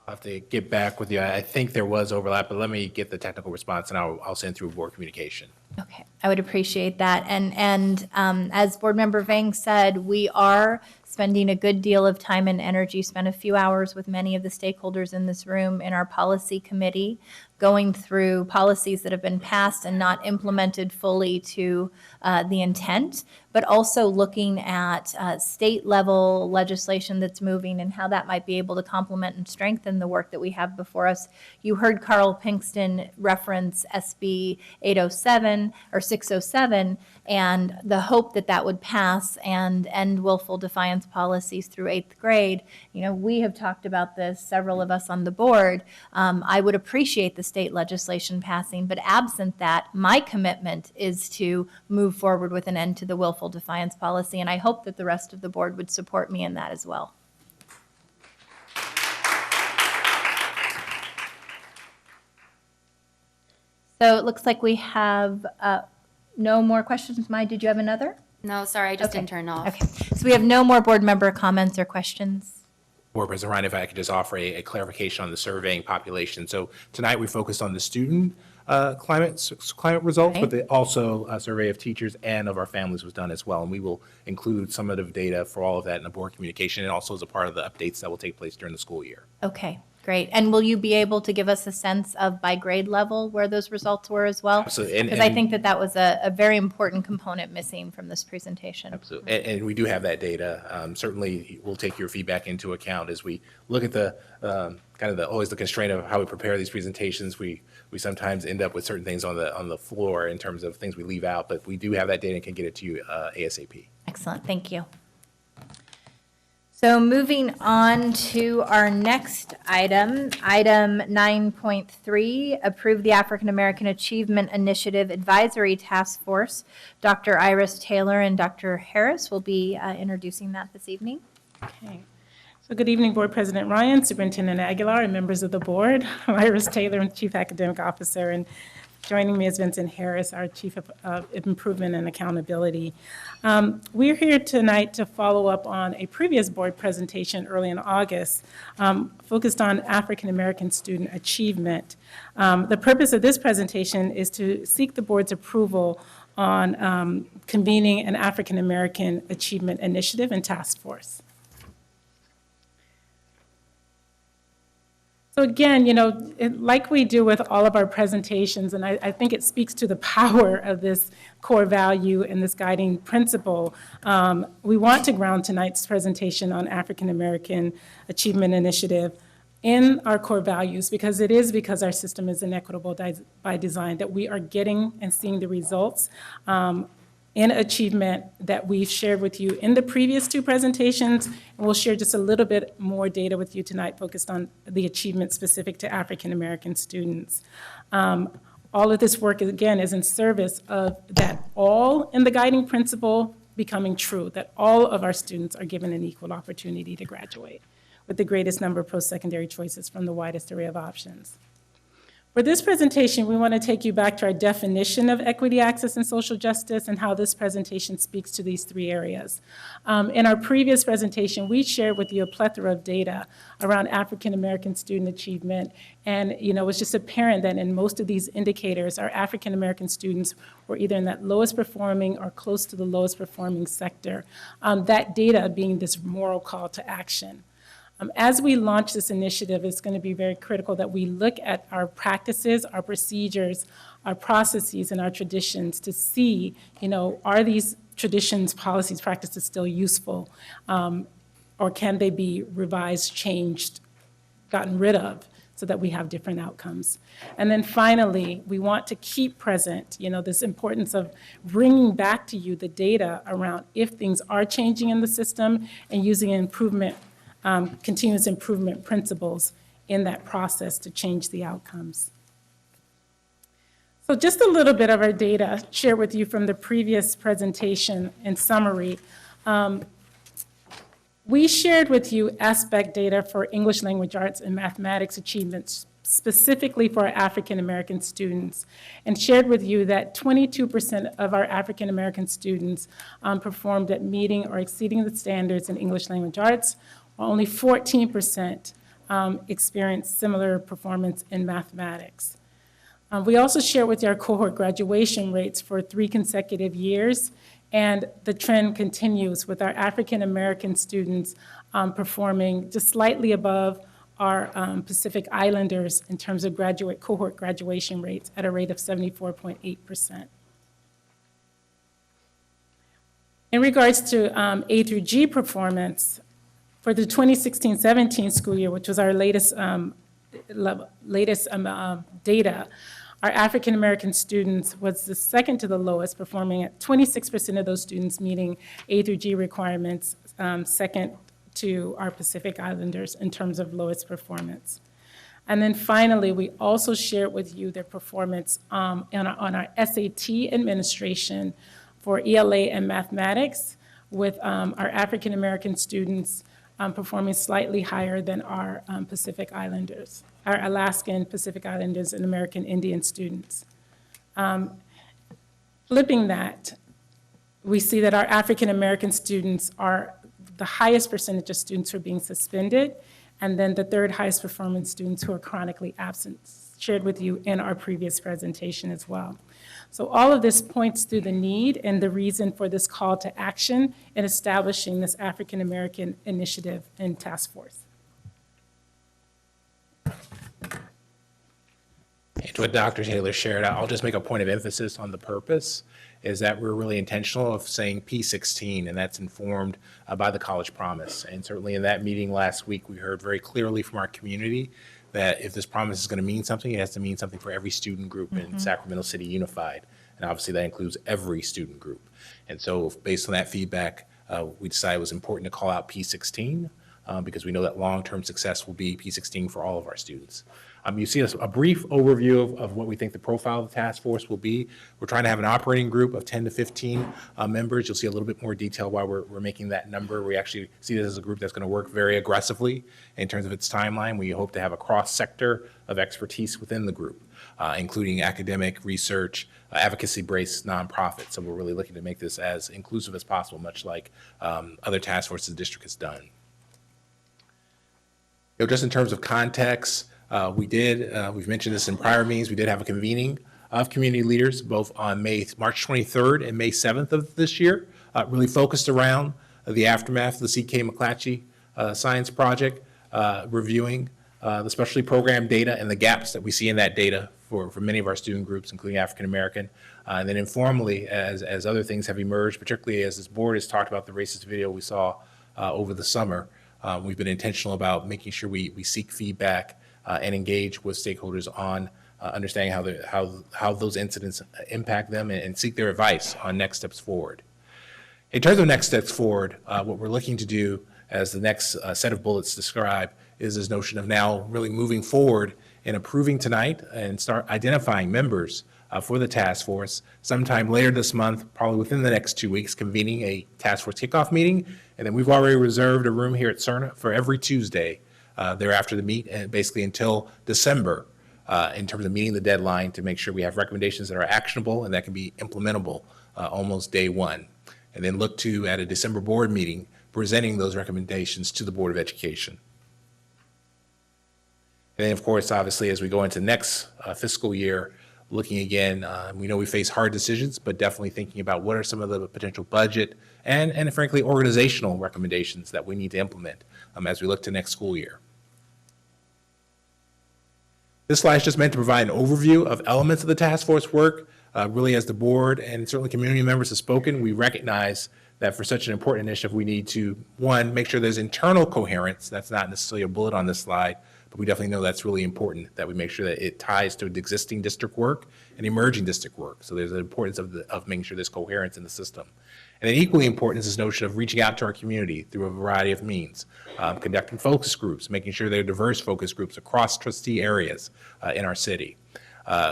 I'll have to get back with you. I think there was overlap, but let me get the technical response and I'll send through board communication. Okay, I would appreciate that. And as Board Member Vang said, we are spending a good deal of time and energy, spent a few hours with many of the stakeholders in this room in our policy committee, going through policies that have been passed and not implemented fully to the intent, but also looking at state level legislation that's moving and how that might be able to complement and strengthen the work that we have before us. You heard Carl Pinkston reference SB 807 or 607 and the hope that that would pass and end willful defiance policies through 8th grade. You know, we have talked about this, several of us on the board. I would appreciate the state legislation passing. But absent that, my commitment is to move forward with an end to the willful defiance policy, and I hope that the rest of the board would support me in that as well. So it looks like we have no more questions. Mai, did you have another? No, sorry, I just Okay. didn't turn off. Okay, so we have no more board member comments or questions. Board President Ryan, if I could just offer a clarification on the surveying population. So tonight, we focused on the student climate results, but also a survey of teachers and of our families was done as well. And we will include summative data for all of that in the board communication and also as a part of the updates that will take place during the school year. Okay, great. And will you be able to give us a sense of by grade level where those results were as well? Absolutely. Because I think that that was a very important component missing from this presentation. Absolutely. And we do have that data. Certainly, we'll take your feedback into account as we look at the always the constraint of how we prepare these presentations. We sometimes end up with certain things on the floor in terms of things we leave out, but we do have that data and can get it to you ASAP. Excellent, thank you. So moving on to our next item, item 9.3, approve the African American Achievement Initiative Advisory Task Force. Dr. Iris Taylor and Dr. Harris will be introducing that this evening. Okay. So good evening, Board President Ryan, Superintendent Aguilar, and members of the board. I'm Iris Taylor, Chief Academic Officer, and joining me is Vincent Harris, our Chief of Improvement and Accountability. We're here tonight to follow up on a previous board presentation early in August focused on African American student achievement. The purpose of this presentation is to seek the board's approval on convening an African American Achievement Initiative and Task Force. So again, like we do with all of our presentations, and I think it speaks to the power of this core value and this guiding principle, we want to ground tonight's presentation on African American Achievement Initiative in our core values, because it is because our system is inequitable by design that we are getting and seeing the results in achievement that we've shared with you in the previous two presentations, and we'll share just a little bit more data with you tonight focused on the achievement specific to African American students. All of this work, again, is in service of that all in the guiding principle becoming true, that all of our students are given an equal opportunity to graduate with the greatest number of post-secondary choices from the widest array of options. For this presentation, we want to take you back to our definition of equity, access, and social justice and how this presentation speaks to these three areas. In our previous presentation, we shared with you a plethora of data around African American student achievement, and it was just apparent that in most of these indicators, our African American students were either in that lowest performing or close to the lowest performing sector. That data being this moral call to action. As we launch this initiative, it's going to be very critical that we look at our practices, our procedures, our processes, and our traditions to see, are these traditions, policies, practices still useful, or can they be revised, changed, gotten rid of, so that we have different outcomes. And then finally, we want to keep present, this importance of bringing back to you the data around if things are changing in the system and using continuous improvement principles in that process to change the outcomes. So just a little bit of our data shared with you from the previous presentation in summary. We shared with you aspect data for English language arts and mathematics achievements, specifically for our African American students, and shared with you that 22% of our African American students performed at meeting or exceeding the standards in English language arts, while only 14% experienced similar performance in mathematics. We also shared with you our cohort graduation rates for 3 consecutive years, and the trend continues with our African American students performing just slightly above our Pacific Islanders in terms of cohort graduation rates at a rate of 74.8%. In regards to A through G performance, for the 2016-17 school year, which was our latest data, our African American students was the second to the lowest, performing at 26% of those students meeting A through G requirements, second to our Pacific Islanders in terms of lowest performance. And then finally, we also shared with you their performance on our SAT administration for ELA and mathematics, with our African American students performing slightly higher than our Pacific Islanders, our Alaskan, Pacific Islanders, and American Indian students. Flipping that, we see that our African American students are the highest percentage of students who are being suspended, and then the third highest performance students who are chronically absent, shared with you in our previous presentation as well. So all of this points to the need and the reason for this call to action in establishing this African American initiative and task force. And to what Dr. Taylor shared, I'll just make a point of emphasis on the purpose, is that we're really intentional of saying P16, and that's informed by the College Promise. And certainly in that meeting last week, we heard very clearly from our community that if this promise is going to mean something, it has to mean something for every student group in Sacramento City Unified. And obviously that includes every student group. And so based on that feedback, we decided it was important to call out P16 because we know that long-term success will be P16 for all of our students. You see a brief overview of what we think the profile of the task force will be. We're trying to have an operating group of 10 to 15 members. You'll see a little bit more detail why we're making that number. We actually see this as a group that's going to work very aggressively in terms of its timeline. We hope to have a cross-sector of expertise within the group, including academic, research, advocacy-based nonprofits. So we're really looking to make this as inclusive as possible, much like other task forces the district has done. Just in terms of context, we've mentioned this in prior meetings, we did have a convening of community leaders both on March 23rd and May 7th of this year, really focused around the aftermath of the C.K. McClatchy Science Project, reviewing the specialty program data and the gaps that we see in that data for many of our student groups, including African American. And then informally, as other things have emerged, particularly as this board has talked about the racist video we saw over the summer, we've been intentional about making sure we seek feedback and engage with stakeholders on understanding how those incidents impact them and seek their advice on next steps forward. In terms of next steps forward, what we're looking to do, as the next set of bullets describe, is this notion of now really moving forward and approving tonight and start identifying members for the task force sometime later this month, probably within the next 2 weeks, convening a task force kickoff meeting. And then we've already reserved a room here at CERNA for every Tuesday thereafter the meet, and basically until December, in terms of meeting the deadline to make sure we have recommendations that are actionable and that can be implementable almost day one. And then look to, at a December board meeting, presenting those recommendations to the Board of Education. And then, of course, obviously, as we go into next fiscal year, looking again, we know we face hard decisions, but definitely thinking about what are some of the potential budget and frankly, organizational recommendations that we need to implement as we look to next school year. This slide is just meant to provide an overview of elements of the task force work. Really, as the board and certainly community members have spoken, we recognize that for such an important initiative, we need to, one, make sure there's internal coherence. That's not necessarily a bullet on this slide, but we definitely know that's really important, that we make sure that it ties to existing district work and emerging district work. So there's an importance of making sure there's coherence in the system. And then equally important is this notion of reaching out to our community through a variety of means, conducting focus groups, making sure there are diverse focus groups across trustee areas in our city.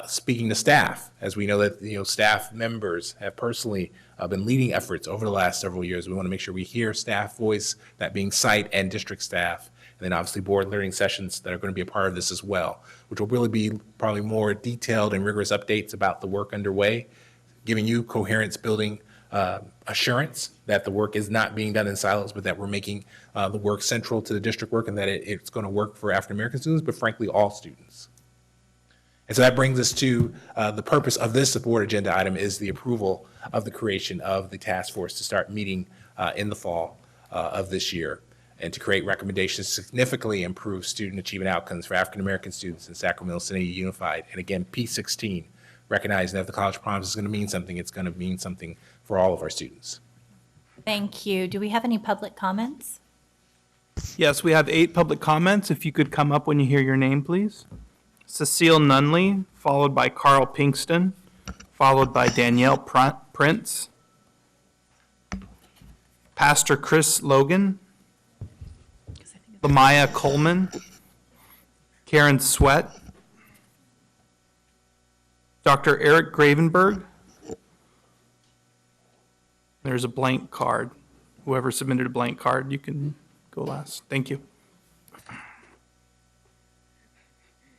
Speaking to staff, as we know that staff members have personally been leading efforts over the last several years. We want to make sure we hear staff voice, that being site and district staff, and then obviously board learning sessions that are going to be a part of this as well, which will really be probably more detailed and rigorous updates about the work underway, giving you coherence building assurance that the work is not being done in silos, but that we're making the work central to the district work and that it's going to work for African American students, but frankly, all students. And so that brings us to the purpose of this board agenda item is the approval of the creation of the task force to start meeting in the fall of this year and to create recommendations to significantly improve student achievement outcomes for African American students in Sacramento City Unified. And again, P16, recognizing that if the College Promise is going to mean something, it's going to mean something for all of our students. Thank you. Do we have any public comments? Yes, we have 8 public comments. If you could come up when you hear your name, please. Cecile Nunley, followed by Carl Pinkston, followed by Danielle Prince, Pastor Chris Logan, Lamaya Coleman, Karen Sweat, Dr. Eric Gravenberg. There's a blank card. Whoever submitted a blank card, you can go last. Thank you.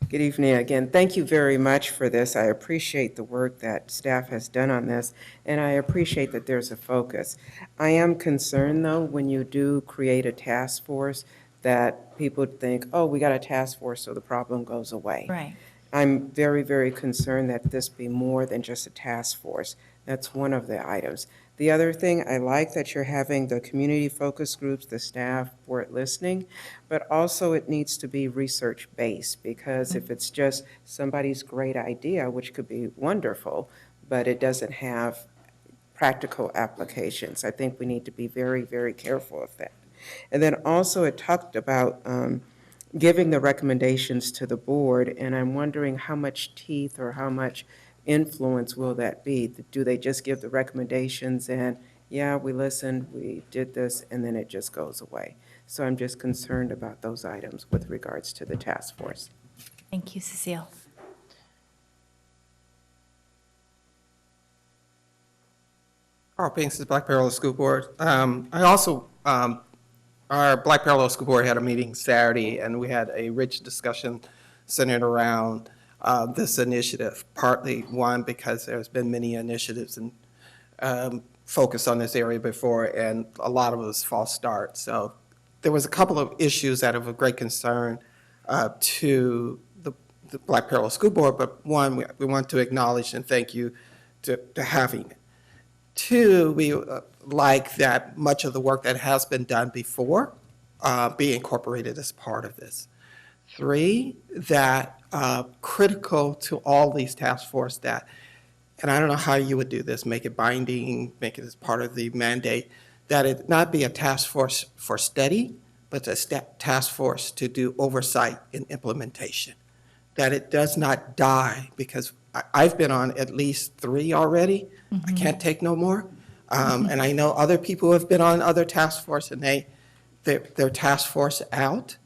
Good evening again. Thank you very much for this. I appreciate the work that staff has done on this, and I appreciate that there's a focus. I am concerned, though, when you do create a task force, that people think, oh, we got a task force, so the problem goes away. Right. I'm very, very concerned that this be more than just a task force. That's one of the items. The other thing, I like that you're having the community focus groups, the staff for it listening, but also it needs to be research-based, because if it's just somebody's great idea, which could be wonderful, but it doesn't have practical applications, I think we need to be very, very careful of that. And then also it talked about giving the recommendations to the board, and I'm wondering how much teeth or how much influence will that be? Do they just give the recommendations and, yeah, we listened, we did this, and then it just goes away? So I'm just concerned about those items with regards to the task force. Thank you, Cecile. Carl Pinks, Black Parallel School Board. I also, our Black Parallel School Board had a meeting Saturday, and we had a rich discussion centered around this initiative. Partly, one, because there's been many initiatives and focus on this area before, and a lot of it was false starts. So there was a couple of issues that are of great concern to the Black Parallel School Board, but one, we want to acknowledge and thank you to having it. Two, we like that much of the work that has been done before be incorporated as part of this. Three, that critical to all these task force that, and I don't know how you would do this, make it binding, make it as part of the mandate, that it not be a task force for study, but a task force to do oversight and implementation. That it does not die, because I've been on at least 3 already. I can't take no more. And I know other people have been on other task force and their task force out.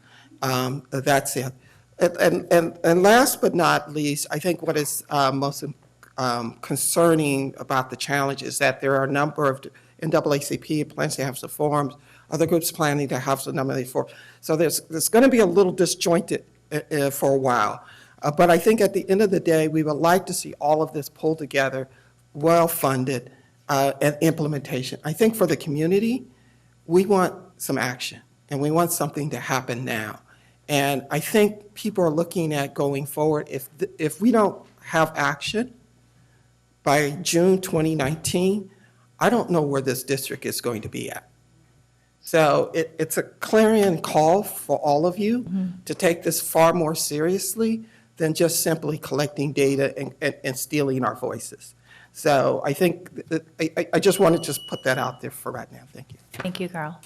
That's it. And last but not least, I think what is most concerning about the challenge is that there are a number of NAACP plans to have some forums, other groups planning to have some number of forums. So there's going to be a little disjointed for a while. But I think at the end of the day, we would like to see all of this pulled together, well-funded, and implementation. I think for the community, we want some action, and we want something to happen now. And I think people are looking at going forward, if we don't have action by June 2019, I don't know where this district is going to be at. So it's a clarion call for all of you to take this far more seriously than just simply collecting data and stealing our voices. So I think, I just want to just put that out there for right now. Thank you. Thank you, Carl.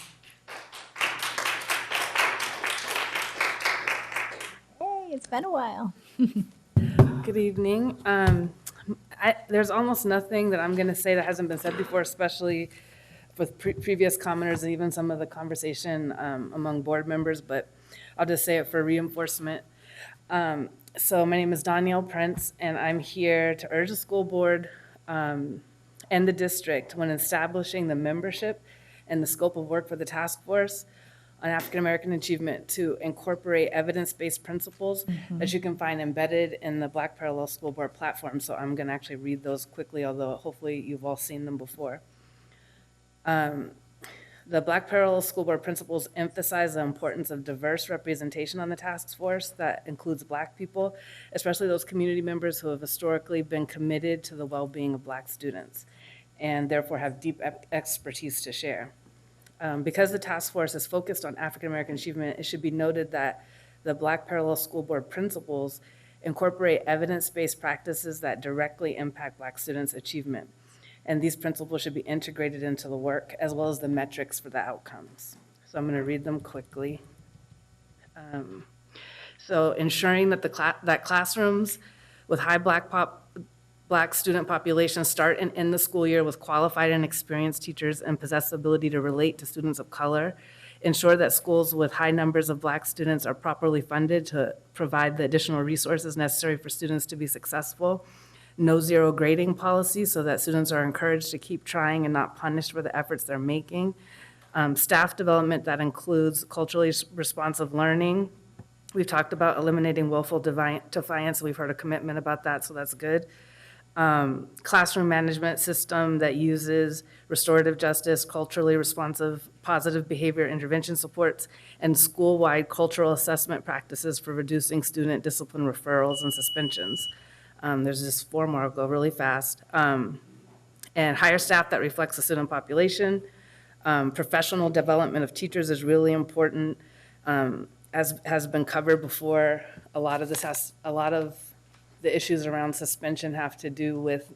Hey, it's been a while. Good evening. There's almost nothing that I'm going to say that hasn't been said before, especially with previous commenters and even some of the conversation among board members, but I'll just say it for reinforcement. So my name is Danielle Prince, and I'm here to urge the school board and the district when establishing the membership and the scope of work for the task force on African American achievement to incorporate evidence-based principles that you can find embedded in the Black Parallel School Board platform. So I'm going to actually read those quickly, although hopefully you've all seen them before. The Black Parallel School Board principles emphasize the importance of diverse representation on the task force that includes Black people, especially those community members who have historically been committed to the well-being of Black students and therefore have deep expertise to share. Because the task force is focused on African American achievement, it should be noted that the Black Parallel School Board principles incorporate evidence-based practices that directly impact Black students' achievement. And these principles should be integrated into the work as well as the metrics for the outcomes. So I'm going to read them quickly. So ensuring that that classrooms with high Black student populations start and end the school year with qualified and experienced teachers and possess the ability to relate to students of color ensure that schools with high numbers of Black students are properly funded to provide the additional resources necessary for students to be successful. No zero grading policy so that students are encouraged to keep trying and not punished for the efforts they're making. Staff development that includes culturally responsive learning. We've talked about eliminating willful defiance. We've heard a commitment about that, so that's good. Classroom management system that uses restorative justice, culturally responsive, positive behavior intervention supports, and school-wide cultural assessment practices for reducing student discipline referrals and suspensions. There's just 4 more, I'll go really fast. And hire staff that reflects the student population. Professional development of teachers is really important. As has been covered before, a lot of the issues around suspension have to do with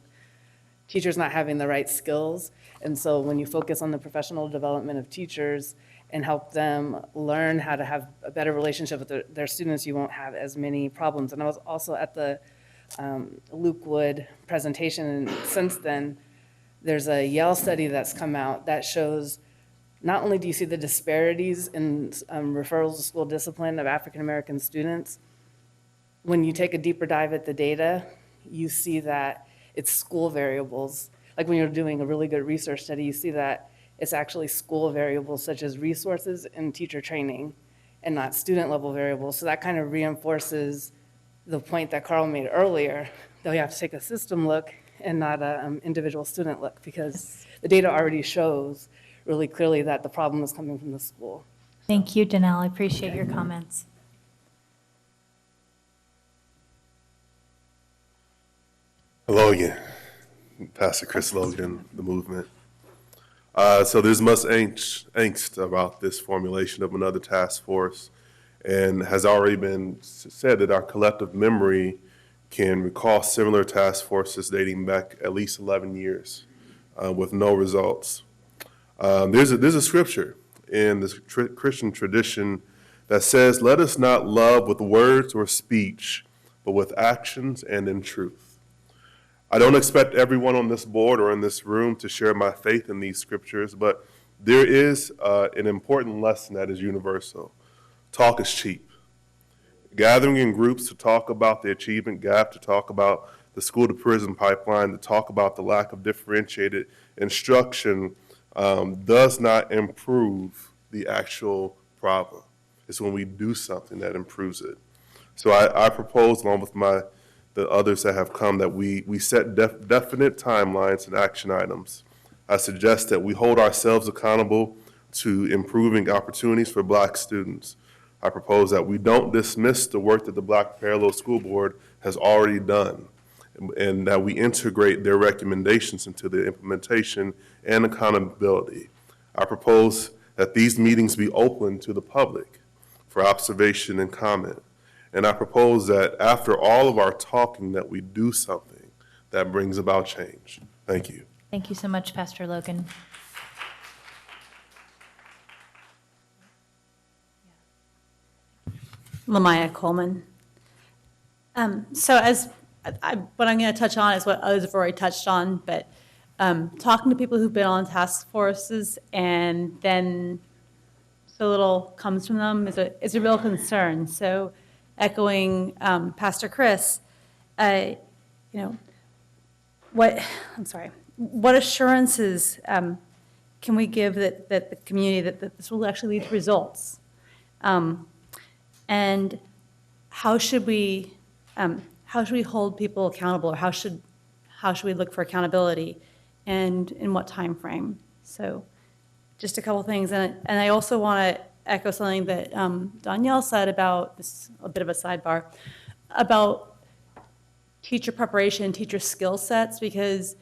teachers not having the right skills. And so when you focus on the professional development of teachers and help them learn how to have a better relationship with their students, you won't have as many problems. And I was also at the Luke Wood presentation, and since then, there's a Yale study that's come out that shows not only do you see the disparities in referrals to school discipline of African-American students, when you take a deeper dive at the data, you see that it's school variables. Like when you're doing a really good research study, you see that it's actually school variables such as resources and teacher training and not student level variables. So that kind of reinforces the point that Carl made earlier, that we have to take a system look and not an individual student look, because the data already shows really clearly that the problem is coming from the school. Thank you, Danelle. I appreciate your comments. Hello again, Pastor Chris Logan, the movement. So there's much angst about this formulation of another task force, and has already been said that our collective memory can recall similar task forces dating back at least 11 years with no results. There's a scripture in the Christian tradition that says, "Let us not love with words or speech, but with actions and in truth." I don't expect everyone on this board or in this room to share my faith in these scriptures, but there is an important lesson that is universal. Talk is cheap. Gathering in groups to talk about the achievement gap, to talk about the school to prison pipeline, to talk about the lack of differentiated instruction does not improve the actual problem. It's when we do something that improves it. So I propose, along with the others that have come, that we set definite timelines and action items. I suggest that we hold ourselves accountable to improving opportunities for Black students. I propose that we don't dismiss the work that the Black Parallel School Board has already done, and that we integrate their recommendations into the implementation and accountability. I propose that these meetings be open to the public for observation and comment. And I propose that after all of our talking, that we do something that brings about change. Thank you. Thank you so much, Pastor Logan. Lamaya Coleman. So what I'm going to touch on is what others have already touched on, but talking to people who've been on task forces and then so little comes from them is a real concern. So echoing Pastor Chris, what assurances can we give that the community that this will actually lead to results? And how should we hold people accountable, or how should we look for accountability, and in what time frame? So just a couple things, and I also want to echo something that Danielle said about this, a bit of a sidebar, about teacher preparation, teacher skill sets, because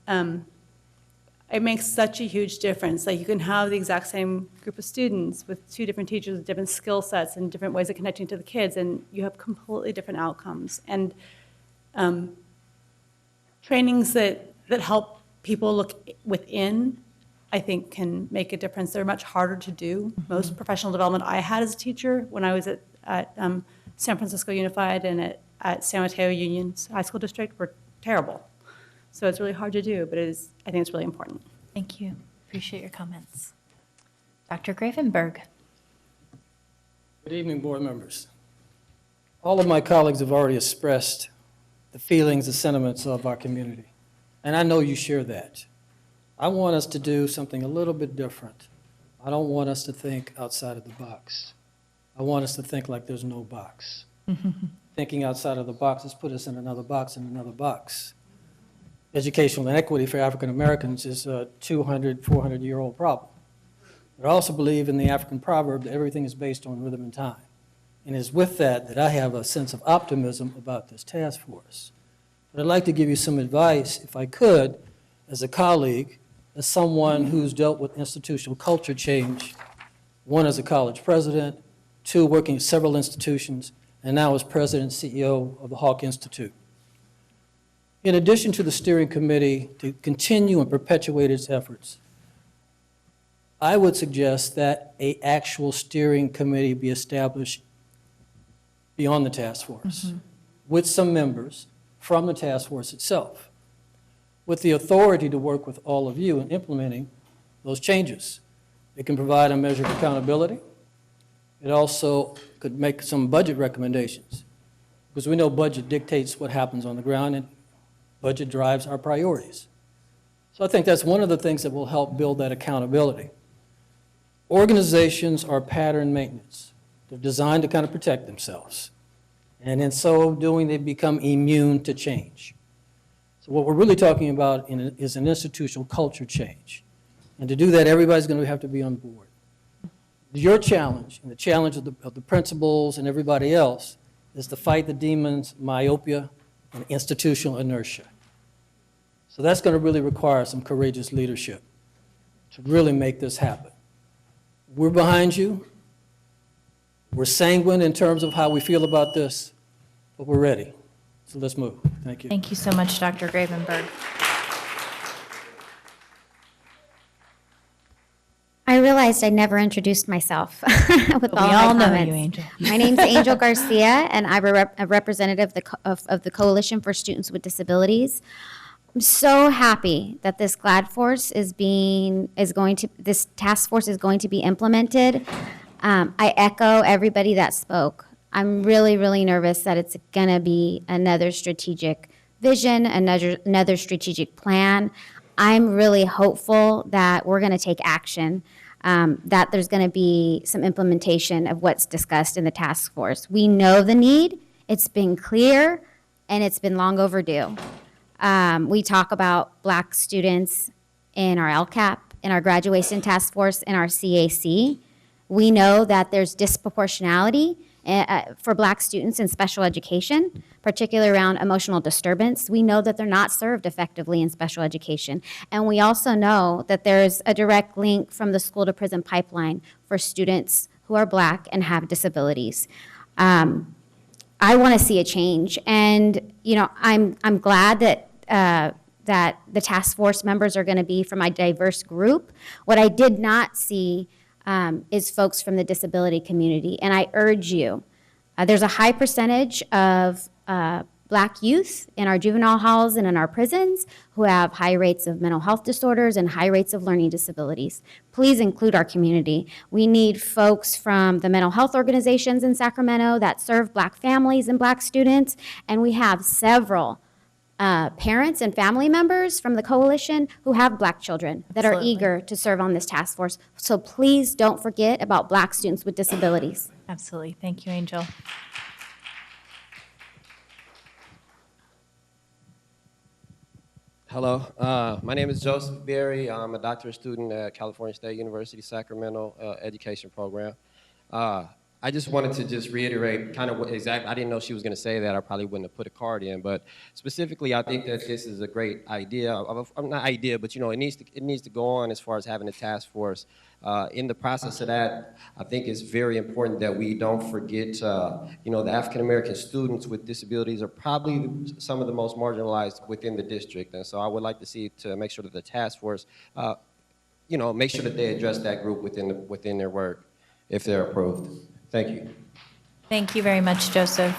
it makes such a huge difference. Like, you can have the exact same group of students with 2 different teachers with different skill sets and different ways of connecting to the kids, and you have completely different outcomes. And trainings that help people look within, I think, can make a difference. They're much harder to do. Most professional development I had as a teacher when I was at San Francisco Unified and at San Mateo Union High School District were terrible. So it's really hard to do, but I think it's really important. Thank you. Appreciate your comments. Dr. Gravenberg. Good evening, board members. All of my colleagues have already expressed the feelings, the sentiments of our community, and I know you share that. I want us to do something a little bit different. I don't want us to think outside of the box. I want us to think like there's no box. Thinking outside of the box has put us in another box and another box. Educational inequity for African Americans is a 200, 400-year-old problem. But I also believe in the African proverb that everything is based on rhythm and time. And it's with that that I have a sense of optimism about this task force. But I'd like to give you some advice, if I could, as a colleague, as someone who's dealt with institutional culture change, one as a college president, two working at several institutions, and now as president and CEO of the Hawk Institute. In addition to the steering committee to continue and perpetuate its efforts, I would suggest that an actual steering committee be established beyond the task force, with some members from the task force itself, with the authority to work with all of you in implementing those changes. It can provide a measure of accountability. It also could make some budget recommendations, because we know budget dictates what happens on the ground, and budget drives our priorities. So I think that's one of the things that will help build that accountability. Organizations are pattern maintenance. They're designed to kind of protect themselves. And in so doing, they become immune to change. So what we're really talking about is an institutional culture change. And to do that, everybody's going to have to be on board. Your challenge, and the challenge of the principals and everybody else, is to fight the demons, myopia, and institutional inertia. So that's going to really require some courageous leadership to really make this happen. We're behind you. We're sanguine in terms of how we feel about this, but we're ready. So let's move. Thank you. Thank you so much, Dr. Gravenberg. I realized I never introduced myself with all We my all know comments. you, Angel. My name's Angel Garcia, and I'm a representative of the Coalition for Students with Disabilities. I'm so happy that this this task force is going to be implemented. I echo everybody that spoke. I'm really, really nervous that it's going to be another strategic vision, another strategic plan. I'm really hopeful that we're going to take action, that there's going to be some implementation of what's discussed in the task force. We know the need. It's been clear, and it's been long overdue. We talk about Black students in our LCAP, in our graduation task force, in our CAC. We know that there's disproportionality for Black students in special education, particularly around emotional disturbance. We know that they're not served effectively in special education. And we also know that there's a direct link from the school to prison pipeline for students who are Black and have disabilities. I want to see a change. And, you know, I'm glad that that the task force members are going to be from a diverse group. What I did not see is folks from the disability community. And I urge you, there's a high percentage of Black youth in our juvenile halls and in our prisons who have high rates of mental health disorders and high rates of learning disabilities. Please include our community. We need folks from the mental health organizations in Sacramento that serve Black families and Black students. And we have several parents and family members from the coalition who have Black children that are eager to serve on this task force. So please don't forget about Black students with disabilities. Absolutely. Thank you, Angel. Hello, my name is Joseph Berry. I'm a doctoral student at California State University, Sacramento education program. I just wanted to just reiterate kind of what exactly, I didn't know she was going to say that. I probably wouldn't have put a card in, but specifically, I think that this is a great idea. Not idea, but you know, it needs to go on as far as having a task force. In the process of that, I think it's very important that we don't forget, you know, the African American students with disabilities are probably some of the most marginalized within the district, and so I would like to see to make sure that the task force, you know, make sure that they address that group within their work, if they're approved. Thank you. Thank you very much, Joseph.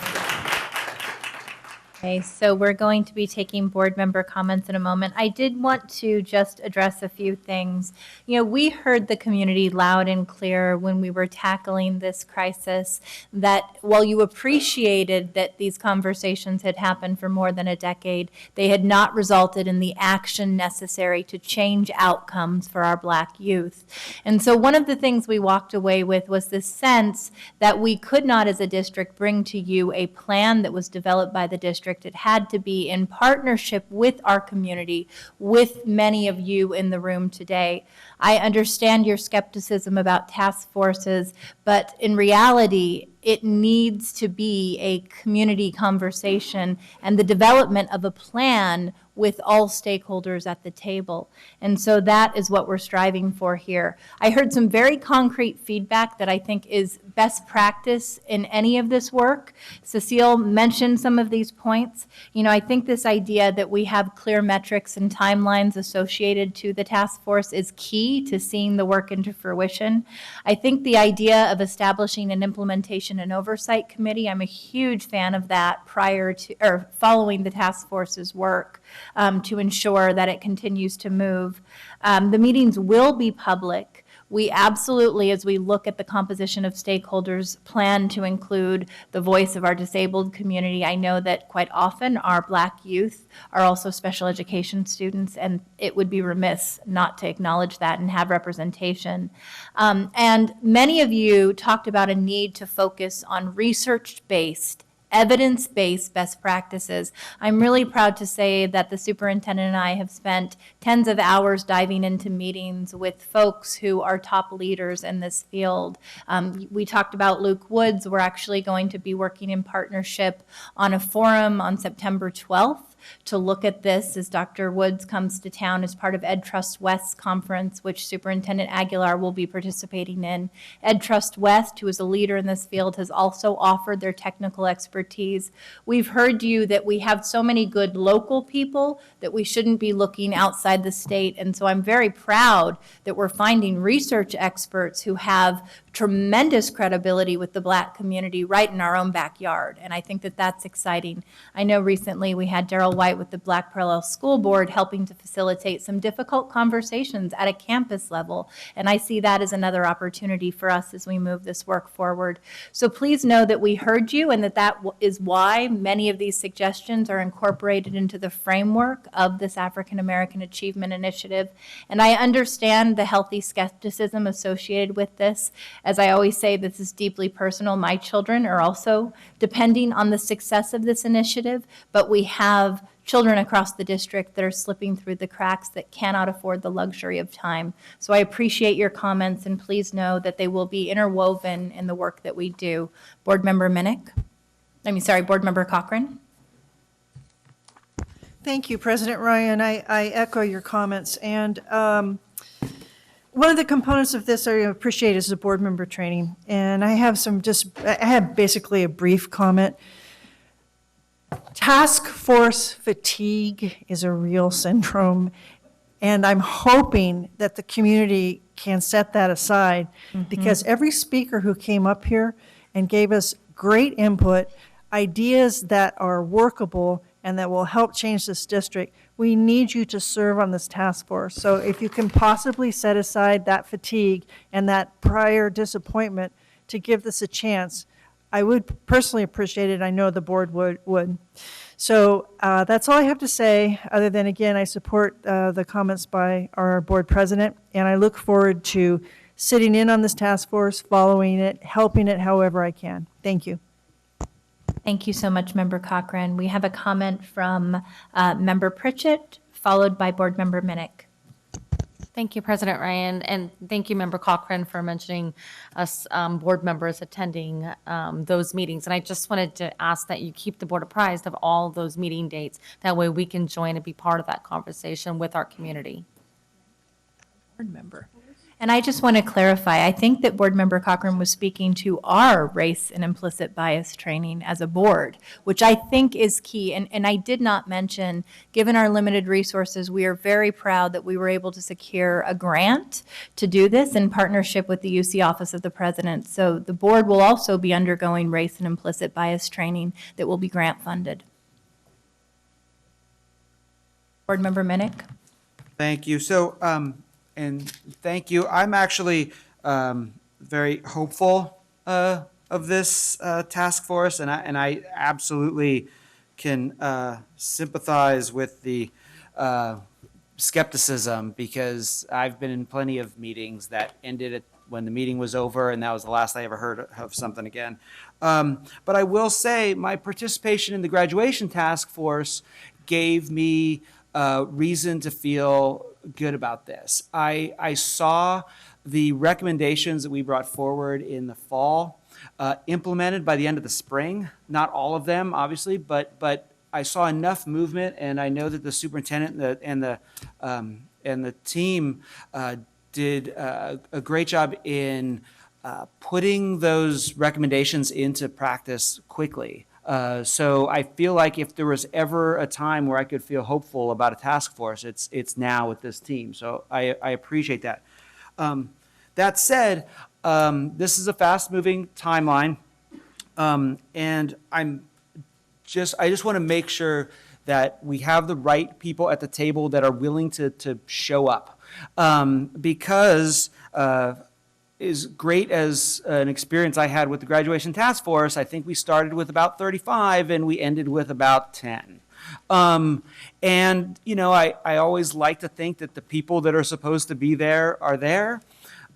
Okay, so we're going to be taking board member comments in a moment. I did want to just address a few things. You know, we heard the community loud and clear when we were tackling this crisis that while you appreciated that these conversations had happened for more than a decade, they had not resulted in the action necessary to change outcomes for our Black youth. And so one of the things we walked away with was this sense that we could not as a district bring to you a plan that was developed by the district. It had to be in partnership with our community, with many of you in the room today. I understand your skepticism about task forces, but in reality, it needs to be a community conversation and the development of a plan with all stakeholders at the table. And so that is what we're striving for here. I heard some very concrete feedback that I think is best practice in any of this work. Cecile mentioned some of these points. You know, I think this idea that we have clear metrics and timelines associated to the task force is key to seeing the work into fruition. I think the idea of establishing an implementation and oversight committee, I'm a huge fan of that prior to or following the task force's work. To ensure that it continues to move. The meetings will be public. We absolutely, as we look at the composition of stakeholders, plan to include the voice of our disabled community. I know that quite often our Black youth are also special education students, and it would be remiss not to acknowledge that and have representation. And many of you talked about a need to focus on research-based, evidence-based best practices. I'm really proud to say that the superintendent and I have spent tens of hours diving into meetings with folks who are top leaders in this field. We talked about Luke Woods. We're actually going to be working in partnership on a forum on September 12th to look at this as Dr. Woods comes to town as part of Ed Trust West conference, which Superintendent Aguilar will be participating in. Ed Trust West, who is a leader in this field, has also offered their technical expertise. We've heard you that we have so many good local people that we shouldn't be looking outside the state, and so I'm very proud that we're finding research experts who have tremendous credibility with the Black community right in our own backyard, and I think that that's exciting. I know recently we had Daryl White with the Black Parallel School Board helping to facilitate some difficult conversations at a campus level, and I see that as another opportunity for us as we move this work forward. So please know that we heard you and that is why many of these suggestions are incorporated into the framework of this African American Achievement Initiative, and I understand the healthy skepticism associated with this. As I always say, this is deeply personal. My children are also depending on the success of this initiative, but we have children across the district that are slipping through the cracks that cannot afford the luxury of time. So I appreciate your comments, and please know that they will be interwoven in the work that we do. Board Member Board Member Cochran. Thank you, President Ryan. I echo your comments. And one of the components of this I appreciate is the board member training. And I have basically a brief comment. Task force fatigue is a real syndrome, and I'm hoping that the community can set that aside, because every speaker who came up here and gave us great input, ideas that are workable and that will help change this district, we need you to serve on this task force. So if you can possibly set aside that fatigue and that prior disappointment to give this a chance, I would personally appreciate it. I know the board would. So that's all I have to say, other than, again, I support the comments by our board president, and I look forward to sitting in on this task force, following it, helping it however I can. Thank you. Thank you so much, Member Cochran. We have a comment from Member Pritchett, followed by Board Member Minnick. Thank you, President Ryan, and thank you, Member Cochran, for mentioning us board members attending those meetings. And I just wanted to ask that you keep the board apprised of all those meeting dates. That way we can join and be part of that conversation with our community. Board member. And I just want to clarify, I think that Board Member Cochran was speaking to our race and implicit bias training as a board, which I think is key. And I did not mention, given our limited resources, we are very proud that we were able to secure a grant to do this in partnership with the UC Office of the President. So the board will also be undergoing race and implicit bias training that will be grant funded. Board Member Minnick? Thank you. So, and thank you. I'm actually very hopeful of this task force, and I absolutely can sympathize with the skepticism, because I've been in plenty of meetings that ended when the meeting was over, and that was the last I ever heard of something again. But I will say my participation in the graduation task force gave me reason to feel good about this. I saw the recommendations that we brought forward in the fall implemented by the end of the spring. Not all of them, obviously, but I saw enough movement, and I know that the superintendent and the team did a great job in putting those recommendations into practice quickly. So I feel like if there was ever a time where I could feel hopeful about a task force, it's now with this team. So I appreciate that. That said, this is a fast-moving timeline, and I just want to make sure that we have the right people at the table that are willing to show up, because as great as an experience I had with the graduation task force, I think we started with about 35 and we ended with about 10. And, you know, I always like to think that the people that are supposed to be there are there.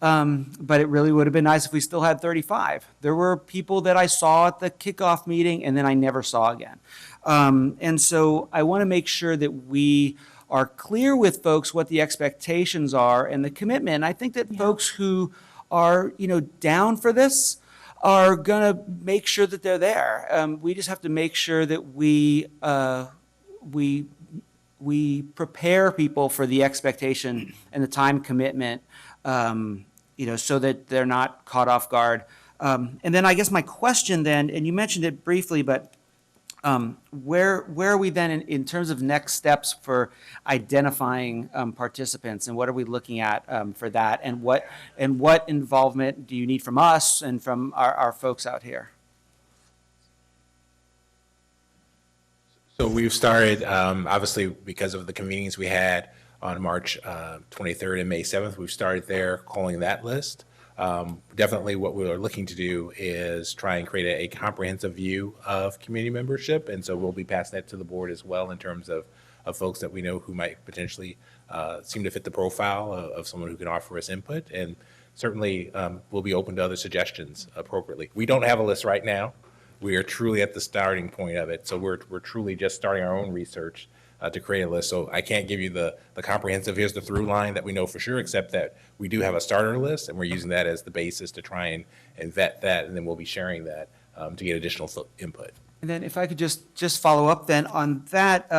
But it really would have been nice if we still had 35. There were people that I saw at the kickoff meeting and then I never saw again. And so I want to make sure that we are clear with folks what the expectations are and the commitment. I think that folks who are, you know, down for this are going to make sure that they're there. We just have to make sure that we prepare people for the expectation and the time commitment, you know, so that they're not caught off guard. And then I guess my question then, and you mentioned it briefly, but where are we then in terms of next steps for identifying participants, and what are we looking at for that, and what involvement do you need from us and from our folks out here? So we've started, obviously, because of the convenings we had on March 23rd and May 7th, we've started there calling that list. Definitely what we're looking to do is try and create a comprehensive view of community membership, and so we'll be passing that to the board as well in terms of folks that we know who might potentially seem to fit the profile of someone who can offer us input, and certainly we'll be open to other suggestions appropriately. We don't have a list right now. We are truly at the starting point of it, so we're truly just starting our own research to create a list. So I can't give you the comprehensive, here's the through line that we know for sure, except that we do have a starter list, and we're using that as the basis to try and vet that, and then we'll be sharing that to get additional input. And then if I could just follow up then on that,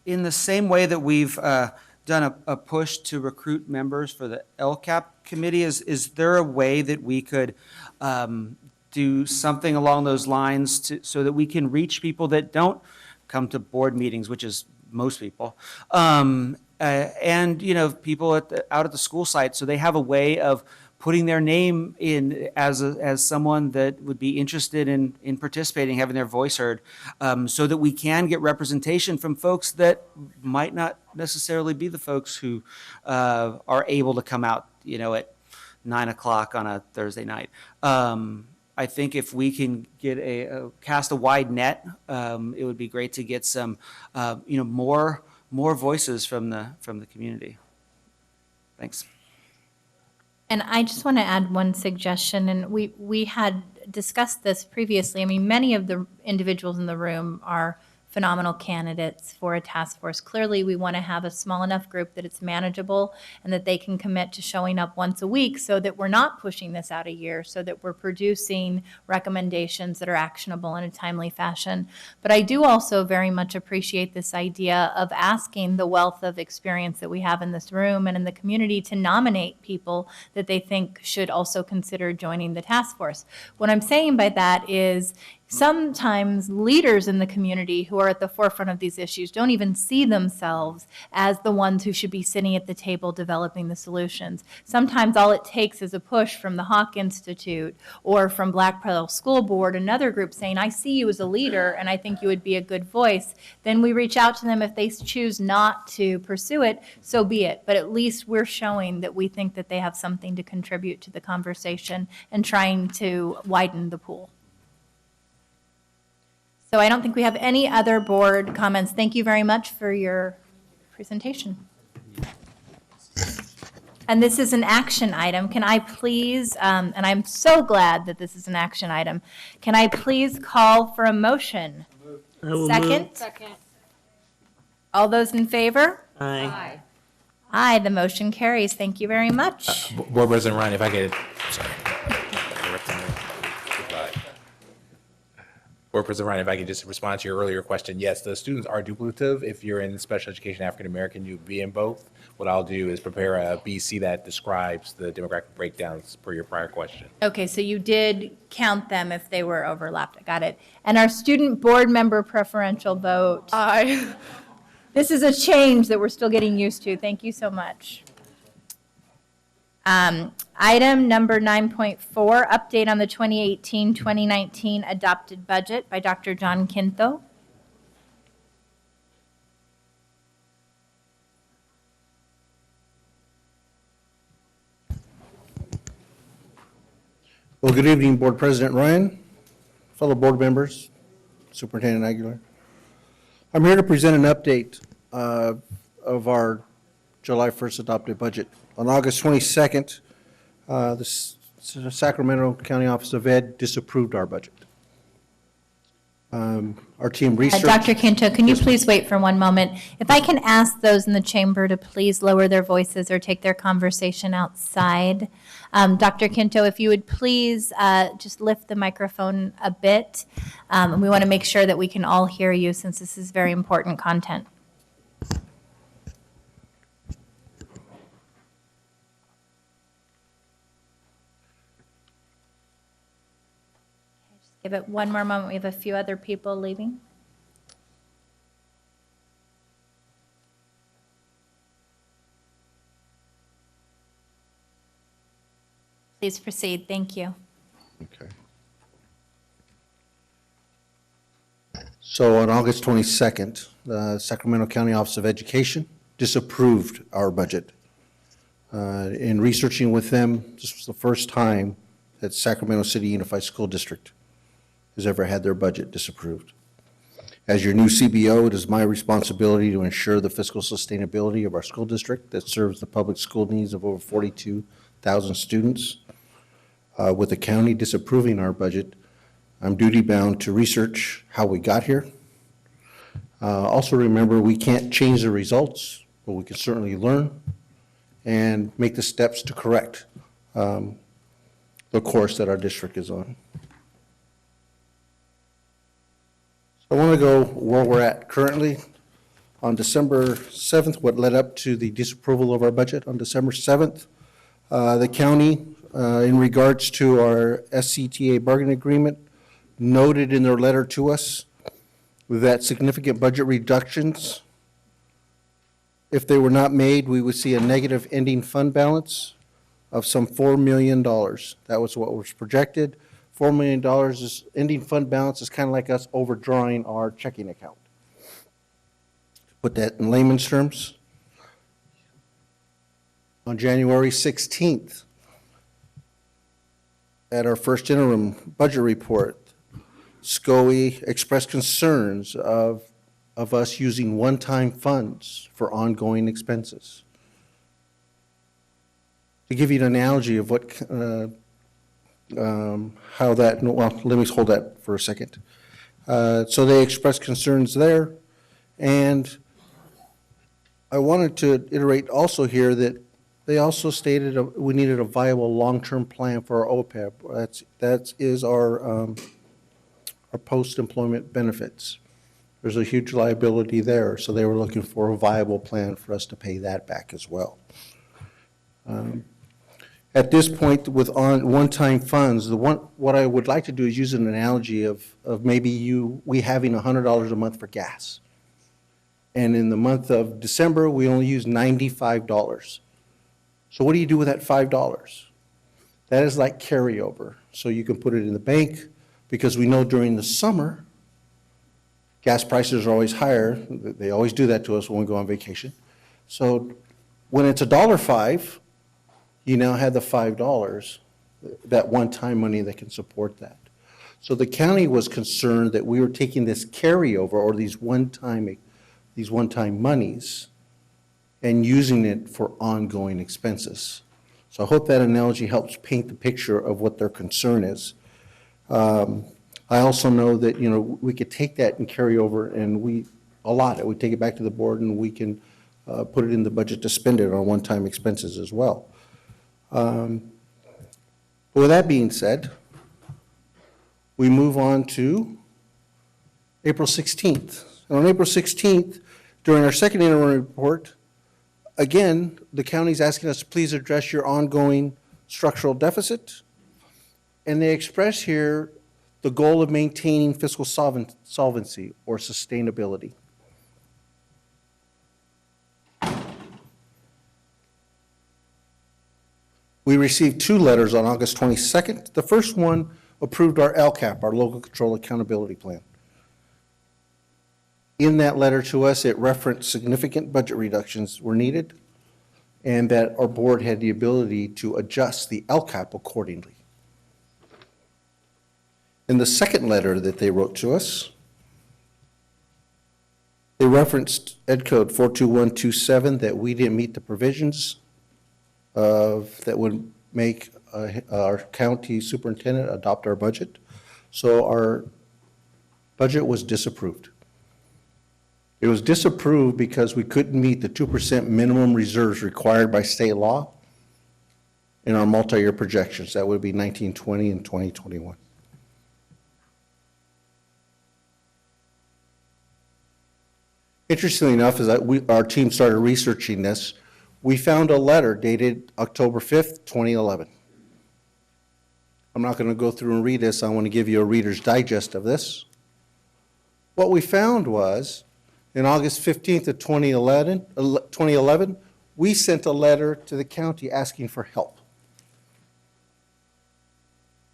in the same way that we've done a push to recruit members for the LCAP committee, is there a way that we could do something along those lines so that we can reach people that don't come to board meetings, which is most people, and, you know, people out at the school site, so they have a way of putting their name in as someone that would be interested in participating, having their voice heard, so that we can get representation from folks that might not necessarily be the folks who are able to come out, you know, at 9 o'clock on a Thursday night. I think if we can get cast a wide net, it would be great to get some, you know, more voices from the community. Thanks. And I just want to add one suggestion, and we had discussed this previously. I mean, many of the individuals in the room are phenomenal candidates for a task force. Clearly, we want to have a small enough group that it's manageable and that they can commit to showing up once a week, so that we're not pushing this out a year, so that we're producing recommendations that are actionable in a timely fashion. But I do also very much appreciate this idea of asking the wealth of experience that we have in this room and in the community to nominate people that they think should also consider joining the task force. What I'm saying by that is, sometimes leaders in the community who are at the forefront of these issues don't even see themselves as the ones who should be sitting at the table developing the solutions. Sometimes all it takes is a push from the Hawk Institute or from Black Pearl School Board, another group saying, I see you as a leader and I think you would be a good voice. Then we reach out to them. If they choose not to pursue it, so be it. But at least we're showing that we think that they have something to contribute to the conversation and trying to widen the pool. So I don't think we have any other board comments. Thank you very much for your presentation. And this is an action item. Can I please, and I'm so glad that this is an action item, can I please call for a motion? Second? Second. All those in favor? Aye. Aye, the motion carries. Thank you very much. Board President Ryan, if I could, sorry. Board President Ryan, if I could just respond to your earlier question. Yes, the students are duplicative. If you're in special education African American, you'd be in both. What I'll do is prepare a BC that describes the demographic breakdowns per your prior question. Okay, so you did count them if they were overlapped. I got it. And our student board member preferential vote. Aye. This is a change that we're still getting used to. Thank you so much. Item number 9.4, update on the 2018-2019 adopted budget by Dr. John Quinto. Well, good evening, Board President Ryan, fellow board members, Superintendent Aguilar. I'm here to present an update of our July 1st adopted budget. On August 22nd, the Sacramento County Office of Ed disapproved our budget. Our team researched. Dr. Quinto, can you please wait for one moment? If I can ask those in the chamber to please lower their voices or take their conversation outside. Dr. Quinto, if you would please just lift the microphone a bit. And we want to make sure that we can all hear you since this is very important content. Give it one more moment. We have a few other people leaving. Please proceed. Thank you. Okay. So on August 22nd, the Sacramento County Office of Education disapproved our budget. In researching with them, this was the first time that Sacramento City Unified School District has ever had their budget disapproved. As your new CBO, it is my responsibility to ensure the fiscal sustainability of our school district that serves the public school needs of over 42,000 students. With the county disapproving our budget, I'm duty-bound to research how we got here. Also remember, we can't change the results, but we can certainly learn and make the steps to correct the course that our district is on. I want to go where we're at currently. On December 7th, what led up to the disapproval of our budget, on December 7th, the county, in regards to our SCTA bargaining agreement, noted in their letter to us that significant budget reductions, if they were not made, we would see a negative ending fund balance of some $4 million. That was what was projected. $4 million is ending fund balance is kind of like us overdrawing our checking account. Put that in layman's terms. On January 16th, at our first interim budget report, SCOE expressed concerns of us using one-time funds for ongoing expenses. To give you an analogy of what how that, well, let me hold that for a second. So they expressed concerns there, and I wanted to iterate also here that they also stated we needed a viable long-term plan for our OPEB. That is our post-employment benefits. There's a huge liability there, so they were looking for a viable plan for us to pay that back as well. At this point, with one-time funds, what I would like to do is use an analogy of maybe we having $100 a month for gas. And in the month of December, we only use $95. So what do you do with that $5? That is like carryover. So you can put it in the bank, because we know during the summer, gas prices are always higher. They always do that to us when we go on vacation. So when it's $1.05, you now have the $5, that one-time money that can support that. So the county was concerned that we were taking this carryover, or these one-time monies, and using it for ongoing expenses. So I hope that analogy helps paint the picture of what their concern is. I also know that, we could take that and carry over, and we allot it. We take it back to the board, and we can put it in the budget to spend it on one-time expenses as well. But with that being said, we move on to April 16th. And on April 16th, during our second interim report, again, the county's asking us to please address your ongoing structural deficit. And they express here the goal of maintaining fiscal solvency or sustainability. We received 2 letters on August 22nd. The first one approved our LCAP, our Local Control Accountability Plan. In that letter to us, it referenced significant budget reductions were needed, and that our board had the ability to adjust the LCAP accordingly. In the second letter that they wrote to us, they referenced Ed Code 42127, that we didn't meet the provisions that would make our county superintendent adopt our budget. So our budget was disapproved. It was disapproved because we couldn't meet the 2% minimum reserves required by state law in our multi-year projections. That would be 1920 and 2021. Interestingly enough, as our team started researching this, we found a letter dated October 5th, 2011. I'm not going to go through and read this. I want to give you a Reader's Digest of this. What we found was, in August 15th of 2011, we sent a letter to the county asking for help.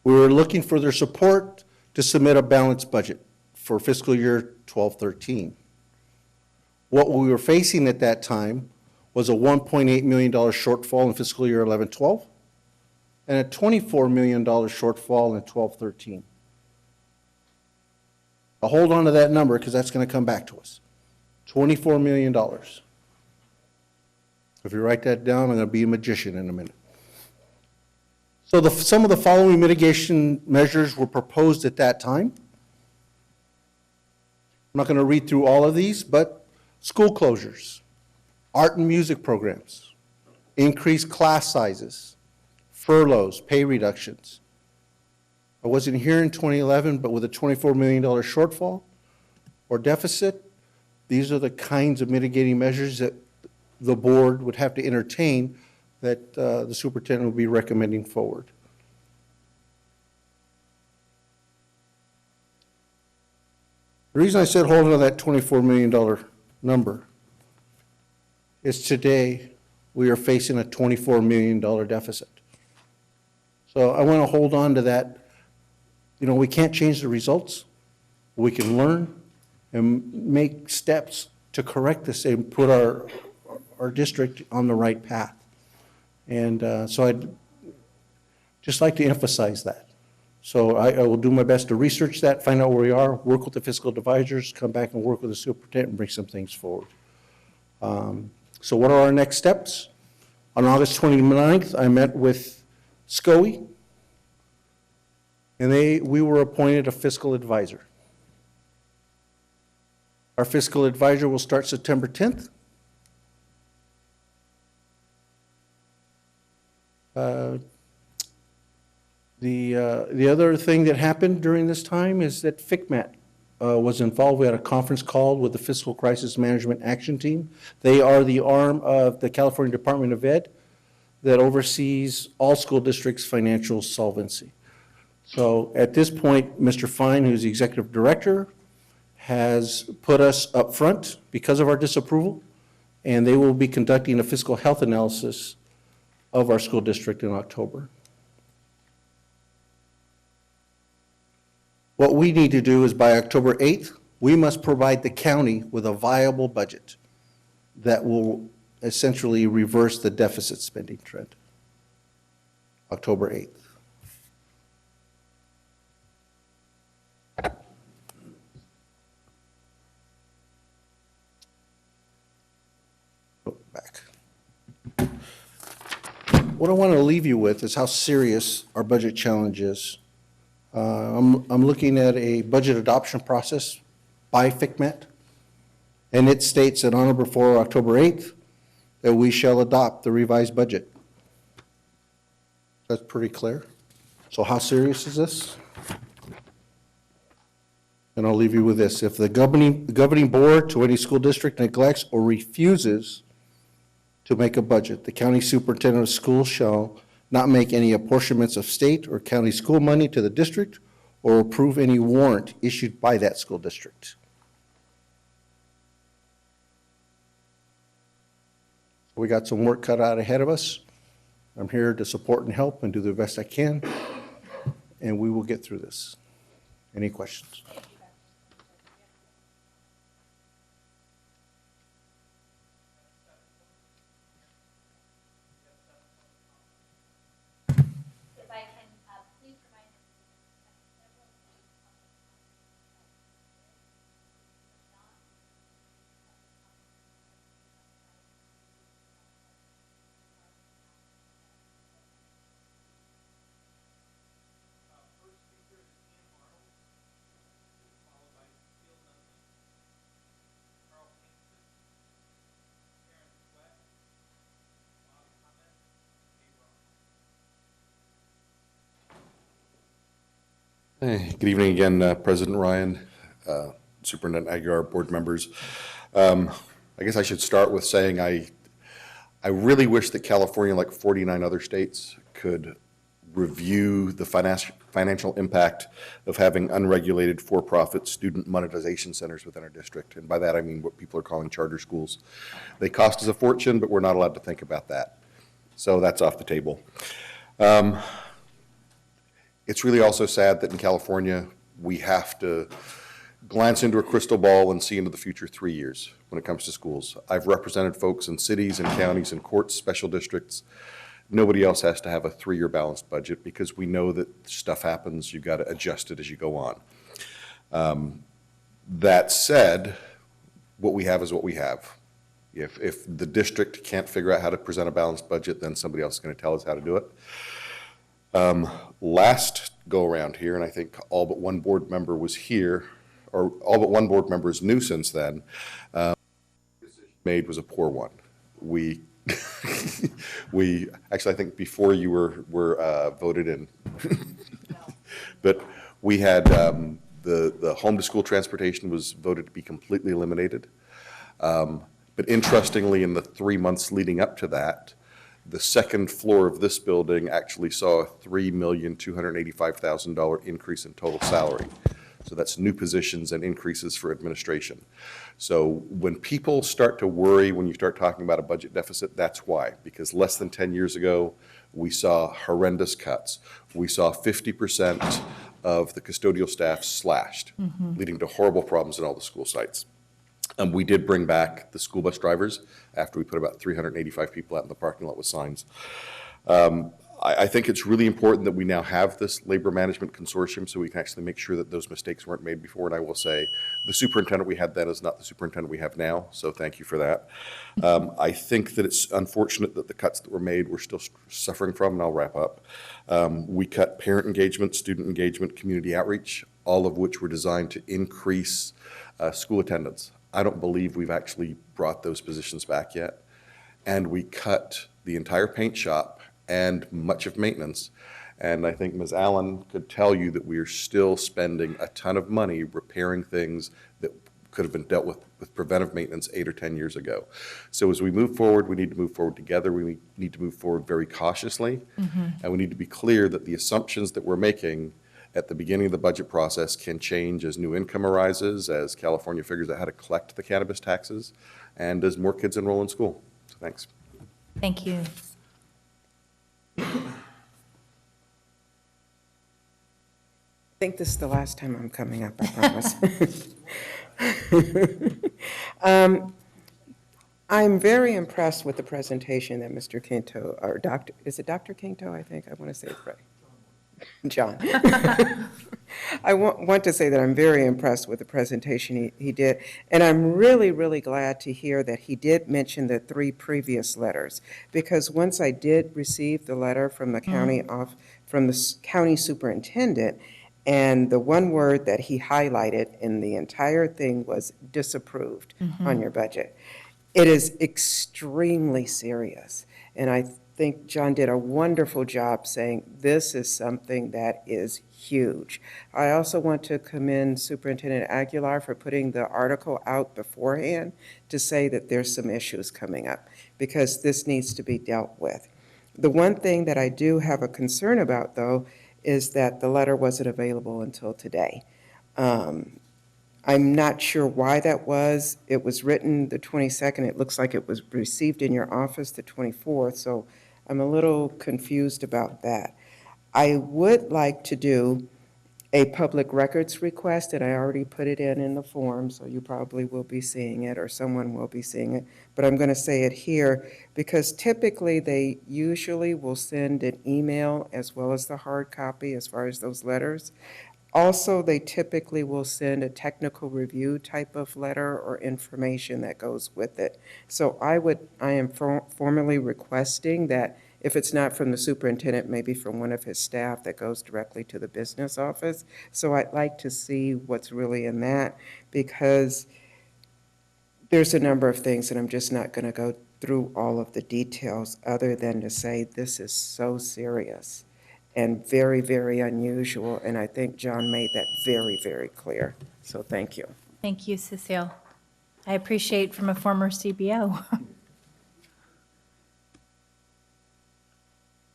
We were looking for their support to submit a balanced budget for fiscal year 12-13. What we were facing at that time was a $1.8 million shortfall in fiscal year 11-12 and a $24 million shortfall in 12-13. I'll hold on to that number because that's going to come back to us. $24 million. If you write that down, I'm going to be a magician in a minute. So some of the following mitigation measures were proposed at that time. I'm not going to read through all of these, but school closures, art and music programs, increased class sizes, furloughs, pay reductions. I wasn't here in 2011, but with a $24 million shortfall or deficit, these are the kinds of mitigating measures that the board would have to entertain that the superintendent would be recommending forward. The reason I said hold on to that $24 million number is today we are facing a $24 million deficit. So I want to hold on to that. You know, we can't change the results. We can learn and make steps to correct this and put our district on the right path. And so I'd just like to emphasize that. So I will do my best to research that, find out where we are, work with the fiscal advisors, come back and work with the superintendent and bring some things forward. So what are our next steps? On August 29th, I met with SCOE, and we were appointed a fiscal advisor. Our fiscal advisor will start September 10th. The other thing that happened during this time is that FCMAT was involved. We had a conference call with the Fiscal Crisis Management Action Team. They are the arm of the California Department of Ed that oversees all school districts' financial solvency. So at this point, Mr. Fine, who's the executive director, has put us up front because of our disapproval, and they will be conducting a fiscal health analysis of our school district in October. What we need to do is by October 8th, we must provide the county with a viable budget that will essentially reverse the deficit spending trend. October 8th. Go back. What I want to leave you with is how serious our budget challenge is. I'm looking at a budget adoption process by FCMAT, and it states that on or before October 8th, that we shall adopt the revised budget. That's pretty clear. So how serious is this? And I'll leave you with this. If the governing board to any school district neglects or refuses to make a budget, the county superintendent of schools shall not make any apportionments of state or county school money to the district or approve any warrant issued by that school district. We got some work cut out ahead of us. I'm here to support and help and do the best I can, and we will get through this. Any questions? Hey, good evening again, President Ryan, Superintendent Aguilar, board members. I guess I should start with saying I really wish that California, like 49 other states, could review the financial impact of having unregulated for-profit student monetization centers within our district. And by that, I mean what people are calling charter schools. They cost us a fortune, but we're not allowed to think about that. So that's off the table. It's really also sad that in California, we have to glance into a crystal ball and see into the future 3 years when it comes to schools. I've represented folks in cities and counties and courts, special districts. Nobody else has to have a 3-year balanced budget because we know that stuff happens. You've got to adjust it as you go on. That said, what we have is what we have. If the district can't figure out how to present a balanced budget, then somebody else is going to tell us how to do it. Last go around here, and I think all but one board member was here, or all but one board member is new since then, the decision made was a poor one. We actually, I think before you were voted in, but we had the home to school transportation was voted to be completely eliminated. But interestingly, in the 3 months leading up to that, the second floor of this building actually saw a $3,285,000 increase in total salary. So that's new positions and increases for administration. So when people start to worry, when you start talking about a budget deficit, that's why. Because less than 10 years ago, we saw horrendous cuts. We saw 50% of the custodial staff slashed, leading to horrible problems in all the school sites. We did bring back the school bus drivers after we put about 385 people out in the parking lot with signs. I think it's really important that we now have this labor management consortium so we can actually make sure that those mistakes weren't made before. And I will say the superintendent we had then is not the superintendent we have now, so thank you for that. I think that it's unfortunate that the cuts that were made we're still suffering from, and I'll wrap up. We cut parent engagement, student engagement, community outreach, all of which were designed to increase school attendance. I don't believe we've actually brought those positions back yet. And we cut the entire paint shop and much of maintenance. And I think Ms. Allen could tell you that we are still spending a ton of money repairing things that could have been dealt with preventive maintenance 8 or 10 years ago. So as we move forward, we need to move forward together. We need to move forward very cautiously. And we need to be clear that the assumptions that we're making at the beginning of the budget process can change as new income arises, as California figures out how to collect the cannabis taxes, and as more kids enroll in school. So thanks. Thank you. I think this is the last time I'm coming up, I promise. I'm very impressed with the presentation that Mr. Quinto, or Dr., is it Dr. Quinto, I think? I want to say it right. John. I want to say that I'm very impressed with the presentation he did, and I'm really, really glad to hear that he did mention the 3 previous letters, because once I did receive the letter from the county from the county superintendent, and the one word that he highlighted in the entire thing was disapproved on your budget. It is extremely serious, and I think John did a wonderful job saying this is something that is huge. I also want to commend Superintendent Aguilar for putting the article out beforehand to say that there's some issues coming up, because this needs to be dealt with. The one thing that I do have a concern about, though, is that the letter wasn't available until today. I'm not sure why that was. It was written the 22nd. It looks like it was received in your office the 24th, so I'm a little confused about that. I would like to do a public records request, and I already put it in the form, so you probably will be seeing it, or someone will be seeing it, but I'm going to say it here, because typically they usually will send an email as well as the hard copy as far as those letters. Also, they typically will send a technical review type of letter or information that goes with it. So I am formally requesting that if it's not from the superintendent, maybe from one of his staff that goes directly to the business office. So I'd like to see what's really in that, because there's a number of things, and I'm just not going to go through all of the details other than to say this is so serious and very, very unusual, and I think John made that very, very clear. So thank you. Thank you, Cecile. I appreciate from a former CBO.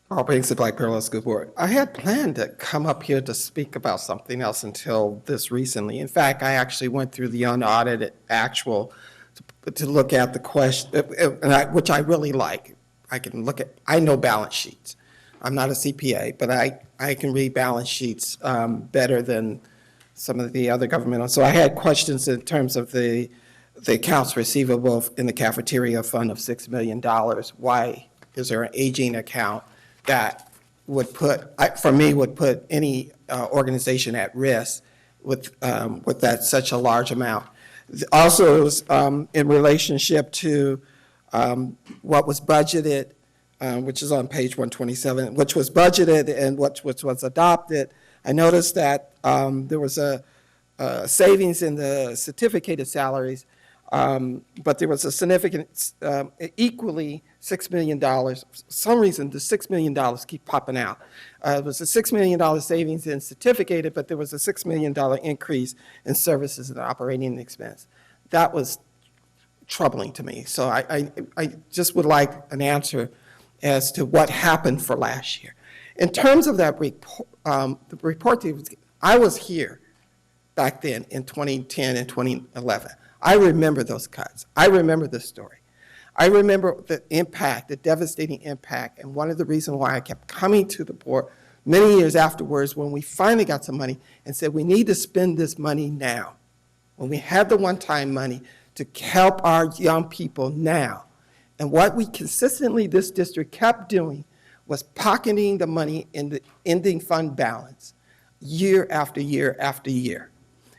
Carl Banks, the Black Parallel School Board. I had planned to come up here to speak about something else until this recently. In fact, I actually went through the unaudited actual to look at the question, which I really like. I know balance sheets. I'm not a CPA, but I can read balance sheets better than some of the other governmental. So I had questions in terms of the accounts receivable in the cafeteria fund of $6 million. Why is there an aging account that would put any organization at risk with that such a large amount? Also, it was in relationship to what was budgeted, which is on page 127, which was budgeted and which was adopted. I noticed that there was a savings in the certificated salaries, but there was a significant, equally $6 million. For some reason, the $6 million keep popping out. It was a $6 million savings in certificated, but there was a $6 million increase in services and operating expense. That was troubling to me. So I just would like an answer as to what happened for last year. In terms of that report, the report, I was here back then in 2010 and 2011. I remember those cuts. I remember the story. I remember the impact, the devastating impact, and one of the reasons why I kept coming to the board many years afterwards when we finally got some money and said we need to spend this money now. When we had the one-time money to help our young people now. And what we consistently, this district kept doing was pocketing the money in the ending fund balance year after year after year,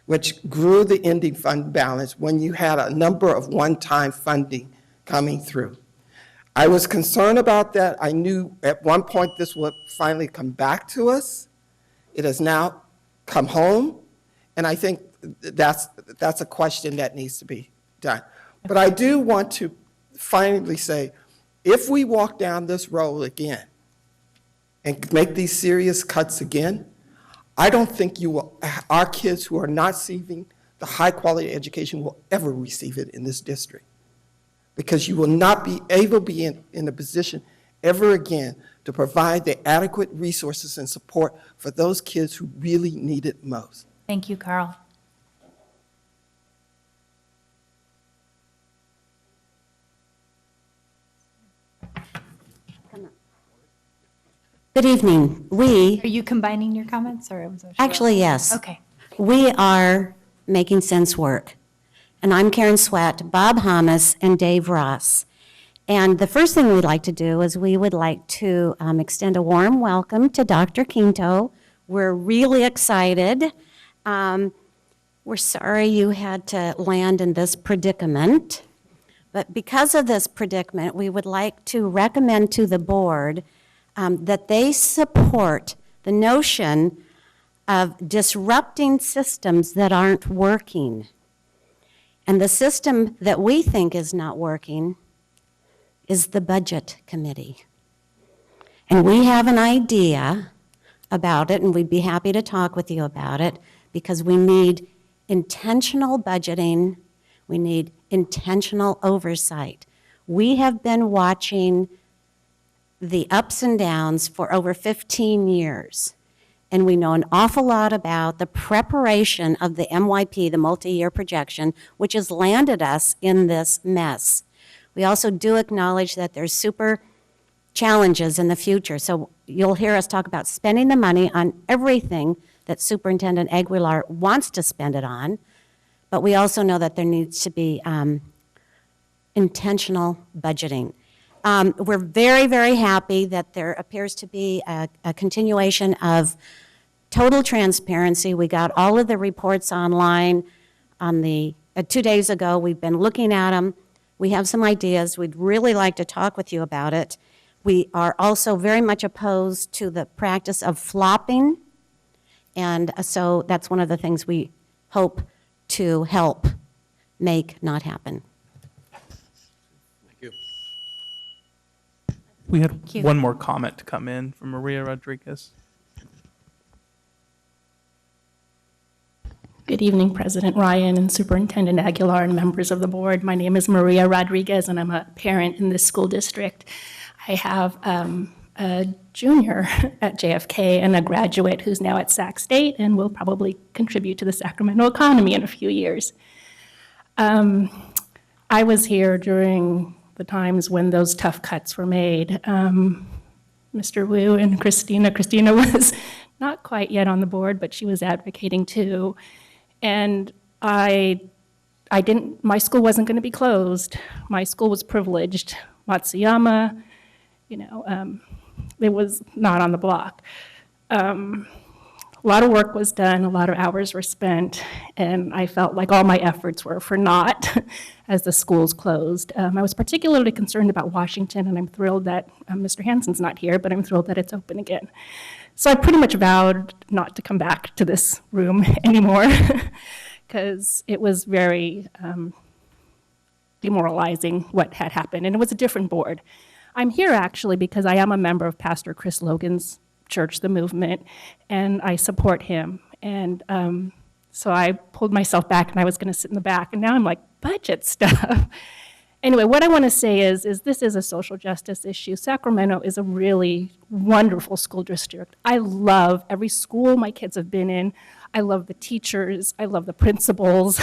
which grew the ending fund balance when you had a number of one-time funding coming through. I was concerned about that. I knew at one point this would finally come back to us. It has now come home, and I think that's a question that needs to be done. But I do want to finally say, if we walk down this road again and make these serious cuts again, I don't think our kids who are not receiving the high-quality education will ever receive it in this district. Because you will not be able to be in a position ever again to provide the adequate resources and support for those kids who really need it most. Thank you, Carl. Good evening. Are you combining your comments, or was it? Actually, yes. Okay. We are making sense work. And I'm Karen Sweat, Bob Hamas, and Dave Ross. And the first thing we'd like to do is we would like to extend a warm welcome to Dr. Quinto. We're really excited. We're sorry you had to land in this predicament. But because of this predicament, we would like to recommend to the board that they support the notion of disrupting systems that aren't working. And the system that we think is not working is the Budget Committee. And we have an idea about it, and we'd be happy to talk with you about it, because we need intentional budgeting, we need intentional oversight. We have been watching the ups and downs for over 15 years. And we know an awful lot about the preparation of the MYP, the multi-year projection, which has landed us in this mess. We also do acknowledge that there's super challenges in the future. So you'll hear us talk about spending the money on everything that Superintendent Aguilar wants to spend it on. But we also know that there needs to be intentional budgeting. We're very, very happy that there appears to be a continuation of total transparency. We got all of the reports online on 2 days ago. We've been looking at them. We have some ideas. We'd really like to talk with you about it. We are also very much opposed to the practice of flopping. And so that's one of the things we hope to help make not happen. We had one more comment to come in from Maria Rodriguez. Good evening, President Ryan and Superintendent Aguilar and members of the board. My name is Maria Rodriguez, and I'm a parent in this school district. I have a junior at JFK and a graduate who's now at Sac State and will probably contribute to the Sacramento economy in a few years. I was here during the times when those tough cuts were made. Mr. Wu and Christina. Christina was not quite yet on the board, but she was advocating too. And my school wasn't going to be closed. My school was privileged. Matsuyama, it was not on the block. A lot of work was done, a lot of hours were spent, and I felt like all my efforts were for naught as the schools closed. I was particularly concerned about Washington, and I'm thrilled that Mr. Hansen's not here, but I'm thrilled that it's open again. So I pretty much vowed not to come back to this room anymore, because it was very demoralizing what had happened, and it was a different board. I'm here actually because I am a member of Pastor Chris Logan's church, the movement, and I support him. And so I pulled myself back, and I was going to sit in the back, and now I'm like, budget stuff. Anyway, what I want to say is this is a social justice issue. Sacramento is a really wonderful school district. I love every school my kids have been in. I love the teachers. I love the principals.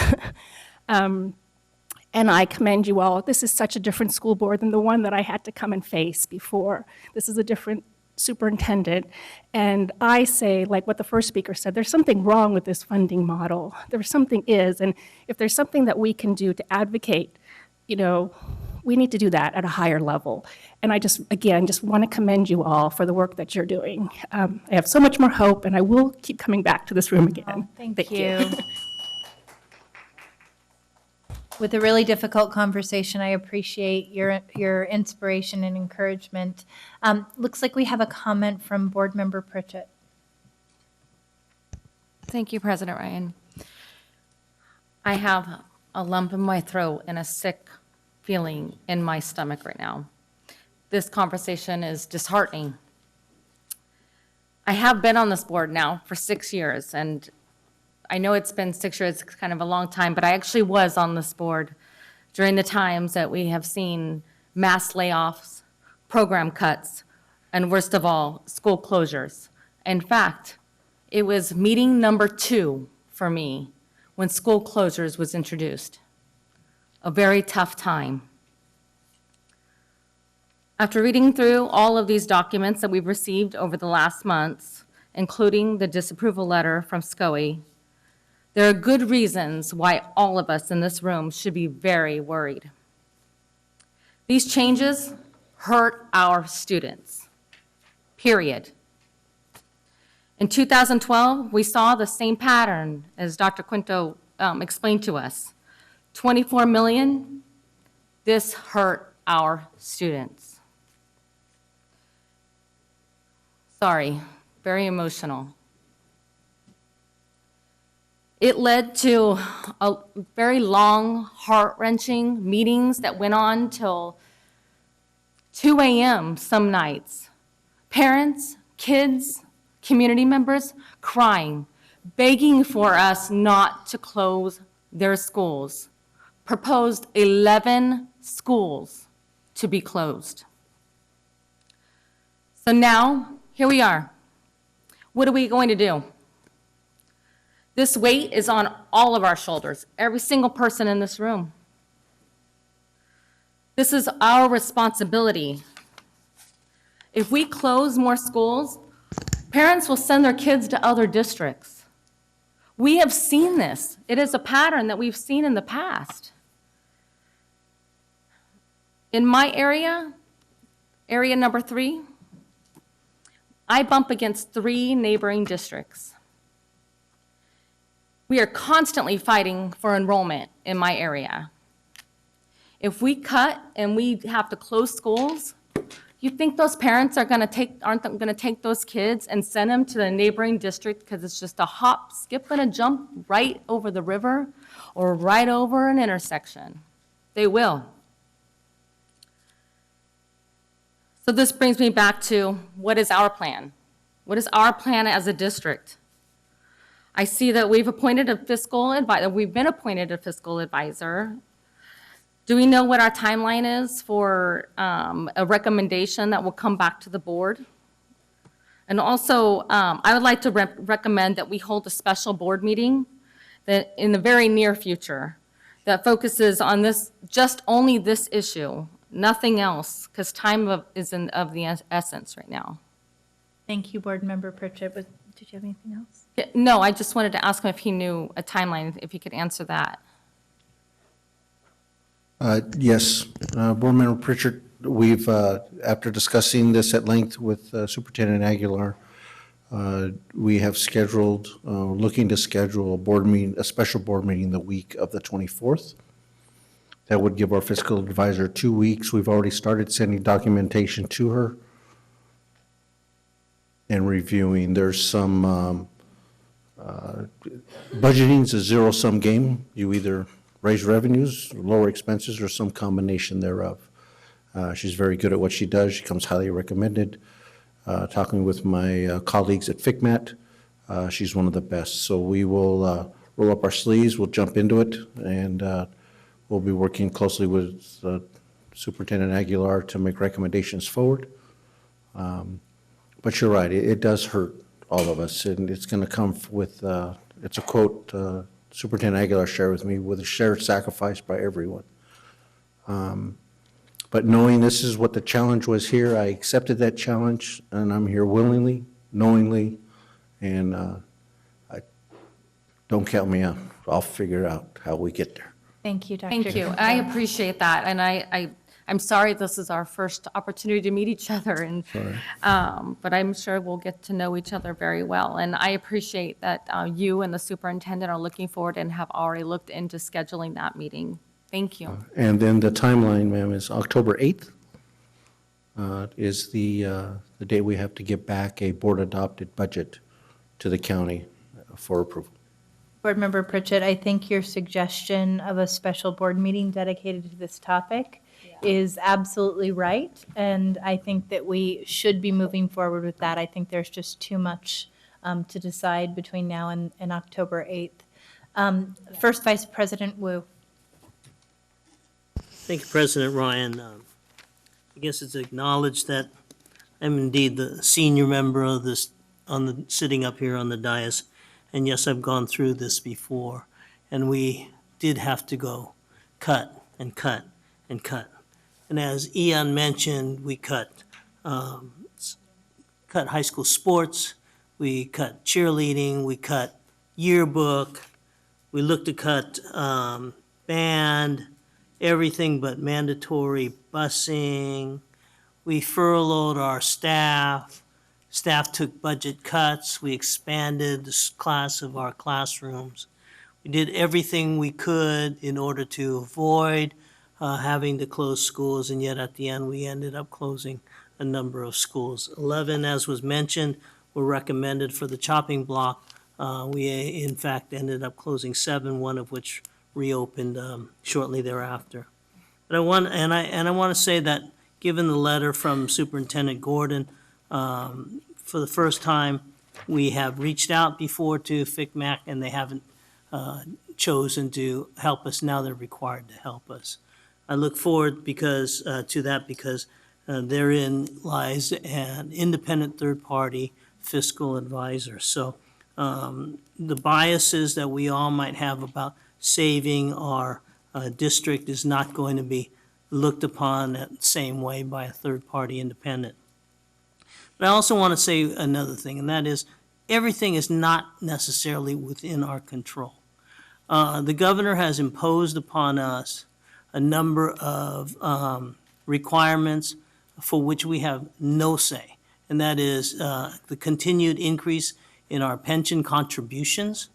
And I commend you all. This is such a different school board than the one that I had to come and face before. This is a different superintendent. And I say, like what the first speaker said, there's something wrong with this funding model. There's something is, and if there's something that we can do to advocate, we need to do that at a higher level. And I just want to commend you all for the work that you're doing. I have so much more hope, and I will keep coming back to this room again. Thank you. With a really difficult conversation, I appreciate your inspiration and encouragement. Looks like we have a comment from Board Member Pritchett. Thank you, President Ryan. I have a lump in my throat and a sick feeling in my stomach right now. This conversation is disheartening. I have been on this board now for 6 years, and I know it's been 6 years, it's kind of a long time, but I actually was on this board during the times that we have seen mass layoffs, program cuts, and worst of all, school closures. In fact, it was meeting number 2 for me when school closures was introduced. A very tough time. After reading through all of these documents that we've received over the last months, including the disapproval letter from SCOE, there are good reasons why all of us in this room should be very worried. These changes hurt our students, period. In 2012, we saw the same pattern as Dr. Quinto explained to us. 24 million, this hurt our students. Sorry, very emotional. It led to a very long, heart-wrenching meetings that went on till 2 a.m. some nights. Parents, kids, community members crying, begging for us not to close their schools. Proposed 11 schools to be closed. So now, here we are. What are we going to do? This weight is on all of our shoulders, every single person in this room. This is our responsibility. If we close more schools, parents will send their kids to other districts. We have seen this. It is a pattern that we've seen in the past. In my area, area number 3, I bump against 3 neighboring districts. We are constantly fighting for enrollment in my area. If we cut and we have to close schools, you think those parents aren't going to take those kids and send them to the neighboring district because it's just a hop, skip, and a jump right over the river or right over an intersection? They will. So this brings me back to, what is our plan? What is our plan as a district? I see that we've been appointed a fiscal advisor. Do we know what our timeline is for a recommendation that will come back to the board? And also, I would like to recommend that we hold a special board meeting that in the very near future that focuses on this, just only this issue, nothing else, because time is of the essence right now. Thank you, Board Member Pritchett. Did you have anything else? No, I just wanted to ask him if he knew a timeline, if he could answer that. Yes, Board Member Pritchard, we've, after discussing this at length with Superintendent Aguilar, we have scheduled, looking to schedule a board meeting, a special board meeting the week of the 24th. That would give our fiscal advisor 2 weeks. We've already started sending documentation to her and reviewing. There's some, budgeting's a zero-sum game. You either raise revenues, lower expenses, or some combination thereof. She's very good at what she does. She comes highly recommended. Talking with my colleagues at FICMAT, she's one of the best. So we will roll up our sleeves, we'll jump into it, and we'll be working closely with Superintendent Aguilar to make recommendations forward. But you're right, it does hurt all of us, and it's going to come with, it's a quote Superintendent Aguilar shared with me, with a shared sacrifice by everyone. But knowing this is what the challenge was here, I accepted that challenge, and I'm here willingly, knowingly, and don't count me out. I'll figure out how we get there. Thank you, Dr. Thank you. I appreciate that, and I'm sorry this is our first opportunity to meet each other, and but I'm sure we'll get to know each other very well. And I appreciate that you and the superintendent are looking forward and have already looked into scheduling that meeting. Thank you. And then the timeline, ma'am, is October 8th is the day we have to get back a board-adopted budget to the county for approval. Board Member Pritchett, I think your suggestion of a special board meeting dedicated to this topic is absolutely right, and I think that we should be moving forward with that. I think there's just too much to decide between now and October 8th. First Vice President Wu. Thank you, President Ryan. I guess it's acknowledged that I'm indeed the senior member of this, sitting up here on the dais. And yes, I've gone through this before. And we did have to go cut and cut and cut. And as Ian mentioned, we cut high school sports, we cut cheerleading, we cut yearbook, we looked to cut band, everything but mandatory busing. We furloughed our staff. Staff took budget cuts. We expanded the class of our classrooms. We did everything we could in order to avoid having to close schools, and yet at the end, we ended up closing a number of schools. 11, as was mentioned, were recommended for the chopping block. We, in fact, ended up closing 7, one of which reopened shortly thereafter. But I want to say that given the letter from Superintendent Gordon, for the first time, we have reached out before to FICMAC, and they haven't chosen to help us. Now they're required to help us. I look forward to that because therein lies an independent third-party fiscal advisor. So the biases that we all might have about saving our district is not going to be looked upon that same way by a third-party independent. But I also want to say another thing, and that is everything is not necessarily within our control. The governor has imposed upon us a number of requirements for which we have no say, and that is the continued increase in our pension contributions,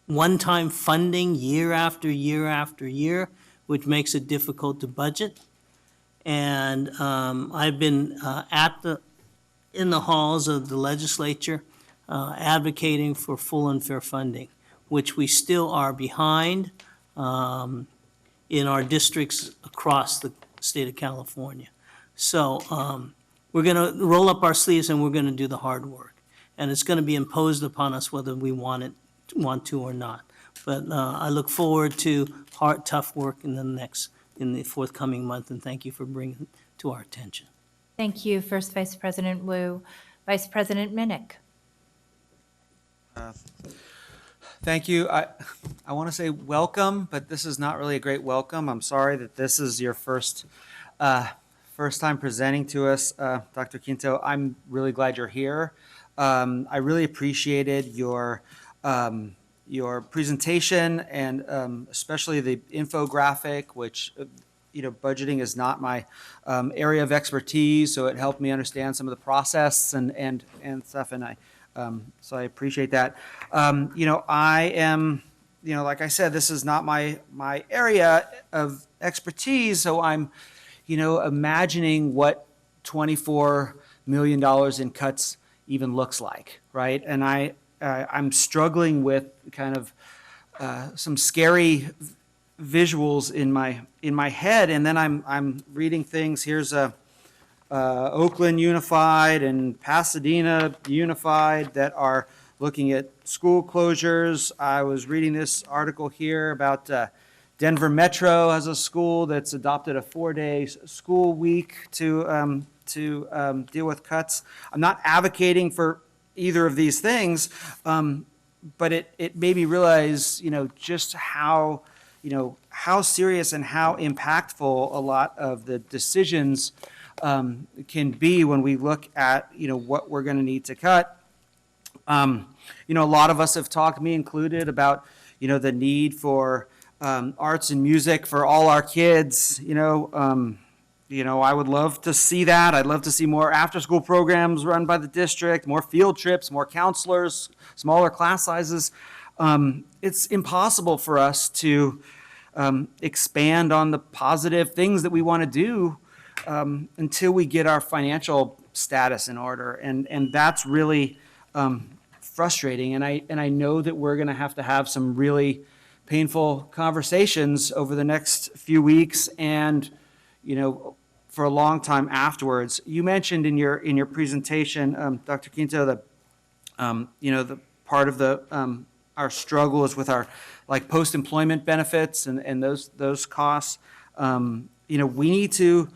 one-time funding year after year after year, which makes it difficult to budget. And I've been in the halls of the legislature advocating for full and fair funding, which we still are behind in our districts across the state of California. So we're going to roll up our sleeves and we're going to do the hard work. And it's going to be imposed upon us whether we want to or not. But I look forward to hard, tough work in the forthcoming month, and thank you for bringing it to our attention. Thank you, First Vice President Wu. Vice President Minnick. Thank you. I want to say welcome, but this is not really a great welcome. I'm sorry that this is your first time presenting to us, Dr. Quinto. I'm really glad you're here. I really appreciated your presentation and especially the infographic, which budgeting is not my area of expertise, so it helped me understand some of the process and stuff, and so I appreciate that. I am, like I said, this is not my area of expertise, so I'm, imagining what $24 million in cuts even looks like, right? And I'm struggling with kind of some scary visuals in my head, and then I'm reading things. Here's Oakland Unified and Pasadena Unified that are looking at school closures. I was reading this article here about Denver Metro has a school that's adopted a 4-day school week to deal with cuts. I'm not advocating for either of these things, but it made me realize, just how serious and how impactful a lot of the decisions can be when we look at, what we're going to need to cut. A lot of us have talked, me included, about, the need for arts and music for all our kids. I would love to see that. I'd love to see more after-school programs run by the district, more field trips, more counselors, smaller class sizes. It's impossible for us to expand on the positive things that we want to do until we get our financial status in order, and that's really frustrating. And I know that we're going to have some really painful conversations over the next few weeks, and for a long time afterwards. You mentioned in your presentation, Dr. Quinto, that the part of our struggle is with our post-employment benefits and those costs. We need to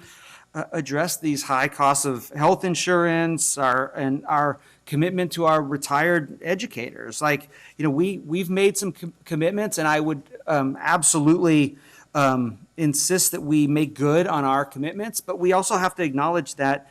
address these high costs of health insurance, our commitment to our retired educators. We've made some commitments, and I would absolutely insist that we make good on our commitments, but we also have to acknowledge that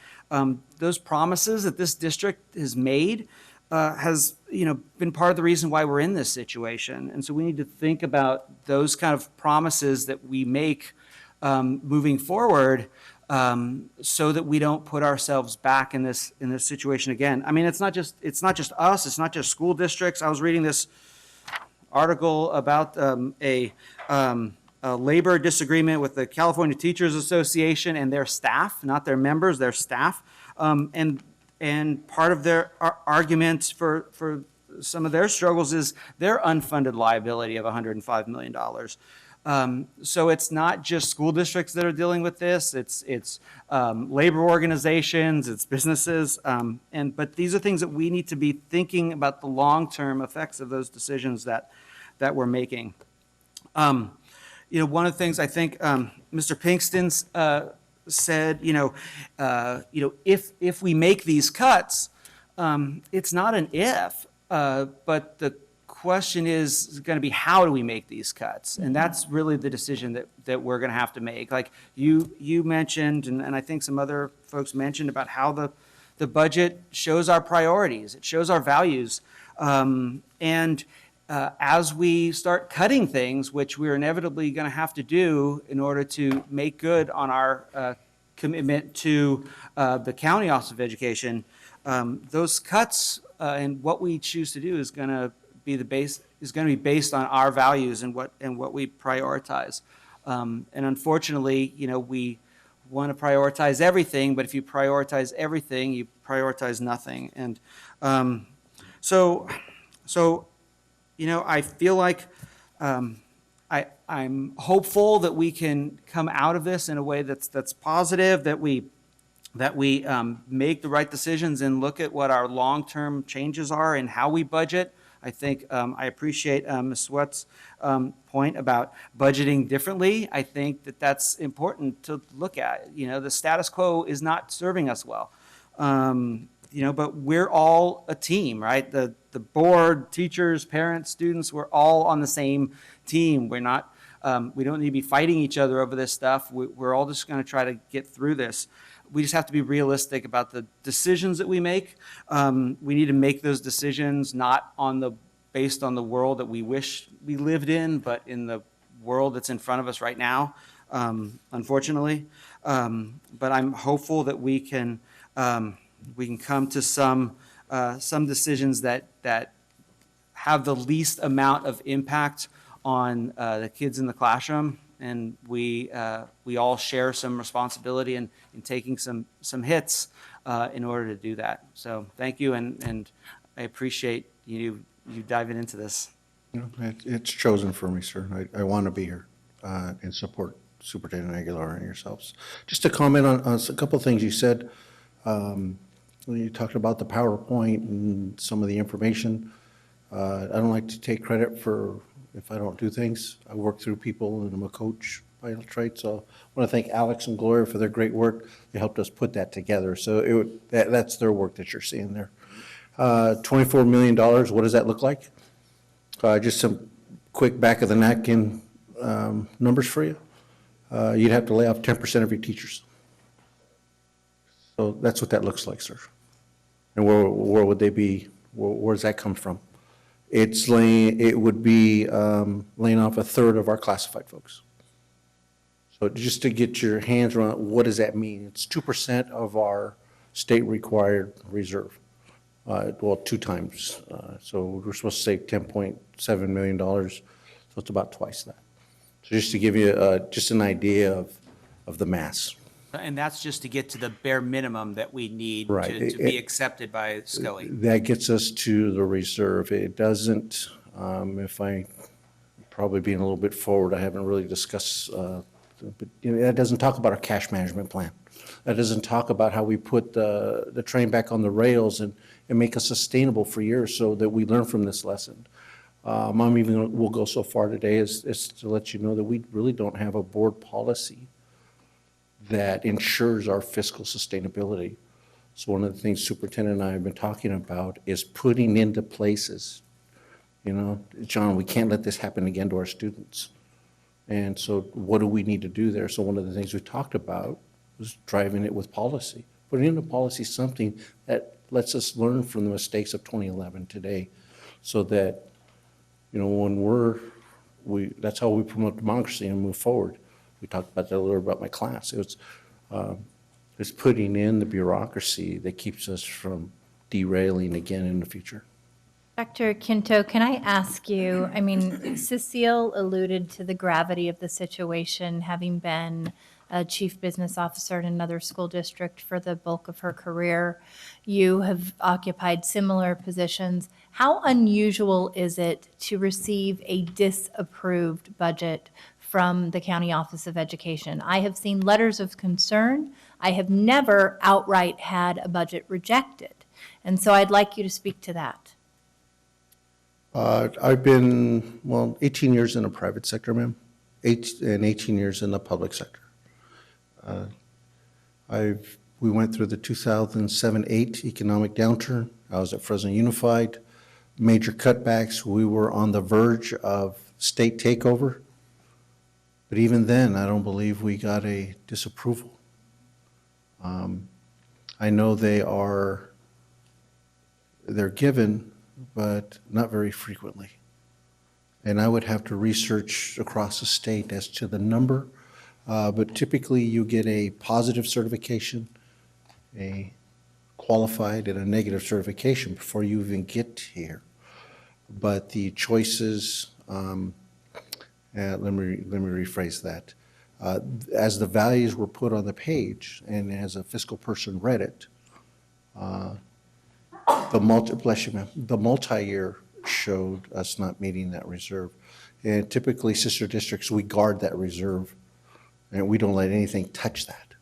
those promises that this district has made has been part of the reason why we're in this situation. And so we need to think about those kind of promises that we make moving forward, so that we don't put ourselves back in this situation again. I mean, it's not just us, it's not just school districts. I was reading this article about a labor disagreement with the California Teachers Association and their staff, not their members, their staff. And part of their argument for some of their struggles is their unfunded liability of $105 million. So it's not just school districts that are dealing with this, it's labor organizations, it's businesses, but these are things that we need to be thinking about the long-term effects of those decisions that we're making. One of the things I think Mr. Pinkston's said, if we make these cuts, it's not an if, but the question is going to be, how do we make these cuts? And that's really the decision that we're going to have to make. Like you mentioned, and I think some other folks mentioned about how the budget shows our priorities, it shows our values. As we start cutting things, which we're inevitably going to have to do in order to make good on our commitment to the County Office of Education, those cuts and what we choose to do is going to be based on our values and what we prioritize. And unfortunately, we want to prioritize everything, but if you prioritize everything, you prioritize nothing. And so I feel like I'm hopeful that we can come out of this in a way that's positive, that we make the right decisions and look at what our long-term changes are and how we budget. I think I appreciate Ms. Sweat's point about budgeting differently. I think that's important to look at. The status quo is not serving us well. But we're all a team, right? The board, teachers, parents, students, we're all on the same team. We're not, we don't need to be fighting each other over this stuff. We're all just going to try to get through this. We just have to be realistic about the decisions that we make. We need to make those decisions not based on the world that we wish we lived in, but in the world that's in front of us right now, unfortunately. But I'm hopeful that we can come to some decisions that have the least amount of impact on the kids in the classroom, and we all share some responsibility in taking some hits in order to do that. So thank you, and I appreciate you diving into this. It's chosen for me, sir. I want to be here and support Superintendent Aguilar and yourselves. Just to comment on a couple of things you said. When you talked about the PowerPoint and some of the information, I don't like to take credit for if I don't do things. I work through people, and I'm a coach by trade. So I want to thank Alex and Gloria for their great work. They helped us put that together. So that's their work that you're seeing there. $24 million, what does that look like? Just some quick back of the napkin numbers for you. You'd have to lay off 10% of your teachers. So that's what that looks like, sir. And where would they be? Where does that come from? It would be laying off a third of our classified folks. So just to get your hands around, what does that mean? It's 2% of our state required reserve. Well, 2 times. So we're supposed to save $10.7 million. So it's about twice that. So just to give you just an idea of the mass. And that's just to get to the bare minimum that we need Right. to be accepted by Scully. That gets us to the reserve. It doesn't, if I, probably being a little bit forward, I haven't really discussed, but that doesn't talk about our cash management plan. That doesn't talk about how we put the train back on the rails and make it sustainable for years so that we learn from this lesson. I'm even, will go so far today as to let you know that we really don't have a board policy that ensures our fiscal sustainability. So one of the things Superintendent and I have been talking about is putting into places, you know, John, we can't let this happen again to our students. And so what do we need to do there? So one of the things we talked about was driving it with policy. Putting into policy something that lets us learn from the mistakes of 2011 today so that, you know, when that's how we promote democracy and move forward. We talked about that a little about my class. It's putting in the bureaucracy that keeps us from derailing again in the future. Dr. Quinto, can I ask you, I mean, Cecile alluded to the gravity of the situation, having been a chief business officer in another school district for the bulk of her career. You have occupied similar positions. How unusual is it to receive a disapproved budget from the County Office of Education? I have seen letters of concern. I have never outright had a budget rejected. And so I'd like you to speak to that. I've been, 18 years in the private sector, ma'am, and 18 years in the public sector. We went through the 2007-8 economic downturn. I was at Fresno Unified, major cutbacks. We were on the verge of state takeover. But even then, I don't believe we got a disapproval. I know they're given, but not very frequently. And I would have to research across the state as to the number, but typically you get a positive certification, a qualified, and a negative certification before you even get here. But the choices, let me rephrase that. As the values were put on the page, and as a fiscal person read it, the multi-year showed us not meeting that reserve. And typically, sister districts, we guard that reserve, and we don't let anything touch that.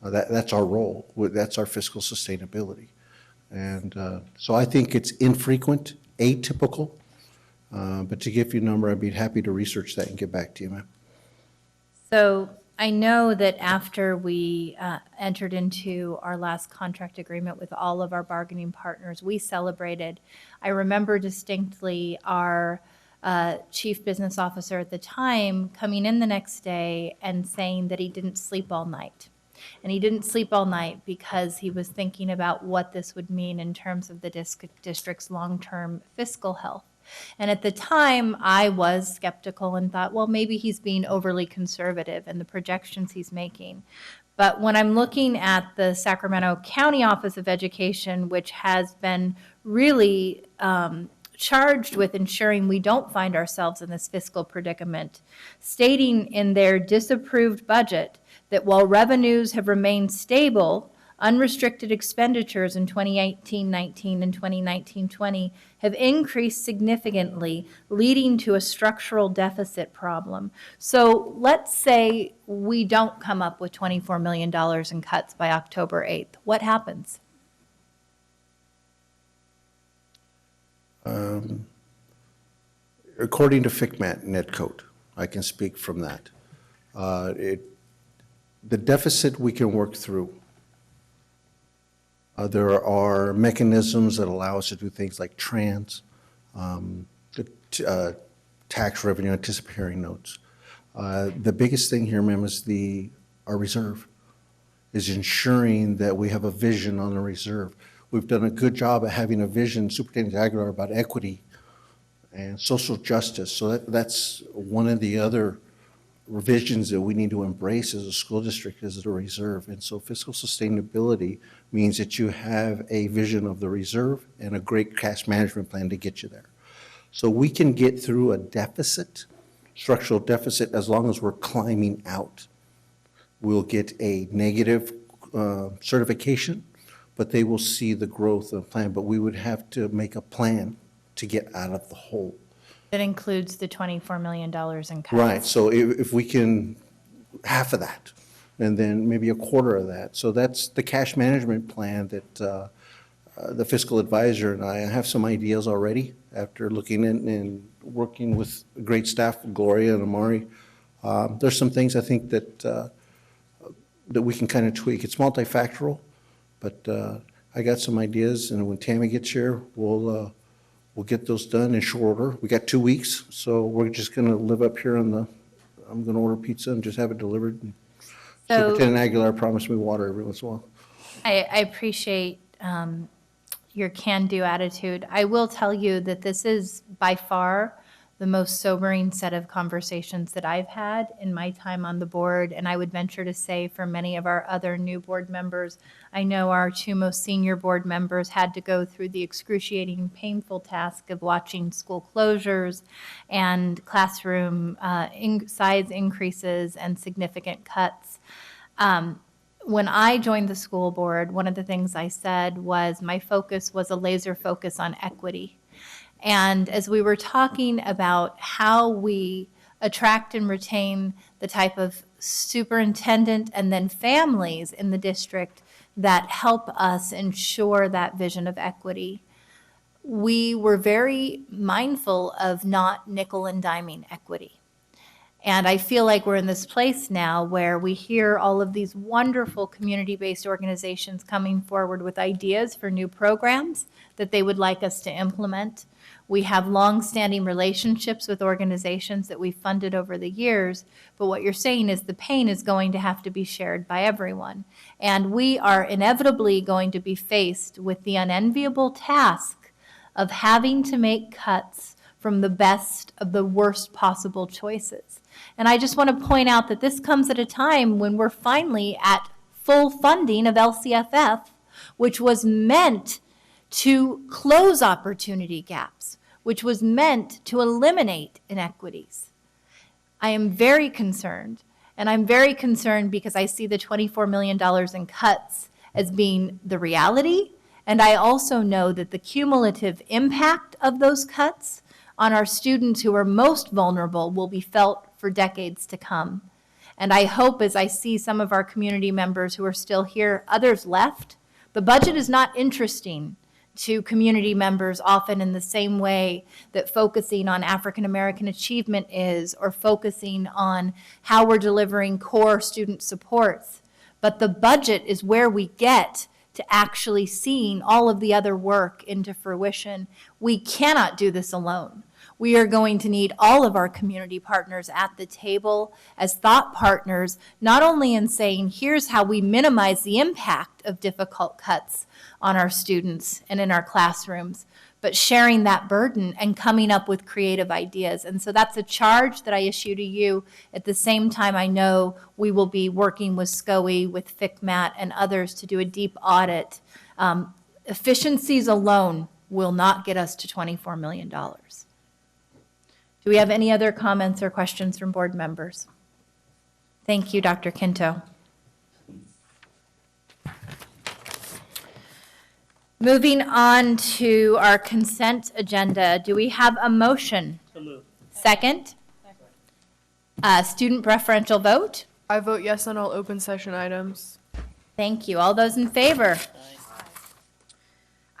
That's our role. That's our fiscal sustainability. And so I think it's infrequent, atypical, but to give you a number, I'd be happy to research that and get back to you, ma'am. So I know that after we entered into our last contract agreement with all of our bargaining partners, we celebrated. I remember distinctly our chief business officer at the time coming in the next day and saying that he didn't sleep all night. And he didn't sleep all night because he was thinking about what this would mean in terms of the district's long-term fiscal health. And at the time, I was skeptical and thought, well, maybe he's being overly conservative in the projections he's making. But when I'm looking at the Sacramento County Office of Education, which has been really charged with ensuring we don't find ourselves in this fiscal predicament, stating in their disapproved budget that while revenues have remained stable, unrestricted expenditures in 2018-19 and 2019-20 have increased significantly, leading to a structural deficit problem. So let's say we don't come up with $24 million in cuts by October 8th. What happens? According to FCMAT net code, I can speak from that. The deficit we can work through. There are mechanisms that allow us to do things like tax revenue anticipatory notes. The biggest thing here, ma'am, is our reserve, is ensuring that we have a vision on the reserve. We've done a good job at having a vision, Superintendent Aguilar, about equity and social justice. So that's one of the other revisions that we need to embrace as a school district is the reserve. And so fiscal sustainability means that you have a vision of the reserve and a great cash management plan to get you there. So we can get through a deficit, structural deficit, as long as we're climbing out. We'll get a negative certification, but they will see the growth of the plan. But we would have to make a plan to get out of the hole. That includes the $24 million in cuts. Right, so if we can, half of that, and then maybe a quarter of that. So that's the cash management plan that the fiscal advisor and I have some ideas already after looking in and working with great staff, Gloria and Amari. There's some things I think that we can kind of tweak. It's multifactorial, but I got some ideas, and when Tammy gets here, we'll get those done in short order. We got 2 weeks, so we're just going to live up here I'm going to order pizza and just have it delivered. So- Superintendent Aguilar promised me water every once in a while. I appreciate your can-do attitude. I will tell you that this is by far the most sobering set of conversations that I've had in my time on the board, and I would venture to say for many of our other new board members. I know our two most senior board members had to go through the excruciating, painful task of watching school closures and classroom size increases and significant cuts. When I joined the school board, one of the things I said was my focus was a laser focus on equity. And as we were talking about how we attract and retain the type of superintendent and then families in the district that help us ensure that vision of equity, we were very mindful of not nickel and diming equity. And I feel like we're in this place now where we hear all of these wonderful community-based organizations coming forward with ideas for new programs that they would like us to implement. We have long-standing relationships with organizations that we've funded over the years, but what you're saying is the pain is going to have to be shared by everyone. And we are inevitably going to be faced with the unenviable task of having to make cuts from the best of the worst possible choices. And I just want to point out that this comes at a time when we're finally at full funding of LCFF, which was meant to close opportunity gaps, which was meant to eliminate inequities. I am very concerned, and I'm very concerned because I see the $24 million in cuts as being the reality, and I also know that the cumulative impact of those cuts on our students who are most vulnerable will be felt for decades to come. And I hope as I see some of our community members who are still here, others left, the budget is not interesting to community members often in the same way that focusing on African American achievement is, or focusing on how we're delivering core student supports. But the budget is where we get to actually seeing all of the other work into fruition. We cannot do this alone. We are going to need all of our community partners at the table as thought partners, not only in saying, here's how we minimize the impact of difficult cuts on our students and in our classrooms, but sharing that burden and coming up with creative ideas. And so that's a charge that I issue to you. At the same time, I know we will be working with SCOE, with FCMAT, and others to do a deep audit. Efficiencies alone will not get us to $24 million. Do we have any other comments or questions from board members? Thank you, Dr. Quinto. Moving on to our consent agenda, do we have a motion? Second? Student preferential vote? I vote yes on all open session items. Thank you. All those in favor?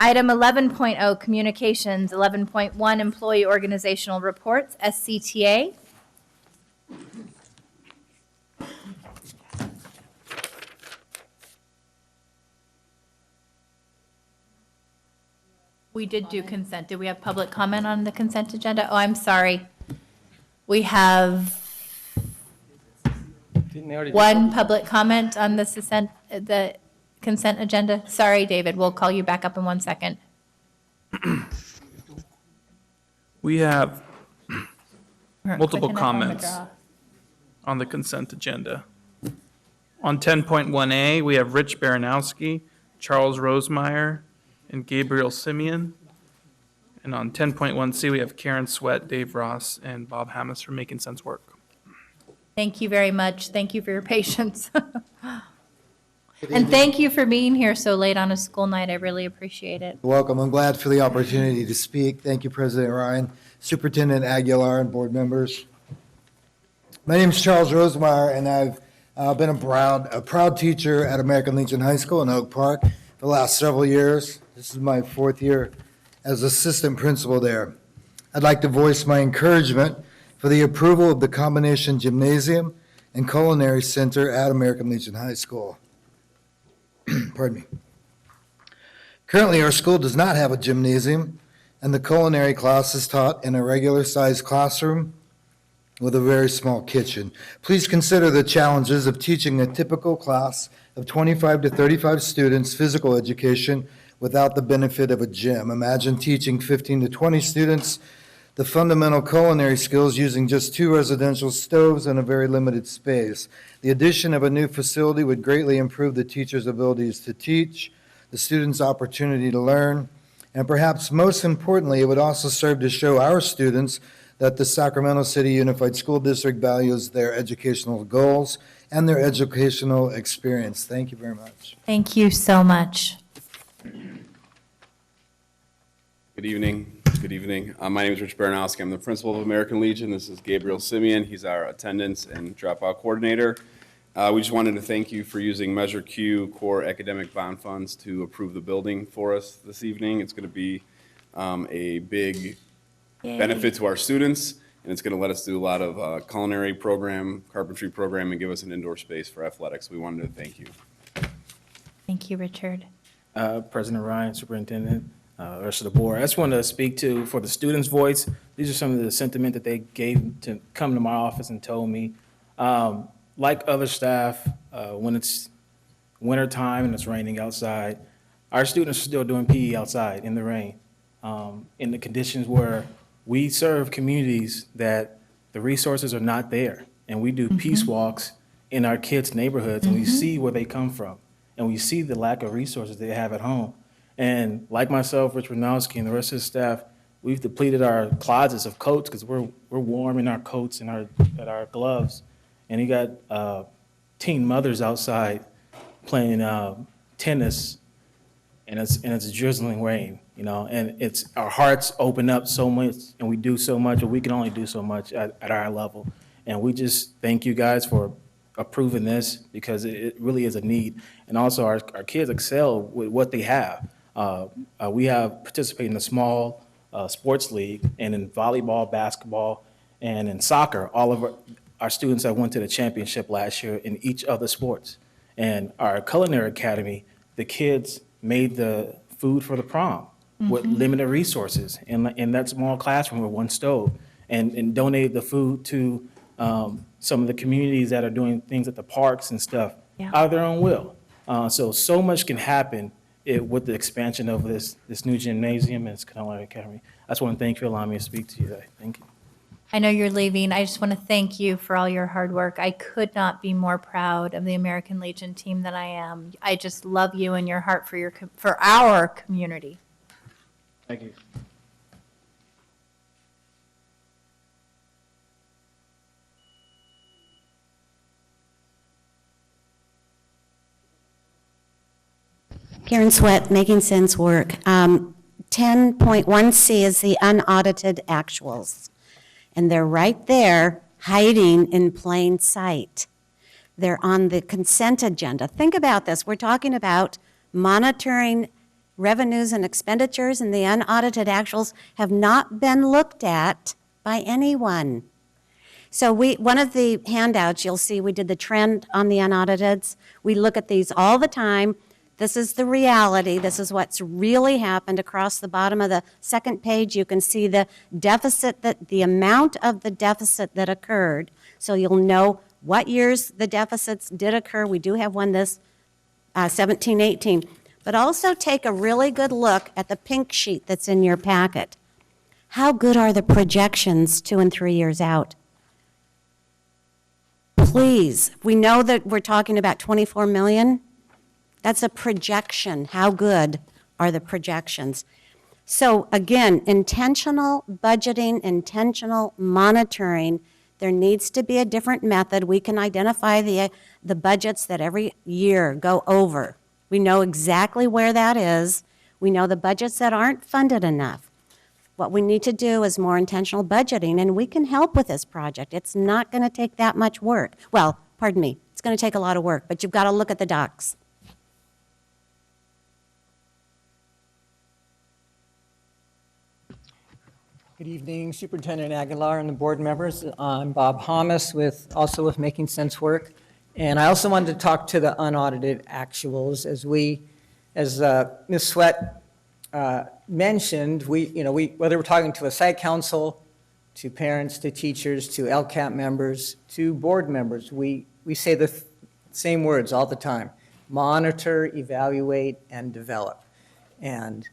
Item 11.0, communications. 11.1, employee organizational reports, SCTA. We did do consent. Did we have public comment on the consent agenda? Oh, I'm sorry. We have one public comment on the consent agenda. Sorry, David, we'll call you back up in 1 second. We have We're multiple quick enough on the comments draw. on the consent agenda. On 10.1A, we have Rich Baranowski, Charles Rosemeyer, and Gabriel Simeon. And on 10.1C, we have Karen Sweat, Dave Ross, and Bob Hammis for Making Sense Work. Thank you very much. Thank you for your patience. And thank you for being here so late on a school night. I really appreciate it. Welcome. I'm glad for the opportunity to speak. Thank you, President Ryan, Superintendent Aguilar, and board members. My name is Charles Rosemeyer, and I've I've been a proud teacher at American Legion High School in Oak Park for the last several years. This is my 4th year as assistant principal there. I'd like to voice my encouragement for the approval of the combination gymnasium and culinary center at American Legion High School. Pardon me. Currently, our school does not have a gymnasium, and the culinary class is taught in a regular-sized classroom with a very small kitchen. Please consider the challenges of teaching a typical class of 25 to 35 students physical education without the benefit of a gym. Imagine teaching 15 to 20 students the fundamental culinary skills using just 2 residential stoves and a very limited space. The addition of a new facility would greatly improve the teacher's abilities to teach, the students' opportunity to learn, and perhaps most importantly, it would also serve to show our students that the Sacramento City Unified School District values their educational goals and their educational experience. Thank you very much. Thank you so much. Good evening. Good evening. My name is Rich Baranowski. I'm the principal of American Legion. This is Gabriel Simeon. He's our attendance and dropout coordinator. We just wanted to thank you for using Measure Q core academic bond funds to approve the building for us this evening. It's going to be a big benefit to our students, and it's going to let us do a lot of culinary program, carpentry program, and give us an indoor space for athletics. We wanted to thank you. Thank you, Richard. President Ryan, Superintendent, the rest of the board. I just wanted to speak to, for the students' voice, these are some of the sentiment that they gave to come to my office and told me. Like other staff, when it's winter time and it's raining outside, our students are still doing PE outside in the rain, in the conditions where we serve communities that the resources are not there. And we do peace walks in our kids' neighborhoods, and we see where they come from. And we see the lack of resources they have at home. And like myself, Rich Ranowski, and the rest of the staff, we've depleted our closets of coats because we're warm in our coats and our gloves. And you got teen mothers outside playing tennis, and it's drizzling rain, you know. And it's our hearts open up so much, and we do so much, but we can only do so much at our level. And we just thank you guys for approving this because it really is a need. And also, our kids excel with what they have. We have participated in a small sports league, and in volleyball, basketball, and in soccer. All of our students have went to the championship last year in each of the sports. And our culinary academy, the kids made the food for the prom with limited resources in that small classroom with 1 stove, and donated the food to some of the communities that are doing things at the parks and stuff out of their own will. So much can happen with the expansion of this new gymnasium and this culinary academy. I just want to thank you for allowing me to speak to you today. Thank you. I know you're leaving. I just want to thank you for all your hard work. I could not be more proud of the American Legion team than I am. I just love you and your heart for our community. Thank you. Karen Sweat, Making Sense Work. 10.1C is the unaudited actuals. And they're right there, hiding in plain sight. They're on the consent agenda. Think about this. We're talking about monitoring revenues and expenditures, and the unaudited actuals have not been looked at by anyone. So one of the handouts, you'll see we did the trend on the unauditeds. We look at these all the time. This is the reality. This is what's really happened. Across the bottom of the second page, you can see the deficit, the amount of the deficit that occurred. So you'll know what years the deficits did occur. We do have one this 17, 18. But also take a really good look at the pink sheet that's in your packet. How good are the projections 2 and 3 years out? Please, we know that we're talking about 24 million. That's a projection. How good are the projections? So again, intentional budgeting, intentional monitoring. There needs to be a different method. We can identify the budgets that every year go over. We know exactly where that is. We know the budgets that aren't funded enough. What we need to do is more intentional budgeting, and we can help with this project. It's not going to take that much work. Well, pardon me, it's It's going to take a lot of work, but you've got to look at the docs. Good evening, Superintendent Aguilar and the board members. I'm Bob Hamas also with Making Sense Work. And I also wanted to talk to the unaudited actuals as Ms. Sweat mentioned, whether we're talking to a site council, to parents, to teachers, to LCAP members, to board members, we say the same words all the time: monitor, evaluate, and develop. And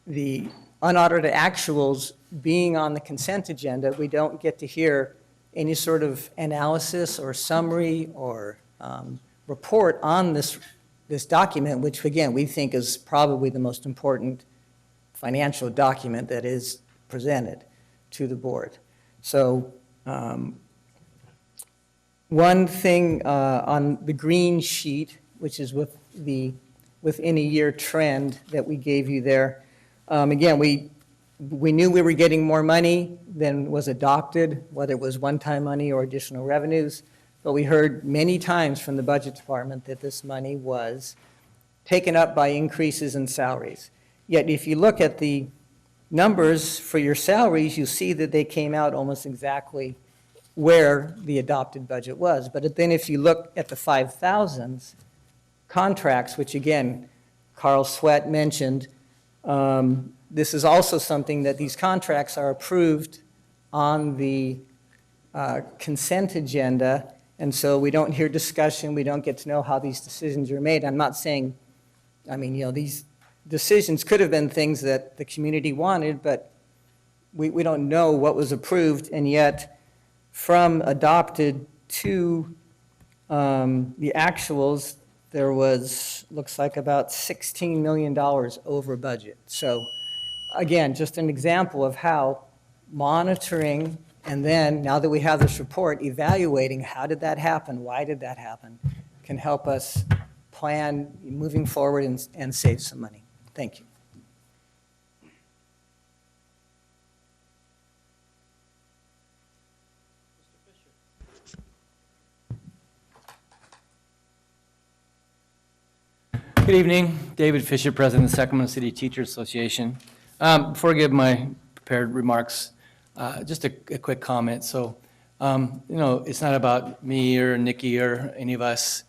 the unaudited actuals being on the consent agenda, we don't get to hear any sort of analysis or summary or report on this document, which again, we think is probably the most important financial document that is presented to the board. So one thing on the green sheet, which is with the within a year trend that we gave you there, again, we knew we were getting more money than was adopted, whether it was one-time money or additional revenues, but we heard many times from the budget department that this money was taken up by increases in salaries. Yet if you look at the numbers for your salaries, you see that they came out almost exactly where the adopted budget was. But then if you look at the 5,000s contracts, which again, Carl Sweat mentioned, this is also something that these contracts are approved on the consent agenda, and so we don't hear discussion, we don't get to know how these decisions are made. I'm not saying, these decisions could have been things that the community wanted, but we don't know what was approved, and yet from adopted to the actuals, there was, looks like about $16 million over budget. So again, just an example of how monitoring, and then now that we have this report, evaluating how did that happen, why did that happen, can help us plan moving forward and save some money. Thank you. Good evening, David Fisher, President of the Sacramento City Teachers Association. Before I give my prepared remarks, just a quick comment. So, it's not about me or Nikki or any of us,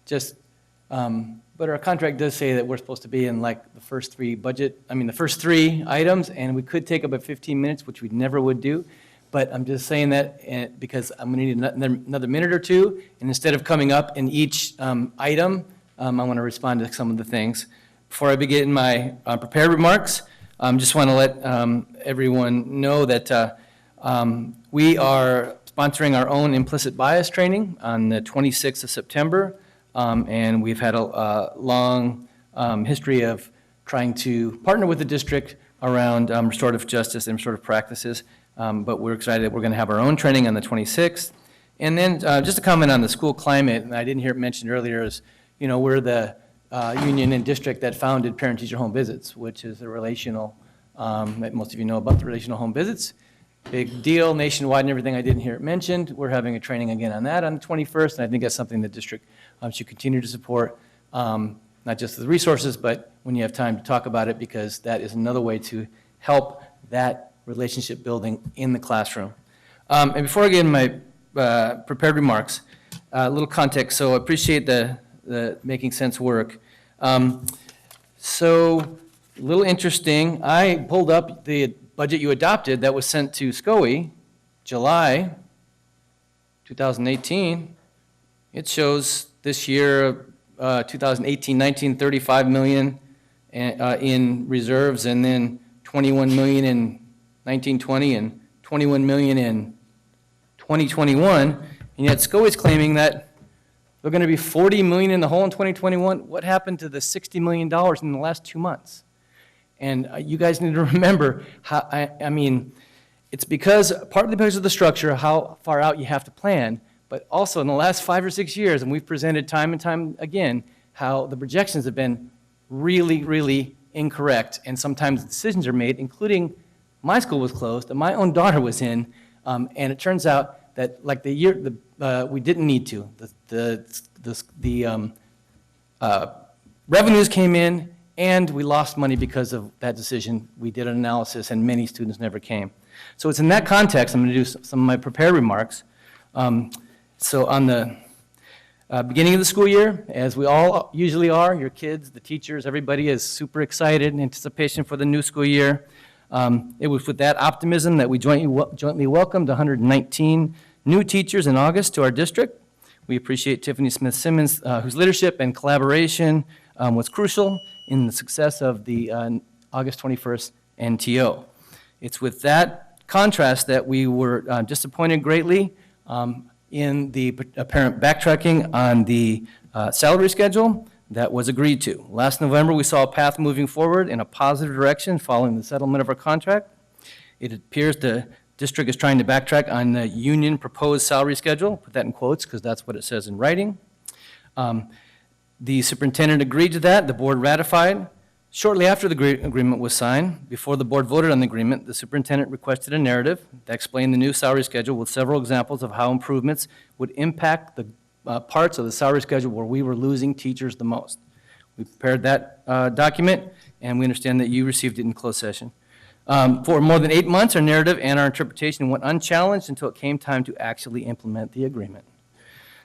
but our contract does say that we're supposed to be in like the first three items, and we could take about 15 minutes, which we never would do. But I'm just saying that because I'm going to need another minute or two, and instead of coming up in each item, I want to respond to some of the things. Before I begin my prepared remarks, just want to let everyone know that we are sponsoring our own implicit bias training on the 26th of September, and we've had a long history of trying to partner with the district around restorative justice and restorative practices, but we're excited that we're going to have our own training on the 26th. And then just a comment on the school climate, and I didn't hear it mentioned earlier, is we're the union and district that founded Parent-Teacher Home Visits, which is a relational, that most of you know about the relational home visits. Big deal nationwide and everything. I didn't hear it mentioned. We're having a training again on that on the 21st, and I think that's something the district should continue to support, not just the resources, but when you have time to talk about it, because that is another way to help that relationship building in the classroom. And before I get in my prepared remarks, a little context. So I appreciate the Making Sense work. So a little interesting, I pulled up the budget you adopted that was sent to SCOE, July 2018. It shows this year, 2018-19, $35 million in reserves, and then $21 million in 1920 and $21 million in 2021. And yet SCOE is claiming that they're going to be $40 million in the hole in 2021. What happened to the $60 million in the last 2 months? And you guys need to remember how, it's partly because of the structure, how far out you have to plan, but also in the last 5 or 6 years, and we've presented time and time again, how the projections have been really, really incorrect, and sometimes decisions are made, including my school was closed, and my own daughter was in, and it turns out that like the year, we didn't need to. The revenues came in and we lost money because of that decision. We did an analysis and many students never came. So it's in that context, I'm going to do some of my prepared remarks. So on the beginning of the school year, as we all usually are, your kids, the teachers, everybody is super excited in anticipation for the new school year. It was with that optimism that we jointly welcomed 119 new teachers in August to our district. We appreciate Tiffany Smith-Simmons, whose leadership and collaboration was crucial in the success of the August 21st NTO. It's with that contrast that we were disappointed greatly in the apparent backtracking on the salary schedule that was agreed to. Last November, we saw a path moving forward in a positive direction following the settlement of our contract. It appears the district is trying to backtrack on the union proposed salary schedule. Put that in quotes because that's what it says in writing. The superintendent agreed to that. The board ratified. Shortly after the agreement was signed, before the board voted on the agreement, the superintendent requested a narrative that explained the new salary schedule with several examples of how improvements would impact the parts of the salary schedule where we were losing teachers the most. We prepared that document, and we understand that you received it in closed session. For more than 8 months, our narrative and our interpretation went unchallenged until it came time to actually implement the agreement.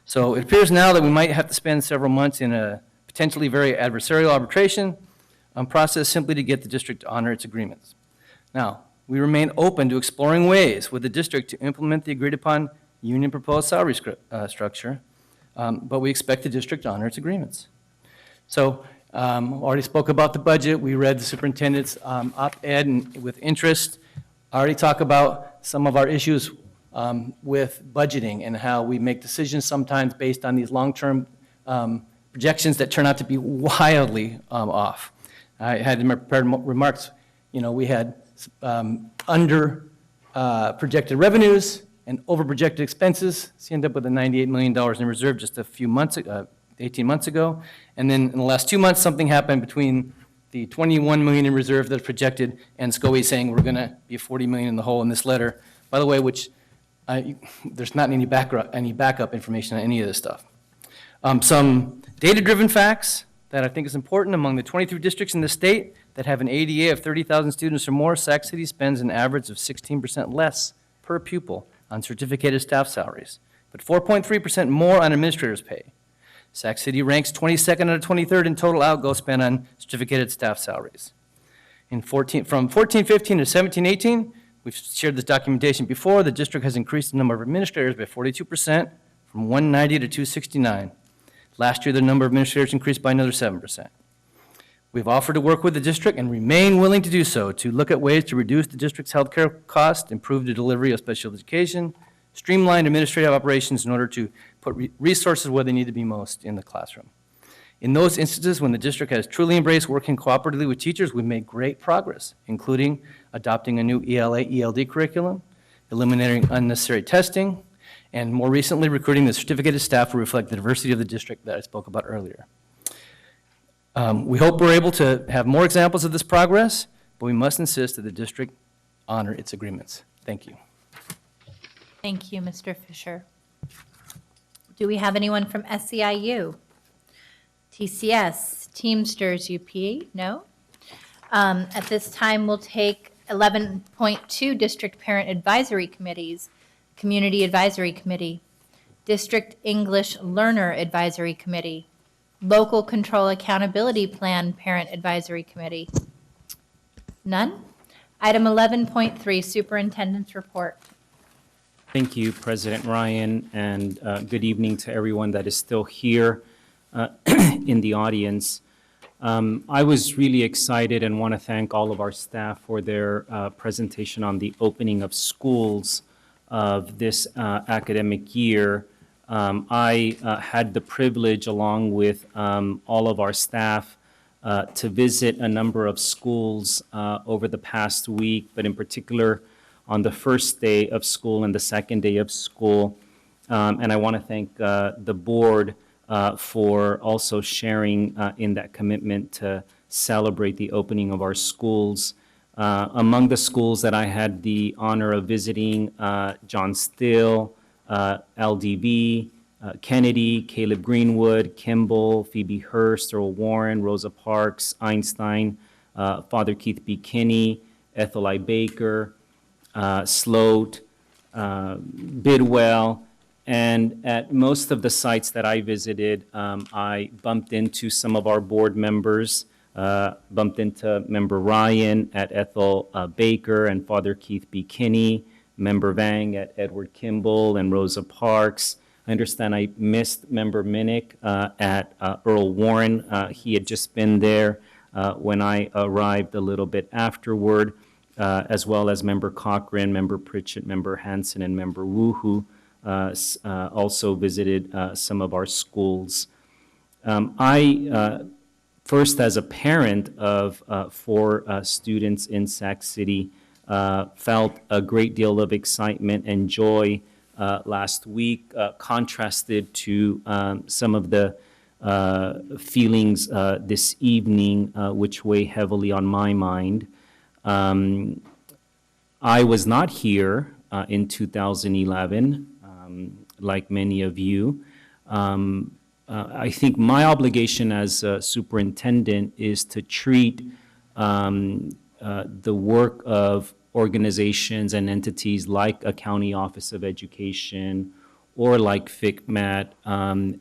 So it appears now that we might have to spend several months in a potentially very adversarial arbitration process simply to get the district to honor its agreements. Now, we remain open to exploring ways with the district to implement the agreed upon union proposed salary structure, but we expect the district to honor its agreements. So already spoke about the budget. We read the superintendent's op-ed with interest. I already talked about some of our issues with budgeting and how we make decisions sometimes based on these long-term projections that turn out to be wildly off. I had in my prepared remarks, we had under projected revenues and over projected expenses. So you end up with a $98 million in reserve just a few months, 18 months ago. And then in the last 2 months, something happened between the $21 million in reserve that's projected and SCOE saying we're going to be $40 million in the hole in this letter, by the way, which there's not any backup information on any of this stuff. Some data-driven facts that I think is important. Among the 23 districts in the state that have an ADA of 30,000 students or more, Sac City spends an average of 16% less per pupil on certificated staff salaries, but 4.3% more on administrators' pay. Sac City ranks 22nd out of 23rd in total outgo spent on certificated staff salaries. From 14-15 to 17-18, we've shared this documentation before, the district has increased the number of administrators by 42%, from 190 to 269. Last year, the number of administrators increased by another 7%. We've offered to work with the district and remain willing to do so to look at ways to reduce the district's healthcare costs, improve the delivery of special education, streamline administrative operations in order to put resources where they need to be most in the classroom. In those instances when the district has truly embraced working cooperatively with teachers, we've made great progress, including adopting a new ELA/ELD curriculum, eliminating unnecessary testing, and more recently, recruiting the certificated staff to reflect the diversity of the district that I spoke about earlier. We hope we're able to have more examples of this progress, but we must insist that the district honor its agreements. Thank you. Thank you, Mr. Fisher. Do we have anyone from SEIU? TCS, Teamsters, UP? No? At this time, we'll take 11.2 District Parent Advisory Committees. Community Advisory Committee, District English Learner Advisory Committee, Local Control Accountability Plan Parent Advisory Committee. None? Item 11.3, Superintendent's Report. Thank you, President Ryan, and good evening to everyone that is still here in the audience. I was really excited and want to thank all of our staff for their presentation on the opening of schools of this academic year. I had the privilege, along with all of our staff, to visit a number of schools over the past week, but in particular on the first day of school and the second day of school. And I want to thank the board for also sharing in that commitment to celebrate the opening of our schools. Among the schools that I had the honor of visiting, John Still, LDV, Kennedy, Caleb Greenwood, Kimball, Phoebe Hurst, Earl Warren, Rosa Parks, Einstein, Father Keith B. Kinney, Ethel I. Baker, Sloat, Bidwell, and at most of the sites that I visited, I bumped into some of our board members, bumped into Member Ryan at Ethel Baker and Father Keith B. Kinney, Member Vang at Edward Kimball and Rosa Parks. I understand I missed Member Minnick at Earl Warren. He had just been there when I arrived a little bit afterward, as well as Member Cochran, Member Pritchett, Member Hanson, and Member Wu, who also visited some of our schools. First, as a parent of 4 students in Sac City, felt a great deal of excitement and joy last week, contrasted to some of the feelings this evening, which weigh heavily on my mind. I was not here in 2011, like many of you. I think my obligation as a superintendent is to treat the work of organizations and entities like a county office of education or like FICMAT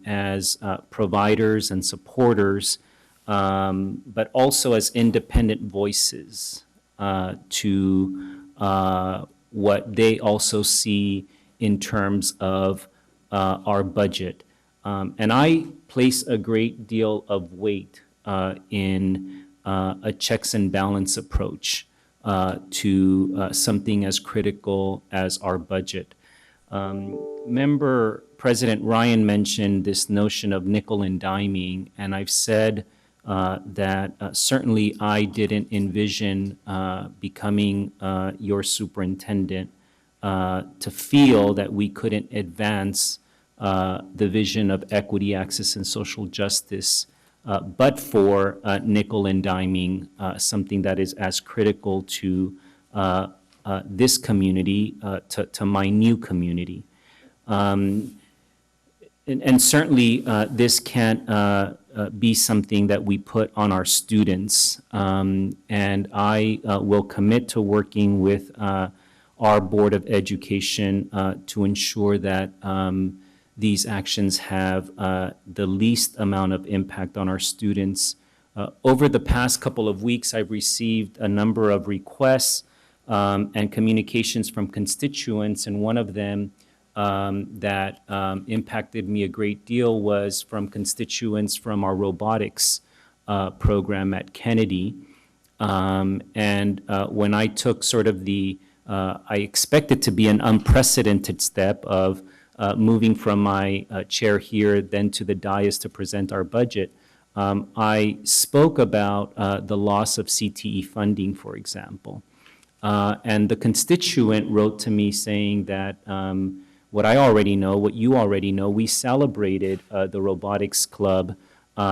as providers and supporters, but also as independent voices to what they also see in terms of our budget. And I place a great deal of weight in a checks and balance approach to something as critical as our budget. Member President Ryan mentioned this notion of nickel and diming, and I've said that certainly I didn't envision becoming your superintendent to feel that we couldn't advance the vision of equity, access, and social justice, but for nickel and diming, something that is as critical to this community, to my new community. And certainly this can't be something that we put on our students. And I will commit to working with our Board of Education to ensure that these actions have the least amount of impact on our students. Over the past couple of weeks, I've received a number of requests and communications from constituents, and one of them that impacted me a great deal was from constituents from our robotics program at Kennedy. And when I took sort of I expected to be an unprecedented step of moving from my chair here then to the dais to present our budget, I spoke about the loss of CTE funding, for example. And the constituent wrote to me saying that what I already know, what you already know, we celebrated the robotics club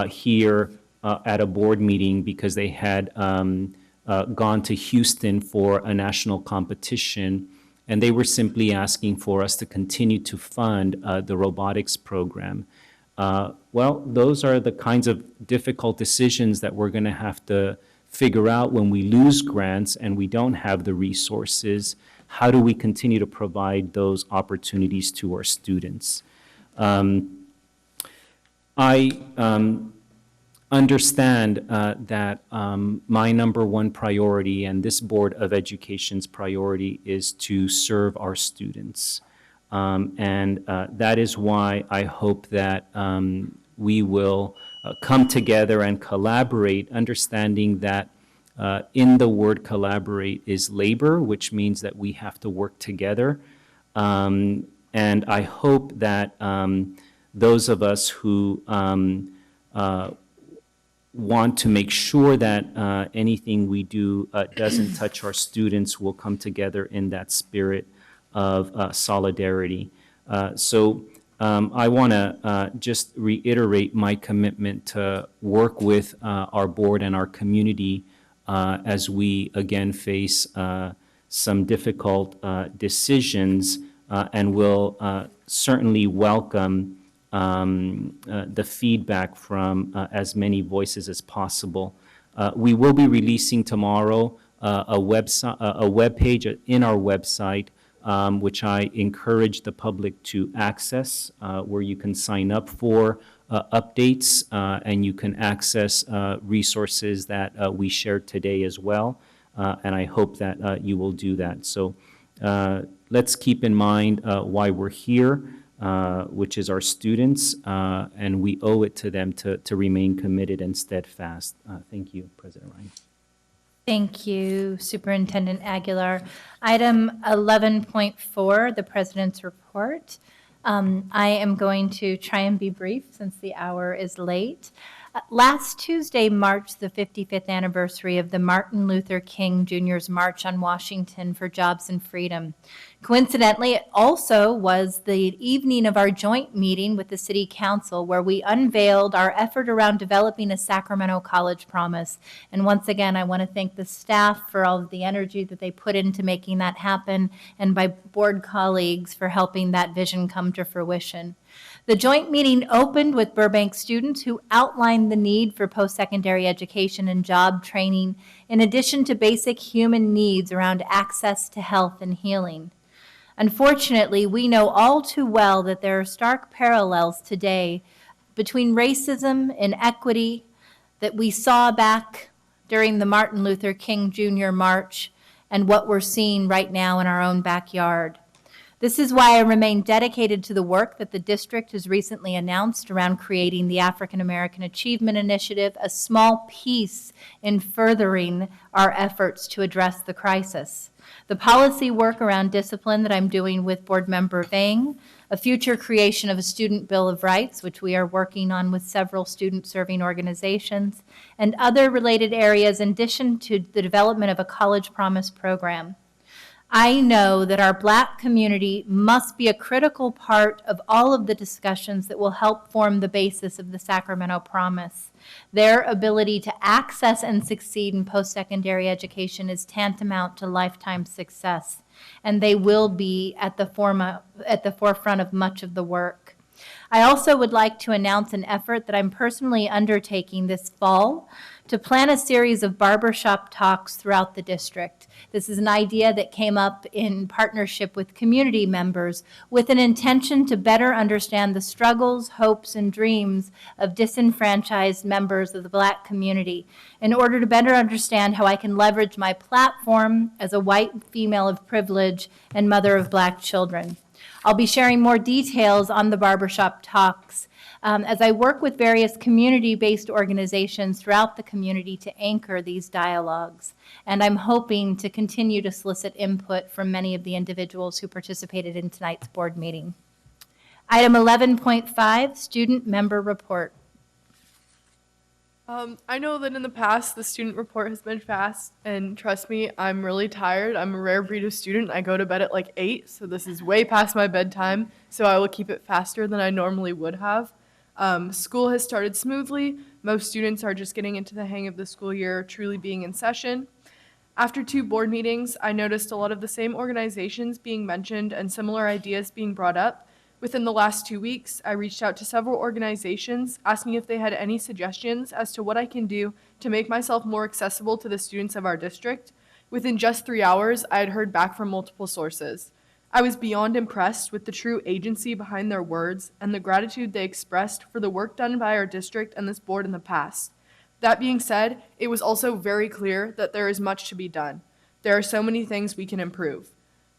here at a board meeting because they had gone to Houston for a national competition, and they were simply asking for us to continue to fund the robotics program. Well, those are the kinds of difficult decisions that we're going to have to figure out when we lose grants and we don't have the resources. How do we continue to provide those opportunities to our students? I understand that my number one priority and this Board of Education's priority is to serve our students. And that is why I hope that we will come together and collaborate, understanding that in the word collaborate is labor, which means that we have to work together. And I hope that those of us who want to make sure that anything we do doesn't touch our students will come together in that spirit of solidarity. So I want to just reiterate my commitment to work with our board and our community as we again face some difficult decisions and will certainly welcome the feedback from as many voices as possible. We will be releasing tomorrow a web page in our website, which I encourage the public to access, where you can sign up for updates, and you can access resources that we shared today as well. And I hope that you will do that. So let's keep in mind why we're here, which is our students, and we owe it to them to remain committed and steadfast. Thank you, President Ryan. Thank you, Superintendent Aguilar. Item 11.4, the President's Report. I am going to try and be brief since the hour is late. Last Tuesday marked the 55th anniversary of the Martin Luther King Jr.'s March on Washington for Jobs and Freedom. Coincidentally, it also was the evening of our joint meeting with the City Council, where we unveiled our effort around developing a Sacramento College Promise. And once again, I want to thank the staff for all of the energy that they put into making that happen, and my board colleagues for helping that vision come to fruition. The joint meeting opened with Burbank students who outlined the need for post-secondary education and job training, in addition to basic human needs around access to health and healing. Unfortunately, we know all too well that there are stark parallels today between racism and equity that we saw back during the Martin Luther King Jr. March and what we're seeing right now in our own backyard. This is why I remain dedicated to the work that the district has recently announced around creating the African American Achievement Initiative, a small piece in furthering our efforts to address the crisis. The policy work around discipline that I'm doing with Board Member Vang, a future creation of a Student Bill of Rights, which we are working on with several student-serving organizations, and other related areas in addition to the development of a College Promise program. I know that our Black community must be a critical part of all of the discussions that will help form the basis of the Sacramento Promise. Their ability to access and succeed in post-secondary education is tantamount to lifetime success, and they will be at the forefront of much of the work. I also would like to announce an effort that I'm personally undertaking this fall to plan a series of barbershop talks throughout the district. This is an idea that came up in partnership with community members with an intention to better understand the struggles, hopes, and dreams of disenfranchised members of the Black community in order to better understand how I can leverage my platform as a white female of privilege and mother of Black children. I'll be sharing more details on the barbershop talks as I work with various community-based organizations throughout the community to anchor these dialogues. And I'm hoping to continue to solicit input from many of the individuals who participated in tonight's board meeting. Item 11.5, Student Member Report. I know that in the past, the student report has been fast, and trust me, I'm really tired. I'm a rare breed of student. I go to bed at like 8, so this is way past my bedtime, so I will keep it faster than I normally would have. School has started smoothly. Most students are just getting into the hang of the school year, truly being in session. After 2 board meetings, I noticed a lot of the same organizations being mentioned and similar ideas being brought up. Within the last 2 weeks, I reached out to several organizations asking if they had any suggestions as to what I can do to make myself more accessible to the students of our district. Within just 3 hours, I had heard back from multiple sources. I was beyond impressed with the true agency behind their words and the gratitude they expressed for the work done by our district and this board in the past. That being said, it was also very clear that there is much to be done. There are so many things we can improve.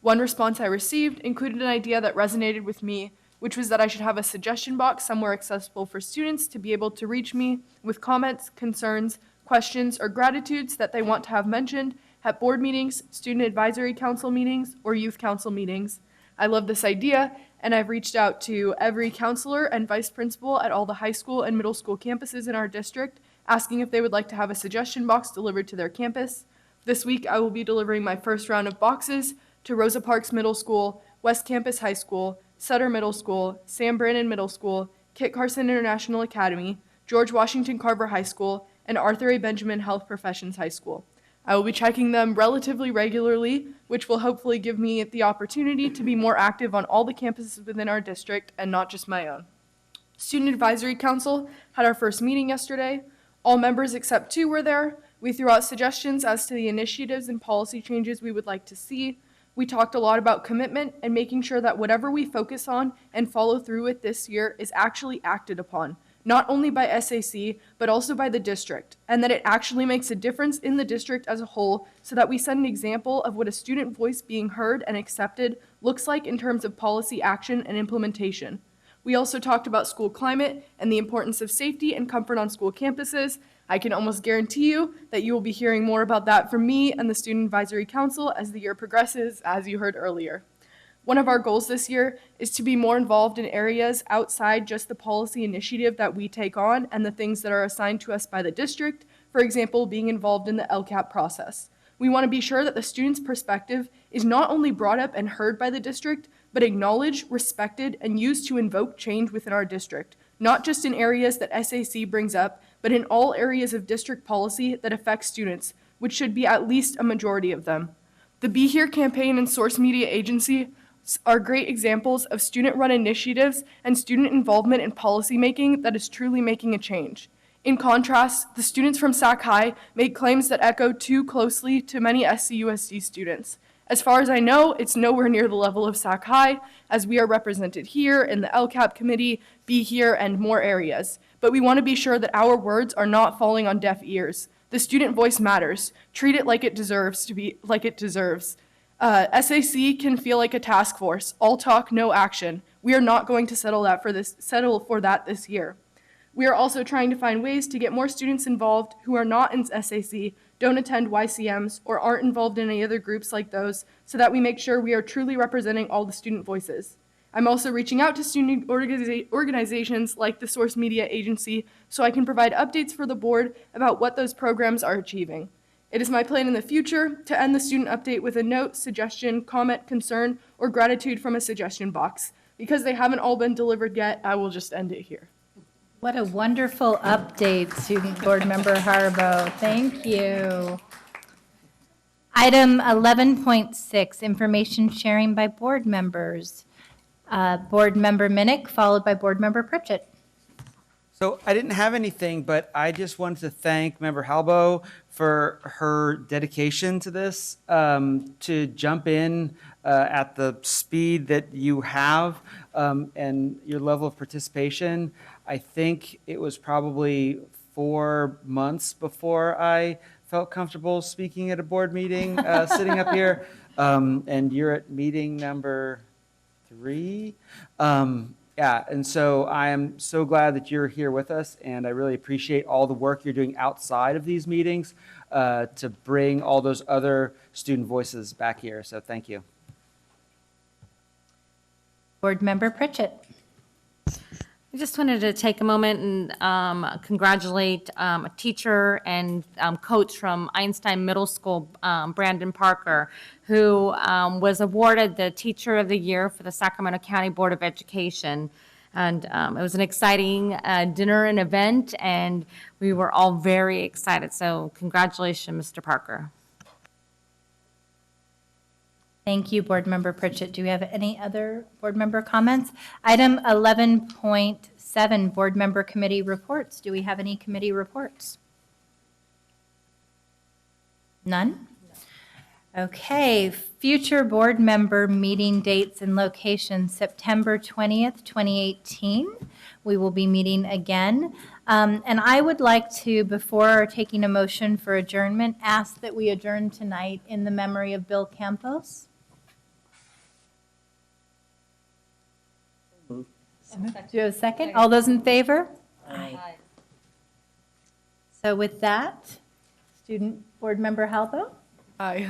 One response I received included an idea that resonated with me, which was that I should have a suggestion box somewhere accessible for students to be able to reach me with comments, concerns, questions, or gratitudes that they want to have mentioned at board meetings, student advisory council meetings, or youth council meetings. I love this idea, and I've reached out to every counselor and vice principal at all the high school and middle school campuses in our district, asking if they would like to have a suggestion box delivered to their campus. This week, I will be delivering my first round of boxes to Rosa Parks Middle School, West Campus High School, Sutter Middle School, Sam Brannan Middle School, Kit Carson International Academy, George Washington Carver High School, and Arthur A. Benjamin Health Professions High School. I will be checking them relatively regularly, which will hopefully give me the opportunity to be more active on all the campuses within our district and not just my own. Student Advisory Council had our first meeting yesterday. All members except 2 were there. We threw out suggestions as to the initiatives and policy changes we would like to see. We talked a lot about commitment and making sure that whatever we focus on and follow through with this year is actually acted upon, not only by SAC, but also by the district, and that it actually makes a difference in the district as a whole so that we set an example of what a student voice being heard and accepted looks like in terms of policy action and implementation. We also talked about school climate and the importance of safety and comfort on school campuses. I can almost guarantee you that you will be hearing more about that from me and the Student Advisory Council as the year progresses, as you heard earlier. One of our goals this year is to be more involved in areas outside just the policy initiative that we take on and the things that are assigned to us by the district, for example, being involved in the LCAP process. We want to be sure that the student's perspective is not only brought up and heard by the district, but acknowledged, respected, and used to invoke change within our district, not just in areas that SAC brings up, but in all areas of district policy that affect students, which should be at least a majority of them. The Be Here campaign and Source Media Agency are great examples of student-run initiatives and student involvement in policymaking that is truly making a change. In contrast, the students from Sac High made claims that echo too closely to many SCUSD students. As far as I know, it's nowhere near the level of Sac High, as we are represented here in the LCAP committee, Be Here, and more areas. But we want to be sure that our words are not falling on deaf ears. The student voice matters. Treat it like it deserves to be like it deserves. SAC can feel like a task force, all talk, no action. We are not going to settle for that this year. We are also trying to find ways to get more students involved who are not in SAC, don't attend YCMs, or aren't involved in any other groups like those, so that we make sure we are truly representing all the student voices. I'm also reaching out to student organizations like the Source Media Agency so I can provide updates for the board about what those programs are achieving. It is my plan in the future to end the student update with a note, suggestion, comment, concern, or gratitude from a suggestion box. Because they haven't all been delivered yet, I will just end it here. What a wonderful update, Student Board Member Harbo. Thank you. Item 11.6, information sharing by board members. Board Member Minnick, followed by Board Member Pritchett. So I didn't have anything, but I just wanted to thank Member Halbo for her dedication to this, to jump in at the speed that you have and your level of participation. I think it was probably 4 months before I felt comfortable speaking at a board meeting, sitting up here, and you're at meeting number 3. Yeah, and so I am so glad that you're here with us, and I really appreciate all the work you're doing outside of these meetings to bring all those other student voices back here. So thank you. Board Member Pritchett. I just wanted to take a moment and congratulate a teacher and coach from Einstein Middle School, Brandon Parker, who was awarded the Teacher of the Year for the Sacramento County Board of Education. And it was an exciting dinner and event, and we were all very excited. So congratulations, Mr. Parker. Thank you, Board Member Pritchett. Do we have any other board member comments? Item 11.7, Board Member Committee Reports. Do we have any committee reports? None? Okay, future board member meeting dates and locations, September 20th, 2018. We will be meeting again. And I would like to, before taking a motion for adjournment, ask that we adjourn tonight in the memory of Bill Campos. Do you have a second? All those in favor? Aye. So with that, Student Board Member Halbo? Aye.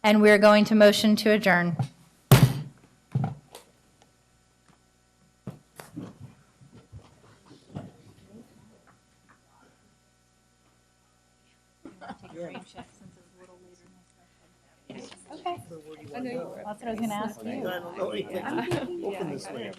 And we're going to motion to adjourn. Okay. That's what I was going to ask you. Open this way.